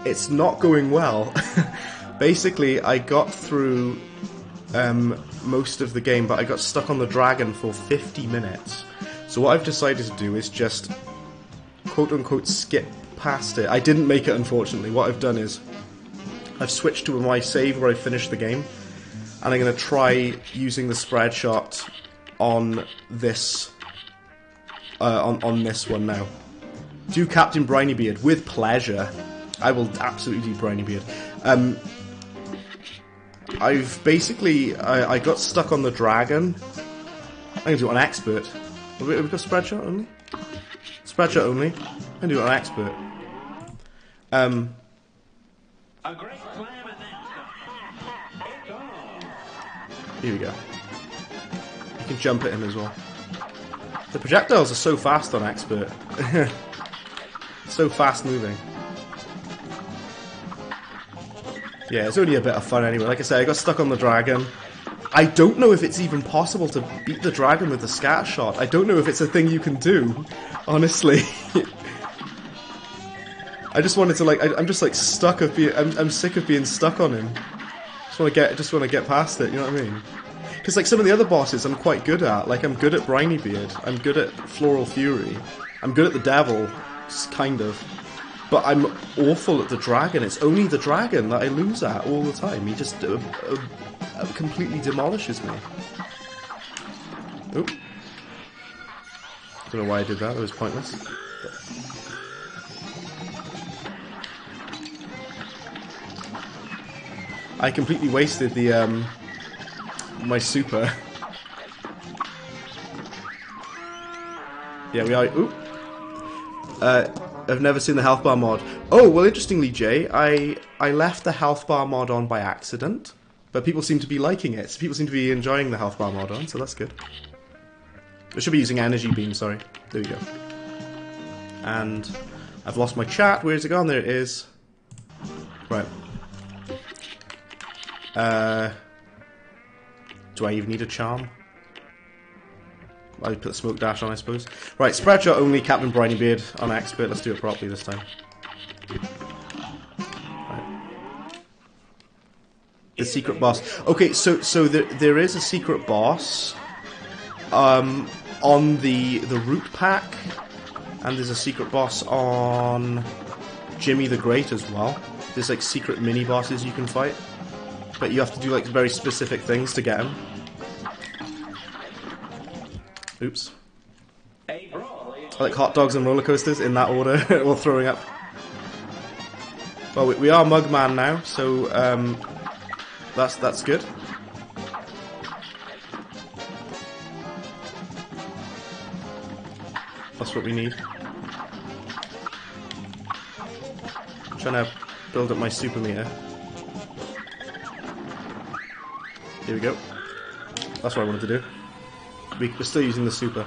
It's not going well. Basically, I got through most of the game, but I got stuck on the dragon for 50 minutes. So what I've decided to do is just quote-unquote skip past it. I didn't make it, unfortunately. What I've done is I've switched to my save where I finished the game, and I'm going to try using the spread shot on this on this one now. Do Captain Brinybeard with pleasure. I will absolutely do Brinybeard. I've basically I got stuck on the dragon. I'm going to do it on expert. Have we got spread shot only? Spread shot only. I'm going to do it on expert. A great clam and then Here we go. You can jump at him as well. The projectiles are so fast on expert. So fast moving. Yeah, it's only a bit of fun anyway. Like I said, I got stuck on the dragon. I don't know if it's even possible to beat the dragon with the scattershot. I don't know if it's a thing you can do, honestly. I just wanted to I'm just like stuck of being. I'm sick of being stuck on him. Just want to get past it. You know what I mean? Because like some of the other bosses, I'm quite good at. Like I'm good at Brinybeard. I'm good at Floral Fury. I'm good at the Devil, kind of. But I'm awful at the dragon. It's only the dragon that I lose at all the time. He just completely demolishes me. Oop. Don't know why I did that. It was pointless. I completely wasted the my super. Yeah, we are. Oop. I've never seen the health bar mod. Oh, well, interestingly, Jay, I left the health bar mod on by accident, but people seem to be liking it. So people seem to be enjoying the health bar mod on, so that's good. I should be using energy beam, sorry. There we go. And I've lost my chat. Where's it gone? There it is. Right. Do I even need a charm? I'll put the smoke dash on, I suppose. Right, spread shot only, Captain Brinybeard on expert. Let's do it properly this time. Right. The secret boss. Okay, so there is a secret boss on the root pack, and there's a secret boss on Jimmy the Great as well. There's like secret mini bosses you can fight, but you have to do like very specific things to get them. Oops. I like hot dogs and roller coasters in that order, while throwing up. Well, we are Mugman now, so that's good. That's what we need. I'm trying to build up my super meter. Here we go. That's what I wanted to do. We're still using the super.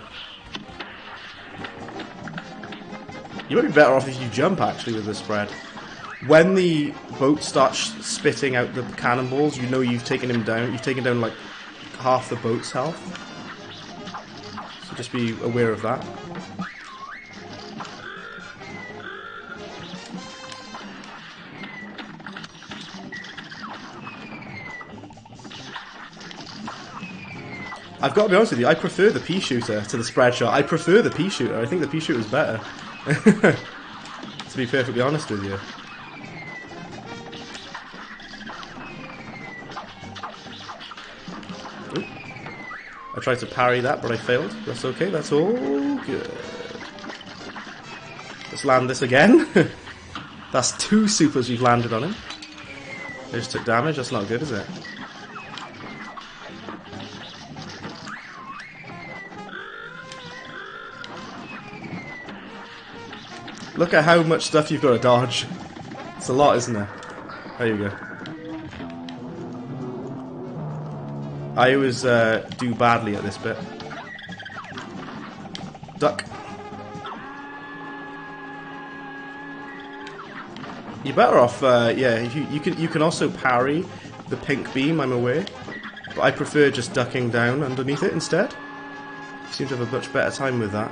You might be better off if you jump, actually, with the spread. When the boat starts spitting out the cannonballs, you know you've taken him down. You've taken down, like, half the boat's health. So just be aware of that. I've got to be honest with you, I prefer the pea shooter to the spread shot. I prefer the pea shooter. I think the pea shooter is better. To be perfectly honest with you. Ooh. I tried to parry that, but I failed. That's okay, that's all good. Let's land this again. That's 2 supers we've landed on him. They just took damage, that's not good, is it? Look at how much stuff you've got to dodge. It's a lot, isn't it? There you go. I always do badly at this bit. Duck. You're better off, yeah, you can also parry the pink beam, I'm aware. But I prefer just ducking down underneath it instead. You seem to have a much better time with that.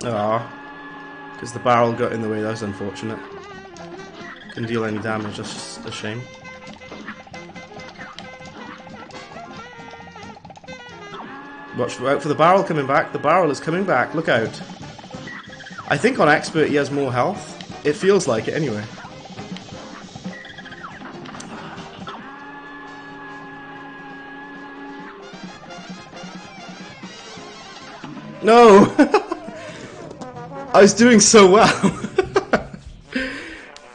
Ah, because the barrel got in the way, that was unfortunate. Couldn't deal any damage, that's just a shame. Watch out for the barrel coming back. The barrel is coming back. Look out. I think on expert he has more health. It feels like it anyway. No! I was doing so well.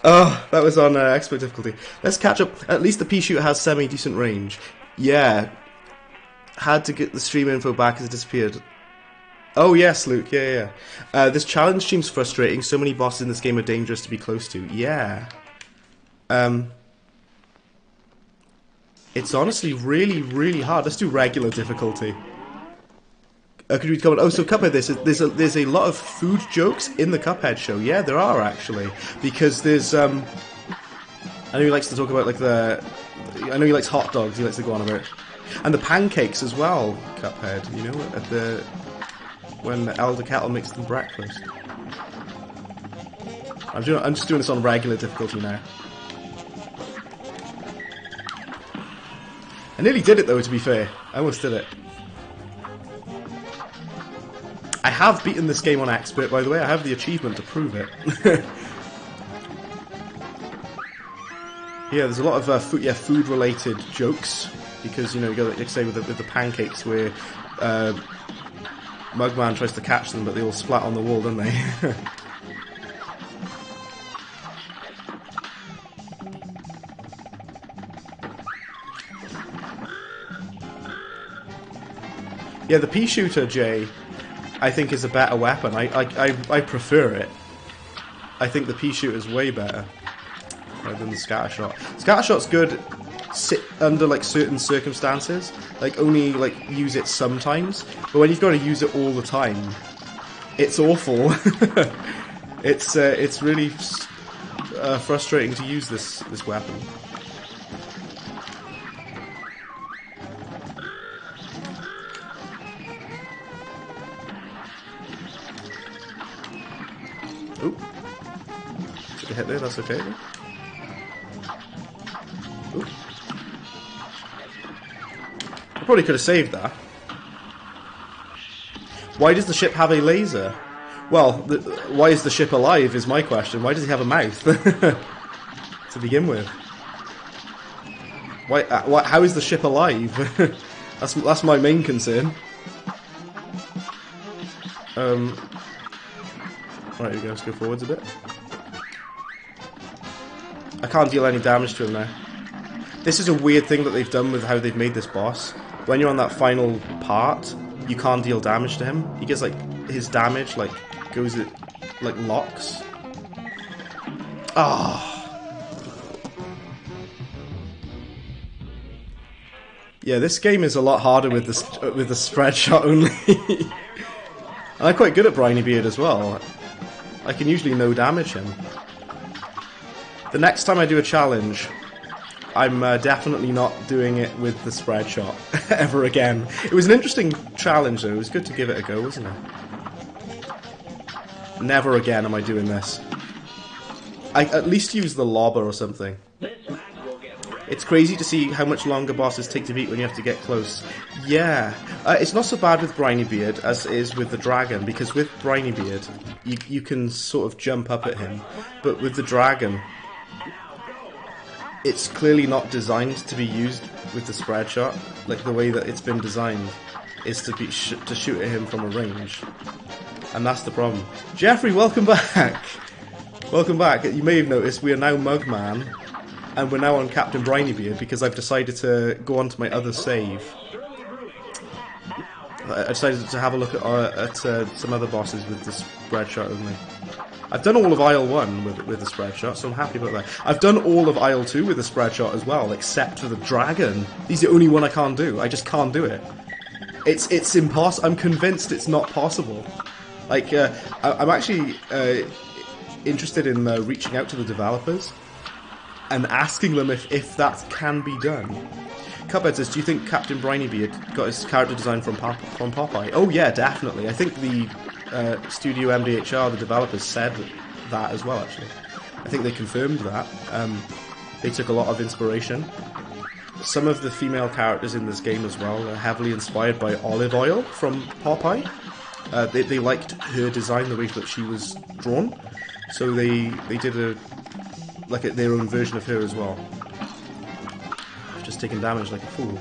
Oh, that was on expert difficulty. Let's catch up. At least the pea shooter has semi-decent range. Yeah. Had to get the stream info back as it disappeared. Oh yes, Luke, yeah. This challenge seems frustrating. So many bosses in this game are dangerous to be close to. Yeah. It's honestly really, really hard. Let's do regular difficulty. Could we comment? Oh, so Cuphead, there's a lot of food jokes in the Cuphead show. Yeah, there are actually, because there's I know he likes to talk about like I know he likes hot dogs. He likes to go on about. And the pancakes as well, Cuphead, you know, when Elder Kettle makes them breakfast. I'm just doing this on regular difficulty now. I nearly did it though, to be fair. I almost did it. I have beaten this game on expert, by the way. I have the achievement to prove it. Yeah, there's a lot of food-related jokes. Because, you know, you got, like, say with the pancakes where Mugman tries to catch them, but they all splat on the wall, don't they? Yeah, the pea shooter, Jay, I think is a better weapon. I prefer it. I think the pea shooter is way better than the Scattershot. Scattershot's good. Sit under like certain circumstances, like only like use it sometimes, but when you've got to use it all the time, it's awful. It's really frustrating to use this weapon. Oh, took a hit there. That's okay. Then. Ooh. I probably could have saved that. Why does the ship have a laser? Well, why is the ship alive is my question. Why does he have a mouth? To begin with. Why? How is the ship alive? That's my main concern. Right, here we go. Let's go forwards a bit. I can't deal any damage to him now. This is a weird thing that they've done with how they've made this boss. When you're on that final part, you can't deal damage to him. He gets like his damage like goes it like locks. Ah. Yeah, this game is a lot harder with the spread shot only. And I'm quite good at Briny Beard as well. I can usually no damage him. The next time I do a challenge, I'm definitely not doing it with the spread shot ever again. It was an interesting challenge though, it was good to give it a go, wasn't it? Never again am I doing this. I at least use the lobber or something. It's crazy to see how much longer bosses take to beat when you have to get close. Yeah, it's not so bad with Briny Beard as it is with the dragon, because with Briny Beard, you can sort of jump up at him, but with the dragon, it's clearly not designed to be used with the spread shot. Like the way that it's been designed is to be to shoot at him from a range, and that's the problem. Jeffrey, welcome back. Welcome back. You may have noticed we are now Mugman, and we're now on Captain Briny Beard because I've decided to go on to my other save. I decided to have a look at some other bosses with the spread shot only. I've done all of Isle 1 with the spread shot, so I'm happy about that. I've done all of Isle 2 with the spread shot as well, except for the dragon. He's the only one I can't do. I just can't do it. It's impossible. I'm convinced it's not possible. Like, I'm actually interested in reaching out to the developers and asking them if that can be done. Cuphead says, do you think Captain Brinybeard got his character design from Popeye? Oh yeah, definitely. I think the Studio MDHR, the developers, said that as well, actually. I think they confirmed that. They took a lot of inspiration. Some of the female characters in this game as well are heavily inspired by Olive Oil from Popeye. They liked her design, the way that she was drawn, so they did their own version of her as well. I've just taken damage like a fool.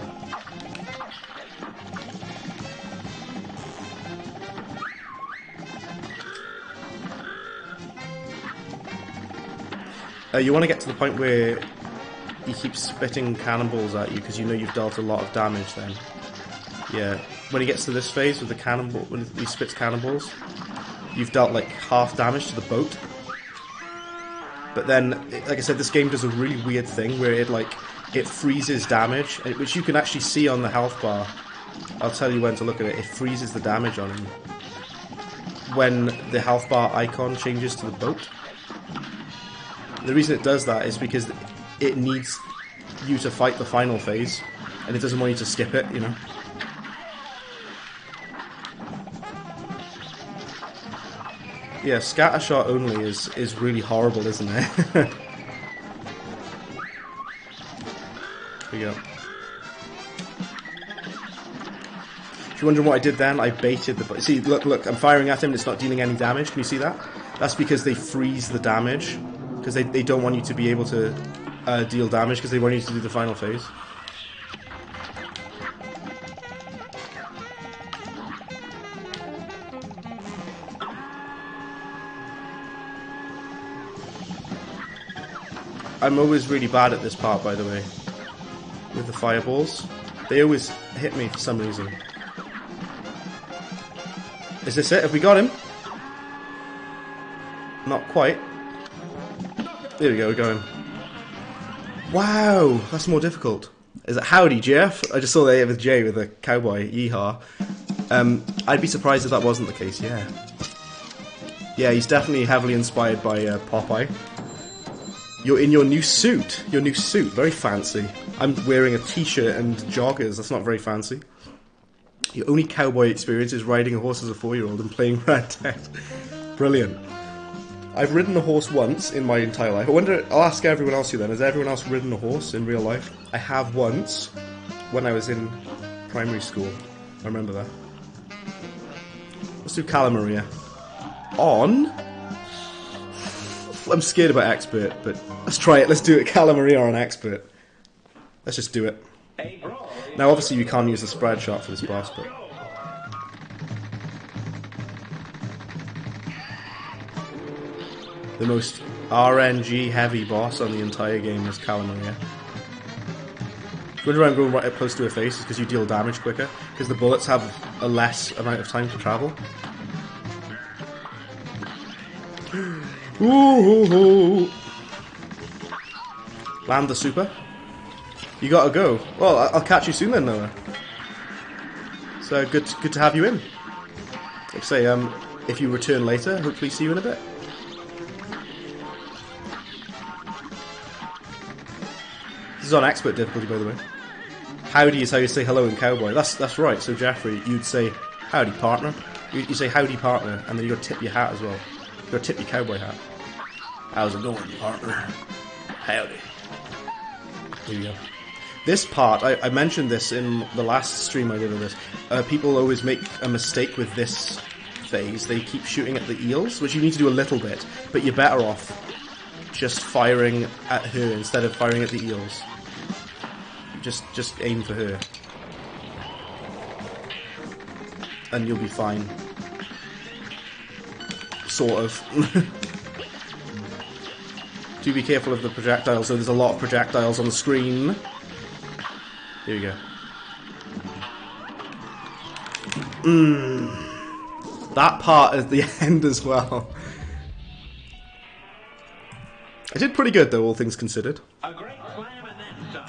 You want to get to the point where he keeps spitting cannonballs at you because you know you've dealt a lot of damage then. Yeah, when he gets to this phase with the cannonball, when he spits cannonballs, you've dealt like half damage to the boat. But then, like I said, this game does a really weird thing where it freezes damage, which you can actually see on the health bar. I'll tell you when to look at it. It freezes the damage on him when the health bar icon changes to the boat. The reason it does that is because it needs you to fight the final phase, and it doesn't want you to skip it, you know. Yeah, Scattershot only is really horrible, isn't it? Here we go. If you're wondering what I did then, I baited the... See, look, I'm firing at him and it's not dealing any damage. Can you see that? That's because they freeze the damage. Because they don't want you to be able to deal damage, because they want you to do the final phase. I'm always really bad at this part, by the way. With the fireballs. They always hit me for some reason. Is this it? Have we got him? Not quite. There we go, we got him. Wow, that's more difficult. Is it howdy, Jeff? I just saw that with Jay with a cowboy, yeehaw. I'd be surprised if that wasn't the case, yeah. Yeah, he's definitely heavily inspired by Popeye. You're in your new suit. Your new suit, very fancy. I'm wearing a t-shirt and joggers, that's not very fancy. Your only cowboy experience is riding a horse as a 4-year-old and playing Red Dead. Brilliant. I've ridden a horse once in my entire life. I'll ask everyone else here then, has everyone else ridden a horse in real life? I have once, when I was in primary school. I remember that. Let's do Cala Maria. On... I'm scared about expert, but let's try it. Let's do it. Cala Maria on expert. Let's just do it. Now, obviously, you can't use the spread shot for this boss, but... The most RNG heavy boss on the entire game is Cala Maria. If you wonder why I'm going right up close to her face, is because you deal damage quicker, because the bullets have a less amount of time to travel. Ooh. Land the super. You gotta go. Well, I'll catch you soon then, Noah. So good to have you in. Like I say, if you return later, hopefully see you in a bit. This is on expert difficulty, by the way. Howdy is how you say hello in cowboy. That's right. So Jeffrey, you'd say howdy, partner. You say howdy, partner, and then you gotta tip your hat as well. You gotta tip your cowboy hat. How's it going, partner? Howdy. Here you go. This part, I mentioned this in the last stream I did of this. People always make a mistake with this phase. They keep shooting at the eels, which you need to do a little bit, but you're better off just firing at her instead of firing at the eels. Just aim for her. And you'll be fine. Sort of. Do be careful of the projectiles, so there's a lot of projectiles on the screen. Here we go. That part at the end as well. I did pretty good though, all things considered. A great slam and then some.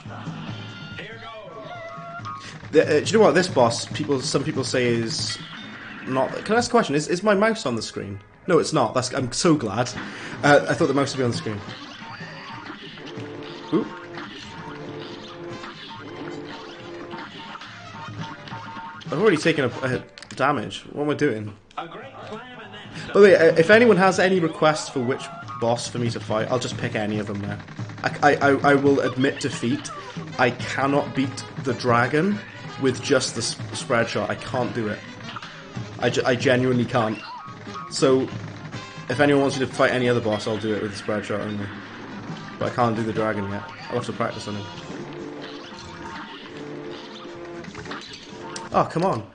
Here goes. Do you know what this boss? Some people say is not. Can I ask a question? Is my mouse on the screen? No, it's not. I'm so glad. I thought the mouse would be on the screen. Ooh. I've already taken a damage. What am I doing? A great slam and then... By the way, if anyone has any requests for which boss for me to fight, I'll just pick any of them now. I will admit defeat. I cannot beat the dragon with just the spread shot. I can't do it. I genuinely can't. So, if anyone wants me to fight any other boss, I'll do it with the spread shot only. But I can't do the dragon yet. I'll have to practice on him. Oh, come on.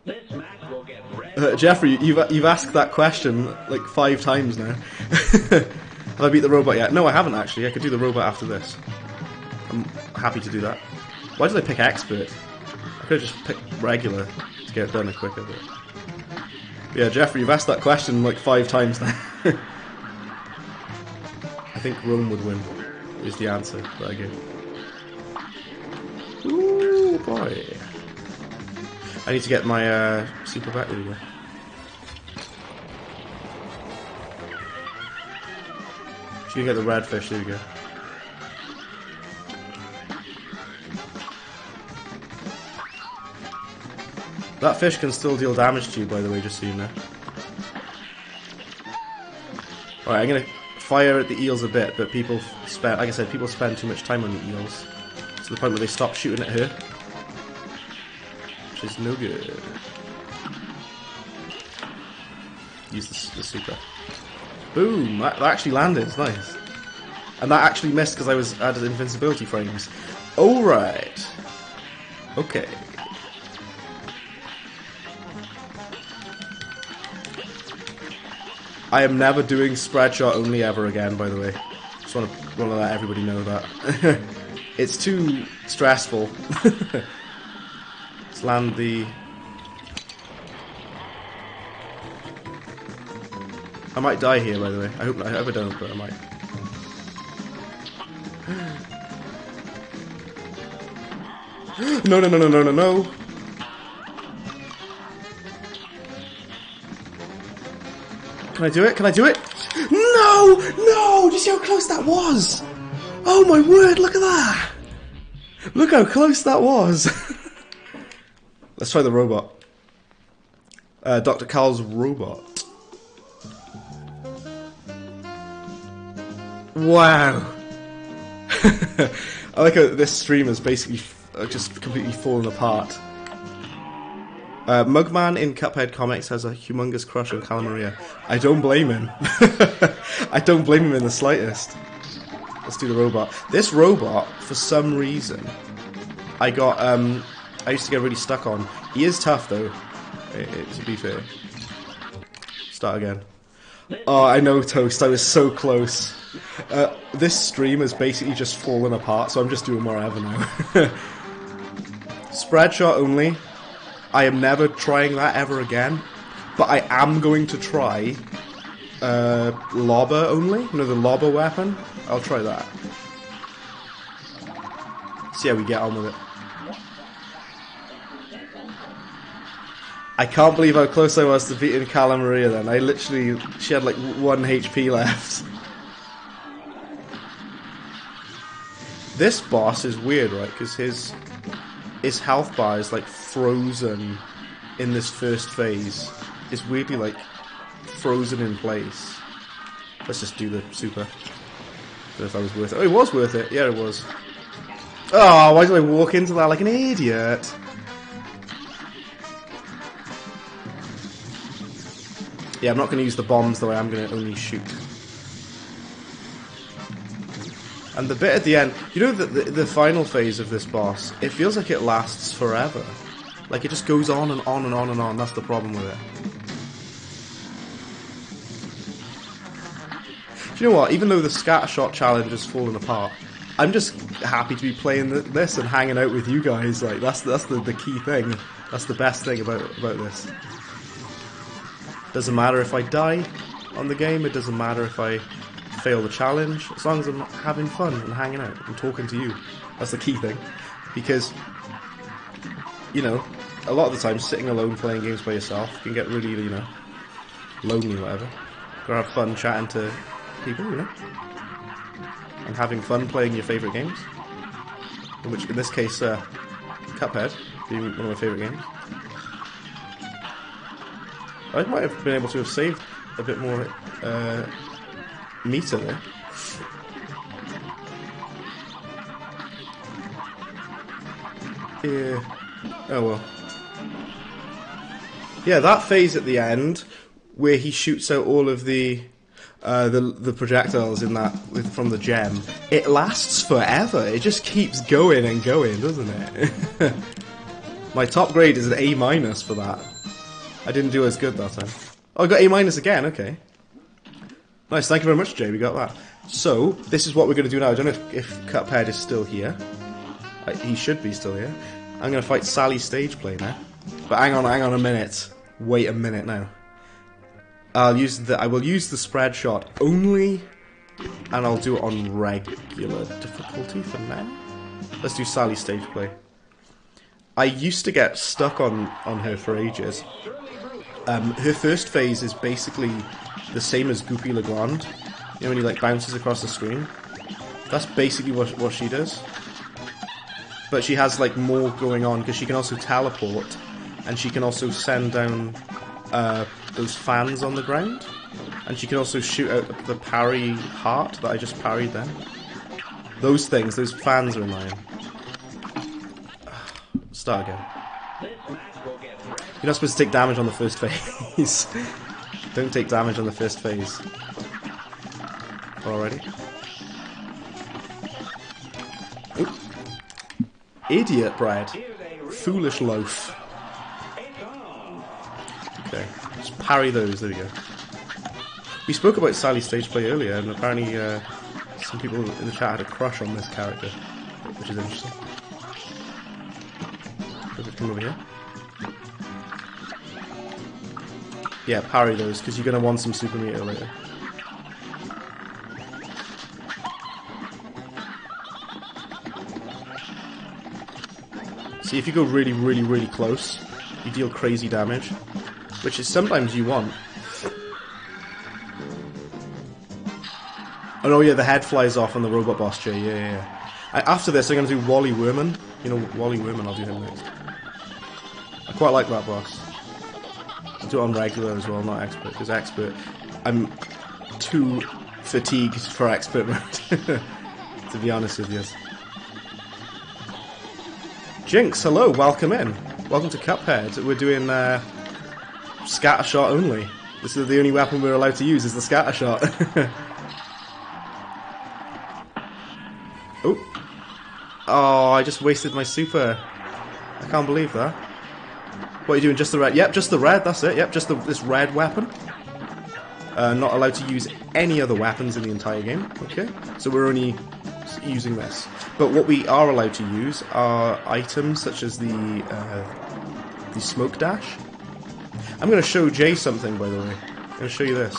This match will get red. Jeffrey, you've asked that question like 5 times now. Have I beat the robot yet? No, I haven't actually. I could do the robot after this. I'm happy to do that. Why did I pick expert? I could have just picked regular to get it done quicker. But yeah, Jeffrey, you've asked that question like 5 times now. I think Rome would win, is the answer that I gave. Ooh, boy. I need to get my super back. There we go. Should we get the red fish? There we go. That fish can still deal damage to you, by the way, just so you know. Alright, I'm gonna fire at the eels a bit, but people spend, like I said, people spend too much time on the eels. To the point where they stop shooting at her. Which is no good. Use the super. Boom! That actually landed, it's nice. And that actually missed because I was added invincibility frames. Alright. Okay. I am never doing spread shot only ever again, by the way. Just want to let everybody know that. It's too stressful. Let's land the... I might die here, by the way. I hope I don't, but I might. No, no, no, no, no, no, no. Can I do it? Can I do it? No! No! Do you see how close that was? Oh my word, look at that! Look how close that was! Let's try the robot. Dr. Carl's robot. Wow! I like how this stream is basically just completely fallen apart. Mugman in Cuphead Comics has a humongous crush on Calamaria. I don't blame him. I don't blame him in the slightest. Let's do the robot. This robot, for some reason, I used to get really stuck on. He is tough though, to be fair. Start again. Oh, I know, Toast, I was so close. This stream has basically just fallen apart, so I'm just doing whatever now. Spread shot only. I am never trying that ever again, but I am going to try lobber only. You know, the lobber weapon? I'll try that. See how we get on with it. I can't believe how close I was to beating Calamaria then. I literally, she had like 1 HP left. This boss is weird, right? Because his health bar is like frozen in this first phase. It's weirdly like frozen in place. Let's just do the super. Don't know if that was worth it. Oh, it was worth it. Yeah, it was. Oh, why did I walk into that like an idiot? Yeah, I'm not going to use the bombs though. I am going to only shoot. And the bit at the end, you know, the final phase of this boss, it feels like it lasts forever. Like it just goes on and on and on and on. That's the problem with it. Do you know what? Even though the Scattershot challenge has fallen apart, I'm just happy to be playing this and hanging out with you guys. Like that's the key thing. That's the best thing about this. Doesn't matter if I die on the game. It doesn't matter if I fail the challenge, as long as I'm having fun and hanging out and talking to you. That's the key thing, because you know, a lot of the time sitting alone playing games by yourself can get really, you know, lonely or whatever. Gotta have fun chatting to people, you know, and having fun playing your favourite games. Which, in this case, Cuphead being one of my favourite games. I might have been able to have saved a bit more meter there. Yeah. Oh well. Yeah, that phase at the end where he shoots out all of the projectiles in that from the gem, it lasts forever. It just keeps going and going, doesn't it? My top grade is an A- for that. I didn't do as good that time. Oh, I got A- again. Okay. Nice. Thank you very much, Jay. We got that. So this is what we're going to do now. I don't know if Cuphead is still here. He should be still here. I'm going to fight Sally Stageplay now. But hang on a minute. Wait a minute now. I will use the spread shot only, and I'll do it on regular difficulty for now. Let's do Sally Stageplay. I used to get stuck on her for ages. Her first phase is basically the same as Goopy Legrand. You know when he like bounces across the screen? That's basically what she does. But she has like more going on because she can also teleport, and she can also send down those fans on the ground, and she can also shoot out the parry heart that I just parried then. Those things, those fans are annoying. Start again. You're not supposed to take damage on the first phase. Don't take damage on the first phase. Alrighty. Oop. Idiot bread. Foolish loaf. Okay, just parry those, there we go. We spoke about Sally Stageplay earlier, and apparently some people in the chat had a crush on this character, which is interesting. Does it come over here? Yeah, parry those, because you're going to want some super meter later. See, if you go really, really, really close, you deal crazy damage, which is sometimes you want. Oh no, yeah, the head flies off on the robot boss, Jay, yeah. After this, I'm going to do Wally Worman. You know, Wally Worman, I'll do him next. I quite like that boss. I'll do it on regular as well, not expert, because expert, I'm too fatigued for expert mode, to be honest with you. Jinx, hello, welcome in. Welcome to Cuphead. We're doing Scattershot only. This is the only weapon we're allowed to use, is the Scattershot. Oh, I just wasted my super. I can't believe that. What are you doing, just the red? Yep, just the red, that's it. Yep, just this red weapon. Not allowed to use any other weapons in the entire game. Okay, so we're only using this. But what we are allowed to use are items such as the smoke dash. I'm going to show Jay something, by the way. I'm going to show you this.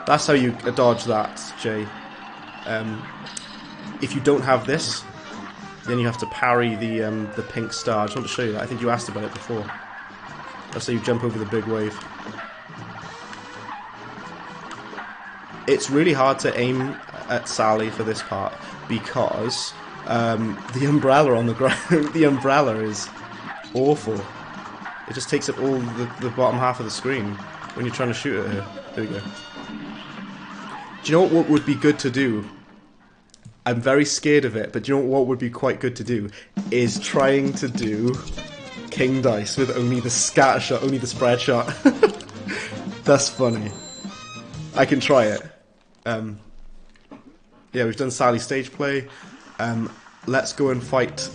That's how you dodge that, Jay. If you don't have this, then you have to parry the pink star. I just want to show you that. I think you asked about it before. That's how you jump over the big wave. It's really hard to aim at Sally for this part because the umbrella on the ground, the umbrella is awful. It just takes up all the bottom half of the screen when you're trying to shoot at her. There we go. Do you know what would be good to do? I'm very scared of it, but do you know what would be quite good to do? Is trying to do King Dice with only the scatter shot, only the spread shot. That's funny. I can try it. Yeah, we've done Sally Stageplay. Let's go and fight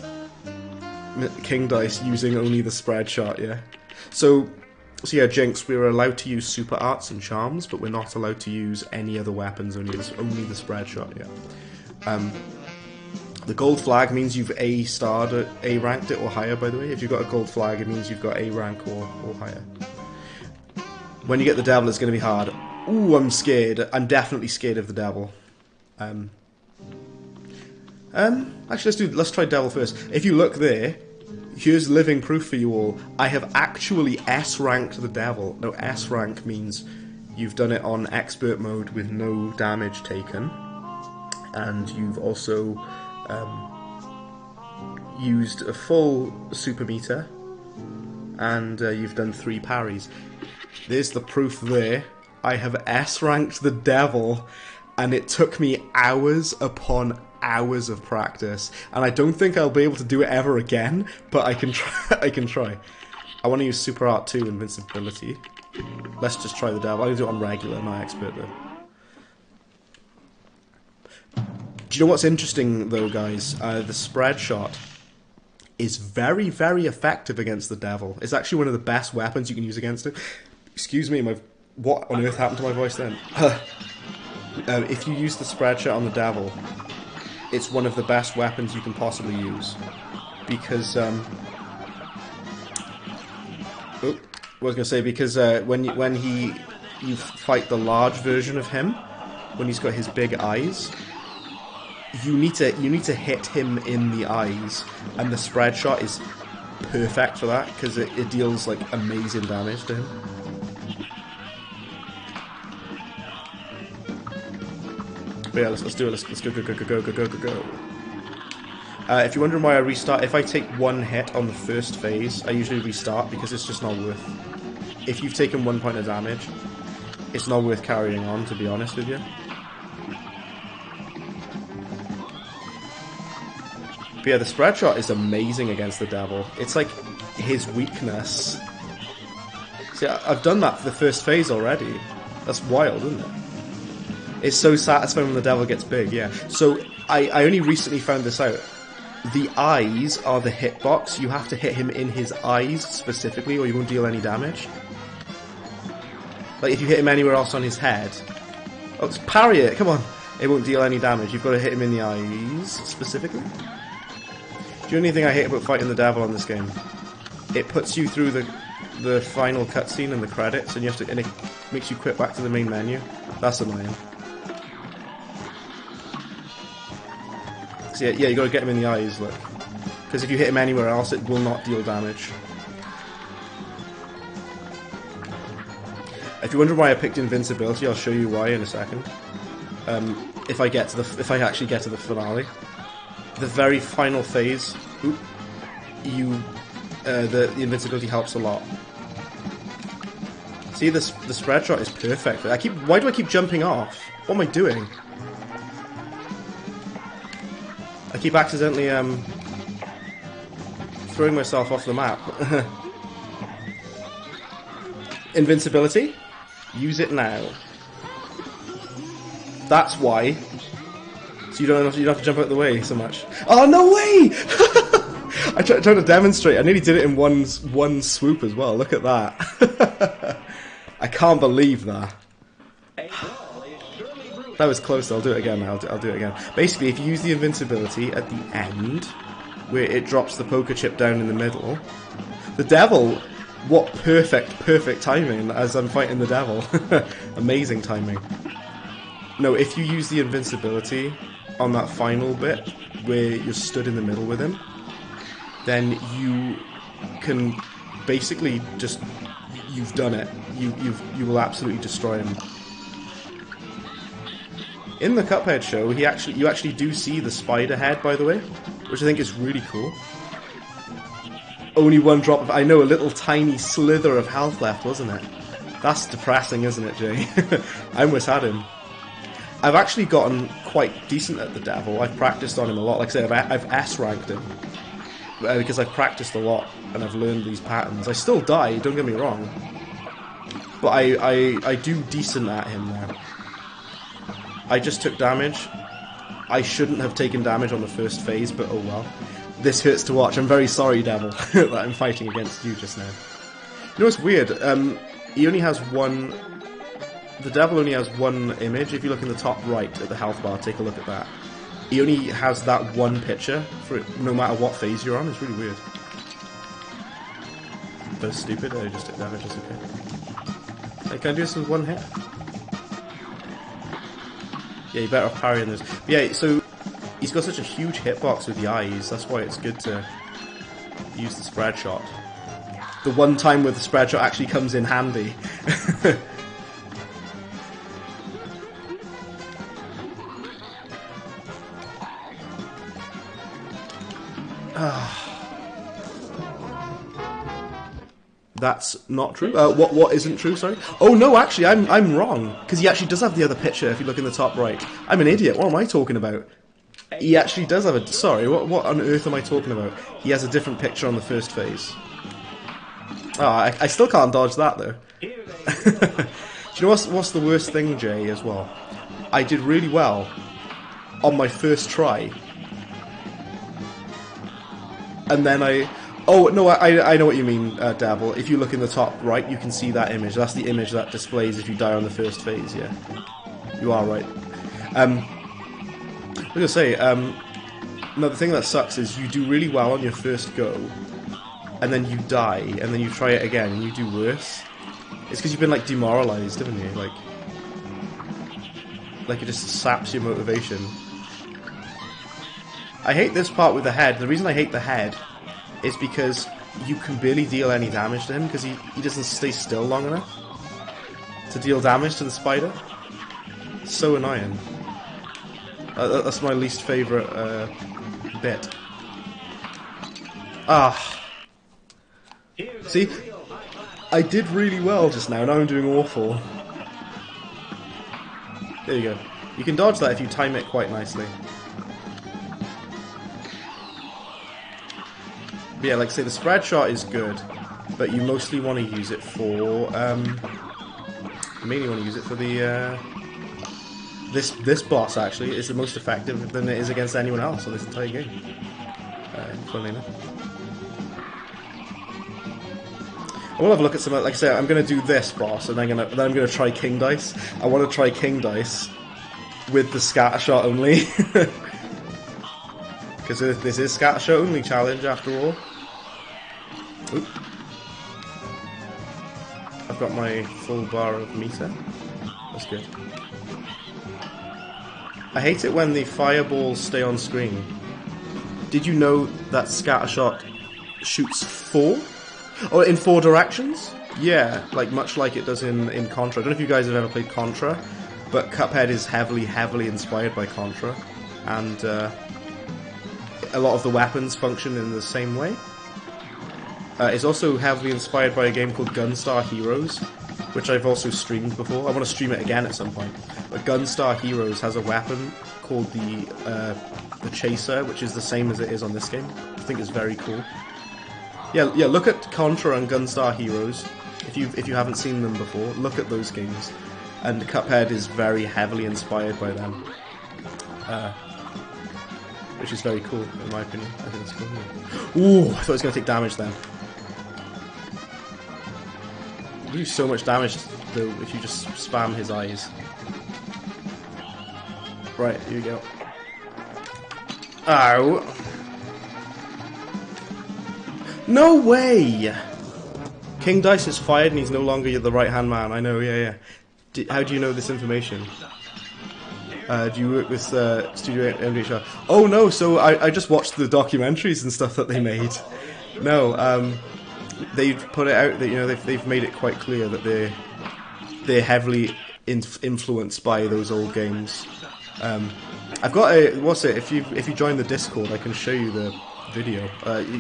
King Dice using only the spread shot, yeah. So yeah, Jinx, we're allowed to use super arts and charms, but we're not allowed to use any other weapons, only the spread shot, yeah. The gold flag means you've A-starred it, A-ranked it or higher, by the way. If you've got a gold flag, it means you've got A rank or higher. When you get the devil, it's going to be hard. Ooh, I'm scared. I'm definitely scared of the devil. Actually, let's try devil first. If you look there, here's living proof for you all. I have actually S-ranked the devil. No, S-rank means you've done it on expert mode with no damage taken. And you've also used a full super meter. And you've done 3 parries. There's the proof there. I have S-ranked the devil, and it took me hours upon hours of practice. And I don't think I'll be able to do it ever again, but I can try. I can try. I want to use Super Art 2 Invincibility. Let's just try the devil. I'm going to do it on regular, not expert though. Do you know what's interesting though, guys? The spread shot is very, very effective against the devil. It's actually one of the best weapons you can use against it. Excuse me, what on earth happened to my voice then? If you use the spread shot on the devil, it's one of the best weapons you can possibly use. Because, I was going to say, because when you fight the large version of him, when he's got his big eyes, you need to hit him in the eyes, and the spread shot is perfect for that, because it deals, like, amazing damage to him. But yeah, let's do it. Let's go. If you're wondering why I restart, if I take 1 hit on the first phase, I usually restart because it's just not worth. If you've taken 1 point of damage, it's not worth carrying on, to be honest with you. But yeah, the spread shot is amazing against the devil. It's like his weakness. See, I've done that for the first phase already. That's wild, isn't it? It's so satisfying when the devil gets big, yeah. So, I only recently found this out. The eyes are the hitbox. You have to hit him in his eyes specifically, or you won't deal any damage. Like, if you hit him anywhere else on his head... Oh, just parry it, come on! It won't deal any damage. You've got to hit him in the eyes specifically. Do you know anything I hate about fighting the devil on this game? It puts you through the final cutscene and the credits, and it makes you quit back to the main menu. That's annoying. So yeah, you gotta get him in the eyes, look. Because if you hit him anywhere else, it will not deal damage. If you wonder why I picked invincibility, I'll show you why in a second. If I actually get to the finale, the very final phase, the invincibility helps a lot. See, the spread shot is perfect. Why do I keep jumping off? What am I doing? I keep accidentally throwing myself off the map. Invincibility? Use it now. That's why. So you don't have to jump out the way so much. Oh, no way! I'm trying to demonstrate. I nearly did it in one swoop as well. Look at that. I can't believe that. That was close. I'll do it again. I'll do it again. Basically, if you use the invincibility at the end, where it drops the poker chip down in the middle, the devil. What perfect timing as I'm fighting the devil. Amazing timing. No, if you use the invincibility on that final bit where you're stood in the middle with him, then you can basically just you've done it. You will absolutely destroy him. In the Cuphead show, you actually do see the spider head, by the way, which I think is really cool. Only 1 drop of... I know, a little tiny slither of health left, wasn't it? That's depressing, isn't it, Jay? I almost had him. I've actually gotten quite decent at the devil. I've practiced on him a lot. Like I said, I've S-ranked him. Because I've practiced a lot, and I've learned these patterns. I still die, don't get me wrong. But I do decent at him now. I just took damage. I shouldn't have taken damage on the first phase, but oh well. This hurts to watch. I'm very sorry, Devil, that I'm fighting against you just now. You know what's weird? He only has one... The Devil only has one image. If you look in the top right at the health bar, take a look at that. He only has that one picture for it, no matter what phase you're on. It's really weird. That's stupid. I just took damage. That's okay. Hey, can I do this with 1 hit? Yeah, you better off parrying this. But yeah, so he's got such a huge hitbox with the eyes. That's why it's good to use the spread shot. The one time where the spread shot actually comes in handy. That's not true. What isn't true? Sorry. Oh no, actually, I'm wrong because he actually does have the other picture. If you look in the top right, I'm an idiot. What am I talking about? He actually does have a. Sorry, what on earth am I talking about? He has a different picture on the first phase. Oh, I still can't dodge that though. Do you know what's the worst thing, Jay? As well, I did really well on my first try, and then oh, no, I know what you mean, Dabble. If you look in the top right, you can see that image. That's the image that displays if you die on the first phase, yeah. You are right. I was going to say, another thing that sucks is you do really well on your first go, and then you die, and then you try it again, and you do worse. It's because you've been, like, demoralized, haven't you? Like it just saps your motivation. I hate this part with the head. The reason I hate the head is because you can barely deal any damage to him because he doesn't stay still long enough to deal damage to the spider. It's so annoying. That's my least favourite bit. Ah. See? I did really well just now, now I'm doing awful. There you go. You can dodge that if you time it quite nicely. But yeah, like I say, the spread shot is good, but you mostly want to use it for, you mainly want to use it for the, this boss actually is the most effective than it is against anyone else on this entire game. Funnily enough. I will have a look at some, like I say, I'm going to do this boss, and then I'm going to try King Dice. I want to try King Dice with the Scattershot only. Because this is Scattershot only challenge after all. Oop. I've got my full bar of meter. That's good. I hate it when the fireballs stay on screen. Did you know that Scattershot shoots 4? Or in 4 directions? Yeah, like much like it does in Contra. I don't know if you guys have ever played Contra, but Cuphead is heavily inspired by Contra, and a lot of the weapons function in the same way. It's also heavily inspired by a game called Gunstar Heroes, which I've also streamed before. I want to stream it again at some point. But Gunstar Heroes has a weapon called the Chaser, which is the same as it is on this game. I think it's very cool. Yeah, look at Contra and Gunstar Heroes. If you haven't seen them before, look at those games. And Cuphead is very heavily inspired by them. Which is very cool, in my opinion. I think it's cool. Ooh, I thought it was going to take damage then. You do so much damage, though, if you just spam his eyes. Right, here you go. Ow! No way! King Dice is fired and he's no longer the right-hand man. I know, yeah. How do you know this information? Do you work with Studio MDHR? Oh no, so I just watched the documentaries and stuff that they made. No, they've put it out that, you know, they've made it quite clear that they're heavily influenced by those old games. I've got a, what's it? If you join the Discord, I can show you the video.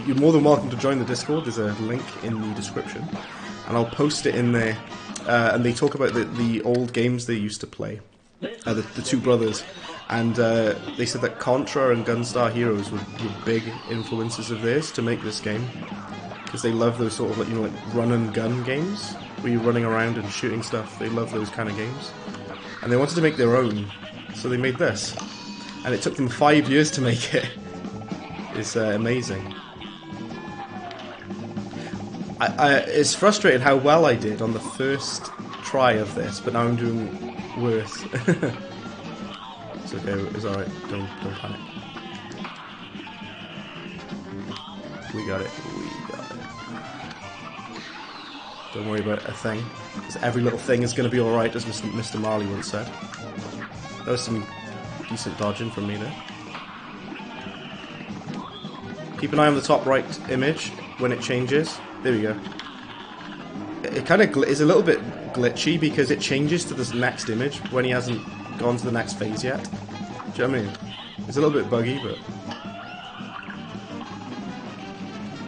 You're more than welcome to join the Discord. There's a link in the description, and I'll post it in there. And they talk about the old games they used to play. The two brothers, and they said that Contra and Gunstar Heroes were big influences of theirs to make this game, because they love those sort of, like, you know, like run and gun games where you're running around and shooting stuff. They love those kind of games, and they wanted to make their own, so they made this, and it took them 5 years to make it. It's amazing. It's frustrating how well I did on the first try of this, but now I'm doing worse. It's okay, it's alright, don't panic. We got it. Don't worry about a thing, because every little thing is going to be alright, as Mr. Marley once said. That was some decent dodging from me there. Keep an eye on the top right image. when it changes. There we go. It kind of is a little bit glitchy because it changes to this next image when he hasn't gone to the next phase yet. Do you know what I mean? It's a little bit buggy, but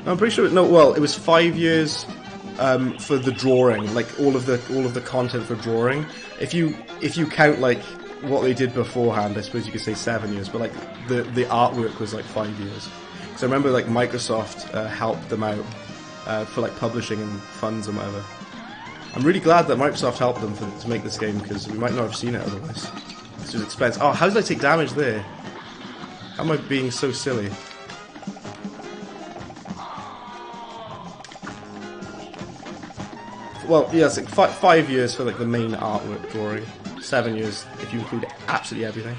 I'm pretty sure. No, well, it was 5 years for the drawing, like all of the content for drawing. If you count like what they did beforehand, I suppose you could say 7 years, but like the artwork was like 5 years. Because I remember like Microsoft helped them out for like publishing and funds and whatever. I'm really glad that Microsoft helped them to make this game, because we might not have seen it otherwise. This was expensive. Oh, how did I take damage there? How am I being so silly? Well, yeah, it's like 5 years for like the main artwork drawing. 7 years if you include absolutely everything.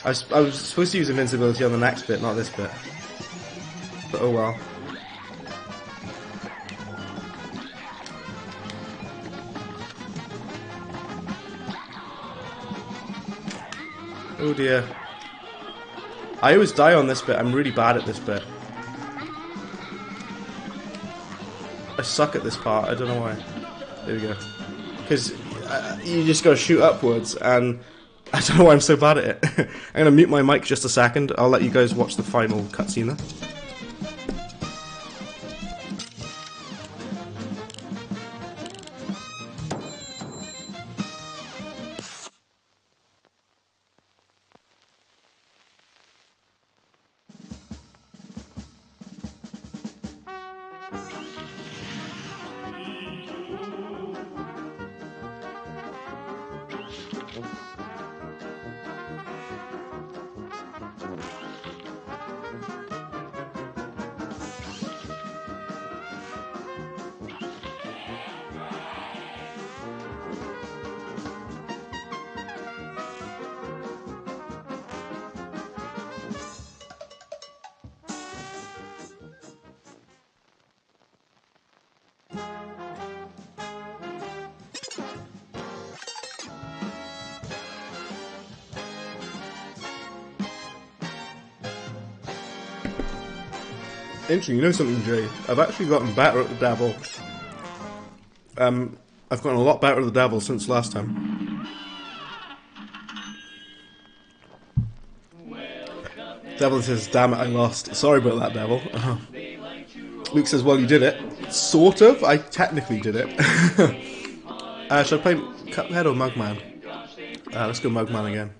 I was supposed to use invincibility on the next bit, not this bit. But oh well. Oh dear. I always die on this bit. I'm really bad at this bit. I suck at this part. I don't know why. There we go. Because you just gotta shoot upwards, and I don't know why I'm so bad at it. I'm gonna mute my mic just a second. I'll let you guys watch the final cutscene there. Interesting, you know something, Jay? I've actually gotten better at the devil. I've gotten a lot better at the devil since last time. Devil says, damn it, I lost. Sorry about that, Devil. Luke says, well, you did it. Sort of. I technically did it. Should I play Cuphead or Mugman? Let's go Mugman again.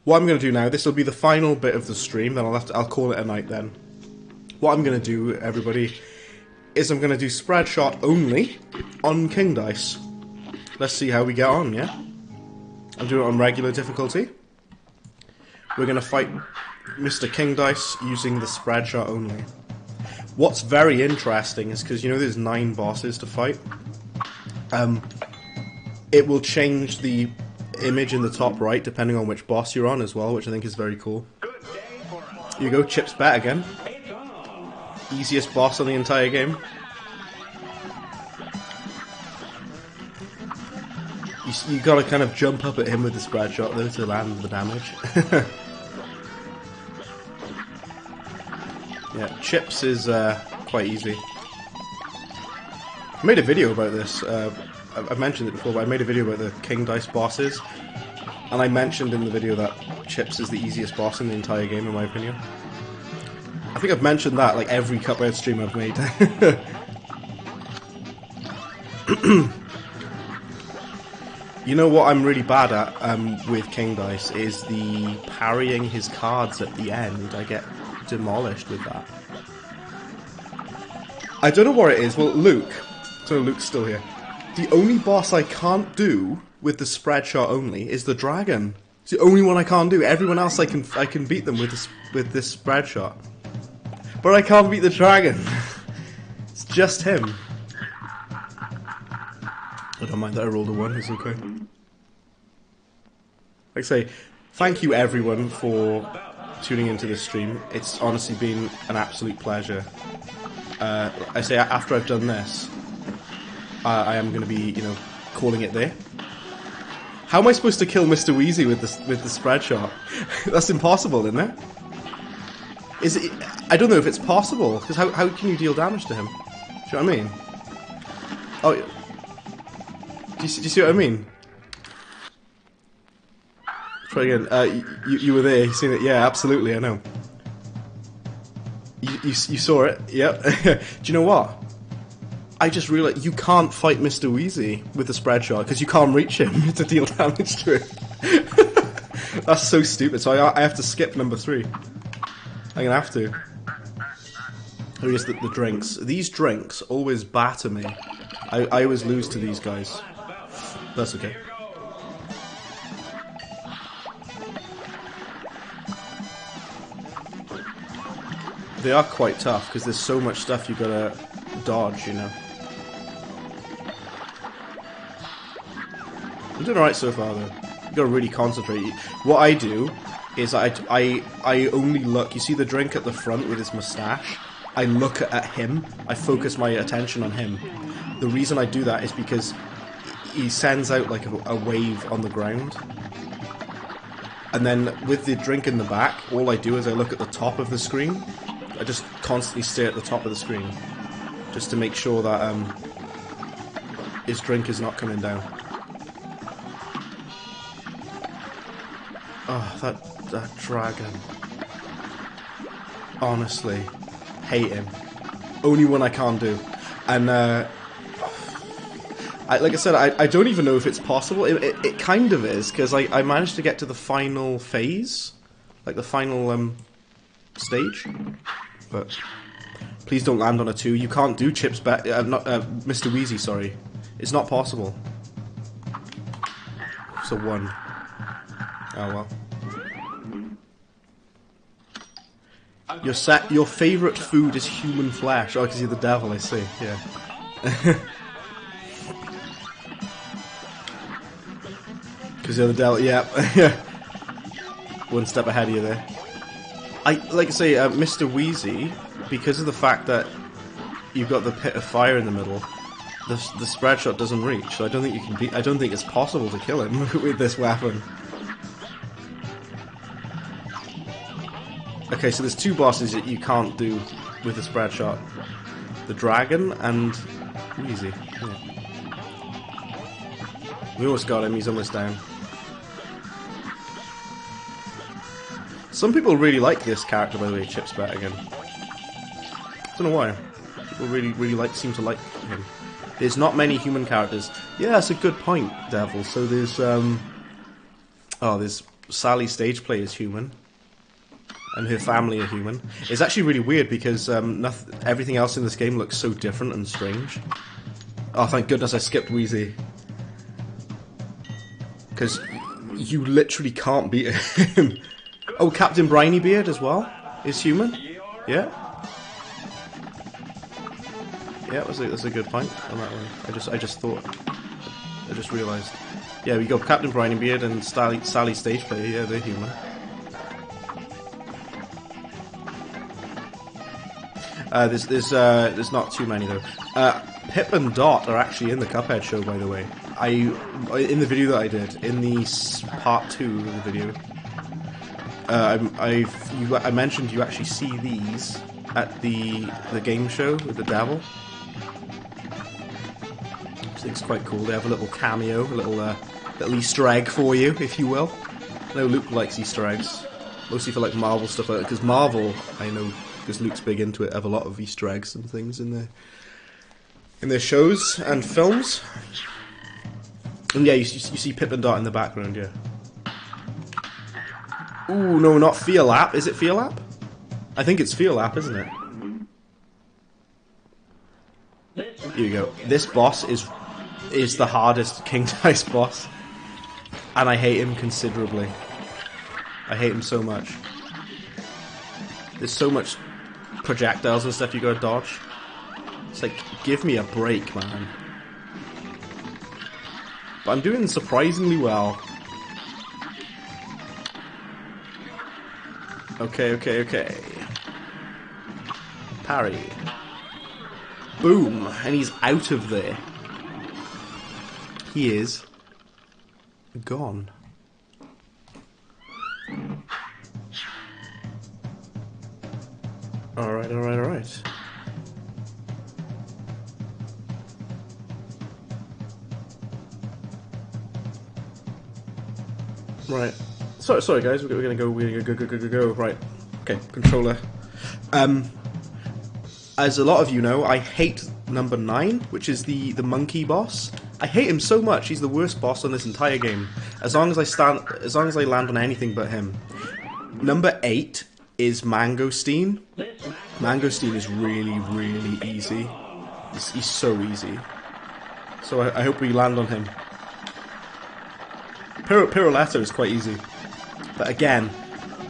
What I'm going to do now, this will be the final bit of the stream, then I'll call it a night then. What I'm going to do, everybody, is I'm going to do spread shot only on King Dice. Let's see how we get on, yeah? I'm doing it on regular difficulty. We're going to fight Mr. King Dice using the spread shot only. What's very interesting is, because you know there's 9 bosses to fight, it will change the image in the top right depending on which boss you're on as well, which I think is very cool. Here you go, Chip's bet again. Easiest boss on the entire game. You gotta kind of jump up at him with the spread shot though to land the damage. Yeah, Chips is quite easy. I made a video about this. I've mentioned it before, but I made a video about the King Dice bosses, and I mentioned in the video that Chips is the easiest boss in the entire game, in my opinion. I think I've mentioned that like every Cuphead stream I've made. You know what I'm really bad at with King Dice is the parrying his cards at the end. I get demolished with that. I don't know what it is. Well, Luke. So Luke's still here. The only boss I can't do with the spread shot only is the dragon. It's the only one I can't do. Everyone else I can beat them with this spread shot. But I can't beat the dragon. It's just him. I don't mind that I rolled a 1, it's okay. Like I say, thank you everyone for tuning into this stream. It's honestly been an absolute pleasure. I say, after I've done this, I am going to be, you know, calling it there. How am I supposed to kill Mr. Wheezy with the spread shot? That's impossible, isn't it? Is it? I don't know if it's possible, because how can you deal damage to him? Do you know what I mean? Oh, do you see what I mean? Try again. You were there. You seen it? Yeah, absolutely. I know. You saw it. Yep. Do you know what? I just realized you can't fight Mr. Wheezy with the spread shot because you can't reach him to deal damage to him. That's so stupid. So I have to skip number 3. I'm gonna have to. Here's the drinks. These drinks always batter me. I always lose to these guys. That's okay. They are quite tough because there's so much stuff you gotta dodge, you know. I'm doing alright so far though. You gotta really concentrate. What I do is I only look. You see the drink at the front with his mustache? I look at him. I focus my attention on him. The reason I do that is because he sends out like a wave on the ground. And then with the drink in the back, all I do is I look at the top of the screen. I just constantly stare at the top of the screen, just to make sure that his drink is not coming down. Oh, that dragon. Honestly, hate him. Only one I can't do. And like I said, I don't even know if it's possible. It kind of is, because I managed to get to the final phase, like the final stage. But please don't land on a 2. You can't do chips back. Not Mr. Wheezy. Sorry, it's not possible. It's a 1. Oh well. Your favorite food is human flesh. Oh, because you're the devil. I see. Yeah. Because you're the devil. Yeah. One step ahead of you there. Like I say, Mr. Wheezy, because of the fact that you've got the pit of fire in the middle, the spread shot doesn't reach. So I don't think you can beat. I don't think it's possible to kill him with this weapon. Okay, so there's 2 bosses that you can't do with the spread shot: the dragon and Wheezy. Yeah. We almost got him. He's almost down. Some people really like this character, by the way, Chips Bettigan. I don't know why. People really seem to like him. There's not many human characters. Yeah, that's a good point, Devil. So there's there's Sally Stageplay is human, and her family are human. It's actually really weird because everything else in this game looks so different and strange. Oh, thank goodness I skipped Wheezy, because you literally can't beat him. Oh, Captain Brinybeard as well is human. Yeah. Yeah, that's a good point on that one. I just realised. Yeah, we got Captain Brinybeard and Sally Stageplay. Yeah, they're human. There's not too many though. Pip and Dot are actually in the Cuphead show, by the way. In the video that I did, in the part 2 of the video. I mentioned you actually see these at the game show with the devil. I think it's quite cool. They have a little cameo, a little Easter egg for you, if you will. I know Luke likes Easter eggs, mostly for like Marvel stuff, because Marvel, I know, because Luke's big into it, have a lot of Easter eggs and things in their shows and films. And yeah, you see Pip and Dot in the background, yeah. Ooh, no, not Fear Lap. Is it Fear Lap? I think it's Fear Lap, isn't it? Here you go. This boss is the hardest King Dice boss, and I hate him considerably. I hate him so much. There's so much projectiles and stuff you gotta dodge. It's like, give me a break, man. But I'm doing surprisingly well. Okay. Parry. Boom! And he's out of there. He is gone. Alright, alright, alright. Right. Sorry guys, we're gonna go. Right. Okay, controller. As a lot of you know, I hate number 9, which is the monkey boss. I hate him so much. He's the worst boss on this entire game. As long as I land on anything but him. Number 8 is Mangosteen. Mangosteen is really, really easy. He's so easy. So I hope we land on him. Piruletta is quite easy. But again,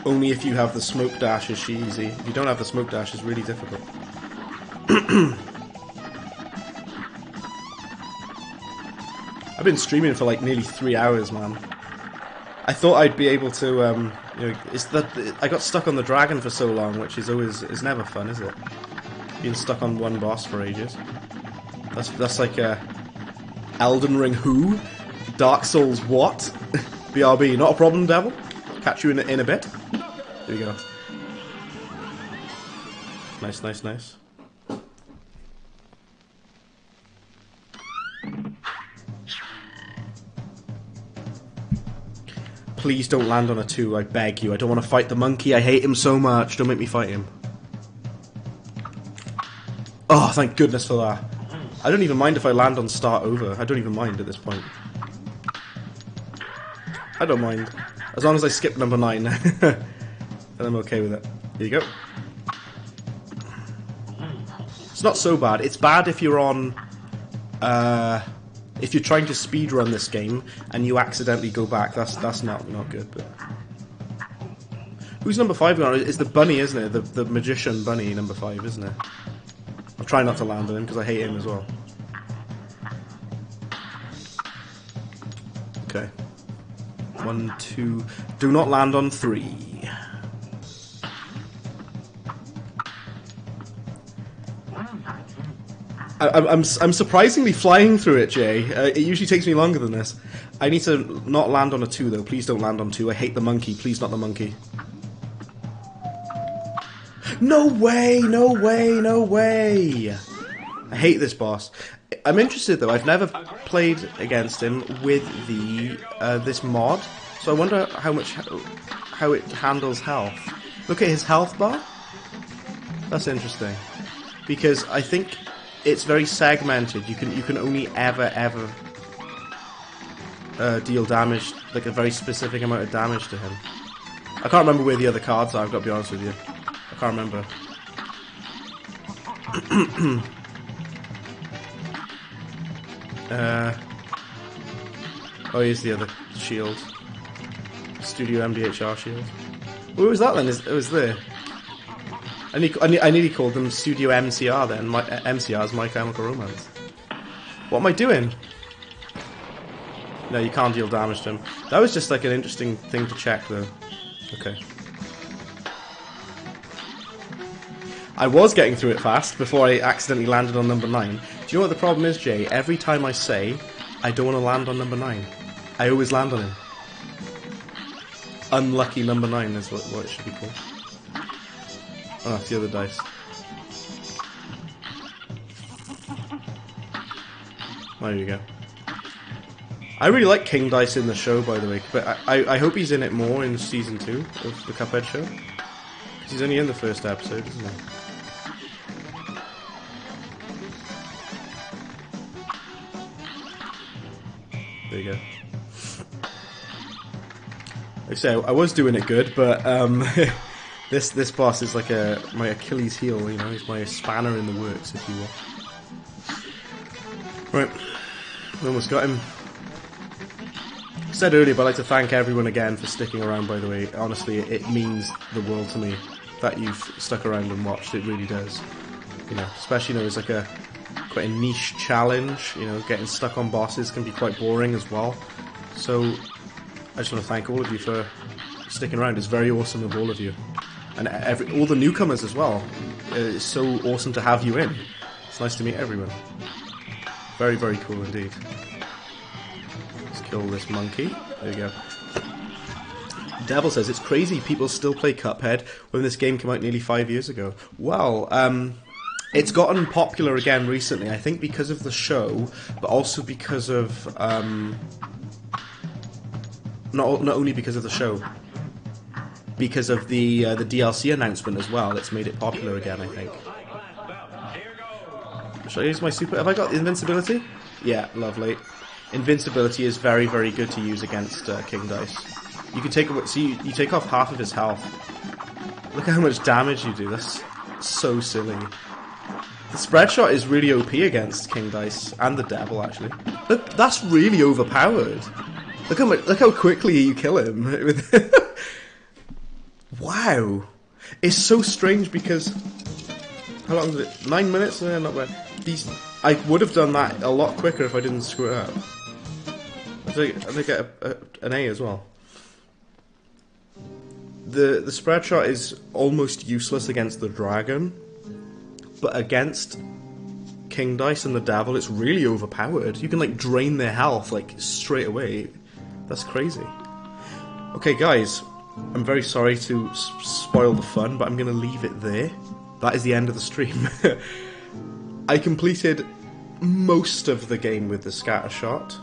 only if you have the smoke dash is she easy. If you don't have the smoke dash, it's really difficult. I've been streaming for like nearly 3 hours, man. I thought I'd be able to, you know, I got stuck on the dragon for so long, which is never fun, is it? Being stuck on one boss for ages. That's like Elden Ring who? Dark Souls what? BRB, not a problem, devil. Catch you in a bit. There you go. Nice, nice, nice. Please don't land on a 2, I beg you. I don't want to fight the monkey. I hate him so much. Don't make me fight him. Oh, thank goodness for that. I don't even mind if I land on start over. I don't even mind at this point. I don't mind. As long as I skip number 9, then I'm okay with it. Here you go. It's not so bad. It's bad if you're on... if you're trying to speedrun this game and you accidentally go back, that's not good. But who's number 5 going on? It's the bunny, isn't it? The magician bunny, number 5, isn't it? I'll try not to land on him because I hate him as well. Okay. 1, 2. Do not land on 3. I'm surprisingly flying through it, Jay. It usually takes me longer than this. I need to not land on a 2, though. Please don't land on 2. I hate the monkey. Please not the monkey. No way! No way! No way! I hate this boss. I'm interested, though. I've never played against him with the this mod, so I wonder how it handles health. Look at his health bar. That's interesting, because I think it's very segmented. You can only ever deal damage, like a very specific amount of damage to him. I can't remember where the other cards are, I've got to be honest with you. I can't remember. Oh, here's the other shield. Studio MDHR shield. What was that then? It was there. I nearly called them Studio MCR then. MCR is My Chemical Romance. What am I doing? No, you can't deal damage to him. That was just like an interesting thing to check though. Okay. I was getting through it fast before I accidentally landed on number 9. Do you know what the problem is, Jay? Every time I say I don't want to land on number 9, I always land on him. Unlucky number 9 is what it should be called. Oh, that's the other dice. There you go. I really like King Dice in the show, by the way, but I hope he's in it more in Season 2 of the Cuphead show. Because he's only in the first episode, isn't he? There you go. Like I say, I was doing it good, but this boss is like my Achilles heel, you know, he's my spanner in the works, if you will. Right, we almost got him. I said earlier, but I'd like to thank everyone again for sticking around, by the way. Honestly, it means the world to me that you've stuck around and watched, it really does. You know, especially, you know, it's like quite a niche challenge, you know, getting stuck on bosses can be quite boring as well. So, I just want to thank all of you for sticking around. It's very awesome of all of you. And all the newcomers as well. It's so awesome to have you in. It's nice to meet everyone. Very, very cool indeed. Let's kill this monkey. There you go. Devil says, it's crazy people still play Cuphead when this game came out nearly 5 years ago. Well, it's gotten popular again recently, I think because of the show, but also because of, not only because of the show, because of the DLC announcement as well, that's made it popular again, I think. Should I use my super... Have I got the invincibility? Yeah, lovely. Invincibility is very, very good to use against King Dice. You can take... See, you take off half of his health. Look at how much damage you do. That's so silly. The spread shot is really OP against King Dice, and the Devil, actually. Look, that's really overpowered. Look how quickly you kill him. Wow. It's so strange because... How long is it? 9 minutes? Not bad. I would have done that a lot quicker if I didn't screw it up. I get an A as well. The spread shot is almost useless against the dragon, but against King Dice and the Devil, it's really overpowered. You can like drain their health like straight away. That's crazy. Okay, guys, I'm very sorry to spoil the fun, but I'm going to leave it there. That is the end of the stream. I completed most of the game with the Scattershot.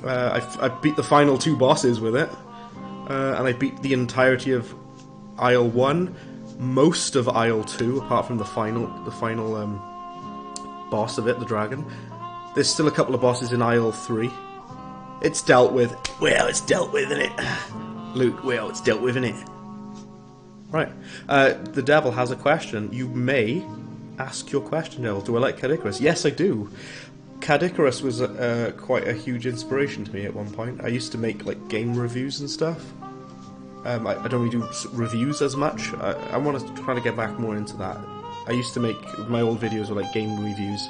I beat the final 2 bosses with it, and I beat the entirety of Isle 1, most of Isle 2, apart from the final boss of it, the dragon. There's still a couple of bosses in Isle 3. It's dealt with. Well, it's dealt with, isn't it? Luke, well, it's dealt with, isn't it? Right. The Devil has a question. You may ask your question, Devil. Do I like Cad Icarus? Yes, I do. Cad Icarus was quite a huge inspiration to me at one point. I used to make like game reviews and stuff. I don't really do reviews as much. I want to try to get back more into that. I used to make my old videos were like game reviews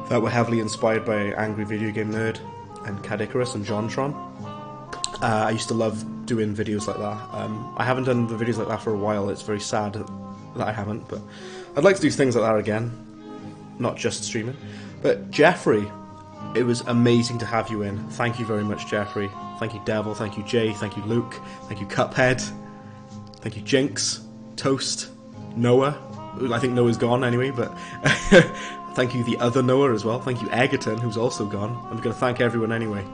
that were heavily inspired by Angry Video Game Nerd and Cad Icarus and JonTron. I used to love doing videos like that. I haven't done the videos like that for a while. It's very sad that I haven't, but I'd like to do things like that again, not just streaming. But Jeffrey, it was amazing to have you in. Thank you very much, Jeffrey. Thank you, Devil. Thank you, Jay. Thank you, Luke. Thank you, Cuphead. Thank you, Jinx, Toast, Noah. I think Noah's gone anyway, but thank you, the other Noah as well. Thank you, Egerton, who's also gone. I'm going to thank everyone anyway.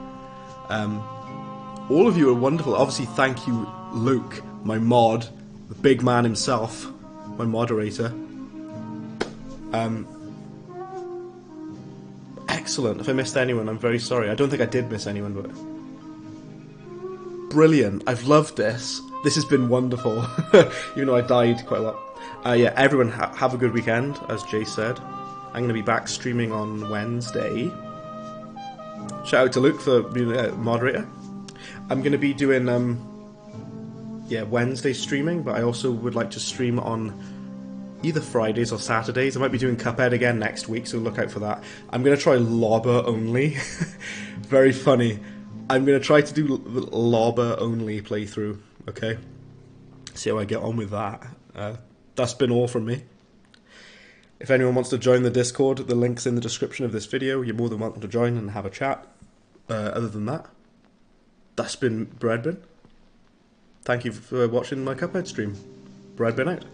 All of you are wonderful. Obviously, thank you, Luke, my mod, the big man himself, my moderator. Excellent. If I missed anyone, I'm very sorry. I don't think I did miss anyone, but... Brilliant. I've loved this. This has been wonderful. Even though I died quite a lot. Yeah, everyone have a good weekend, as Jay said. I'm going to be back streaming on Wednesday. Shout out to Luke for being a moderator. I'm going to be doing Wednesday streaming, but I also would like to stream on either Fridays or Saturdays. I might be doing Cuphead again next week, so look out for that. I'm going to try Lobber only. Very funny. I'm going to try to do the Lobber only playthrough, okay? See how I get on with that. That's been all from me. If anyone wants to join the Discord, the link's in the description of this video. You're more than welcome to join and have a chat. Other than that, that's been Breadbin. Thank you for watching my Cuphead stream. Breadbin out.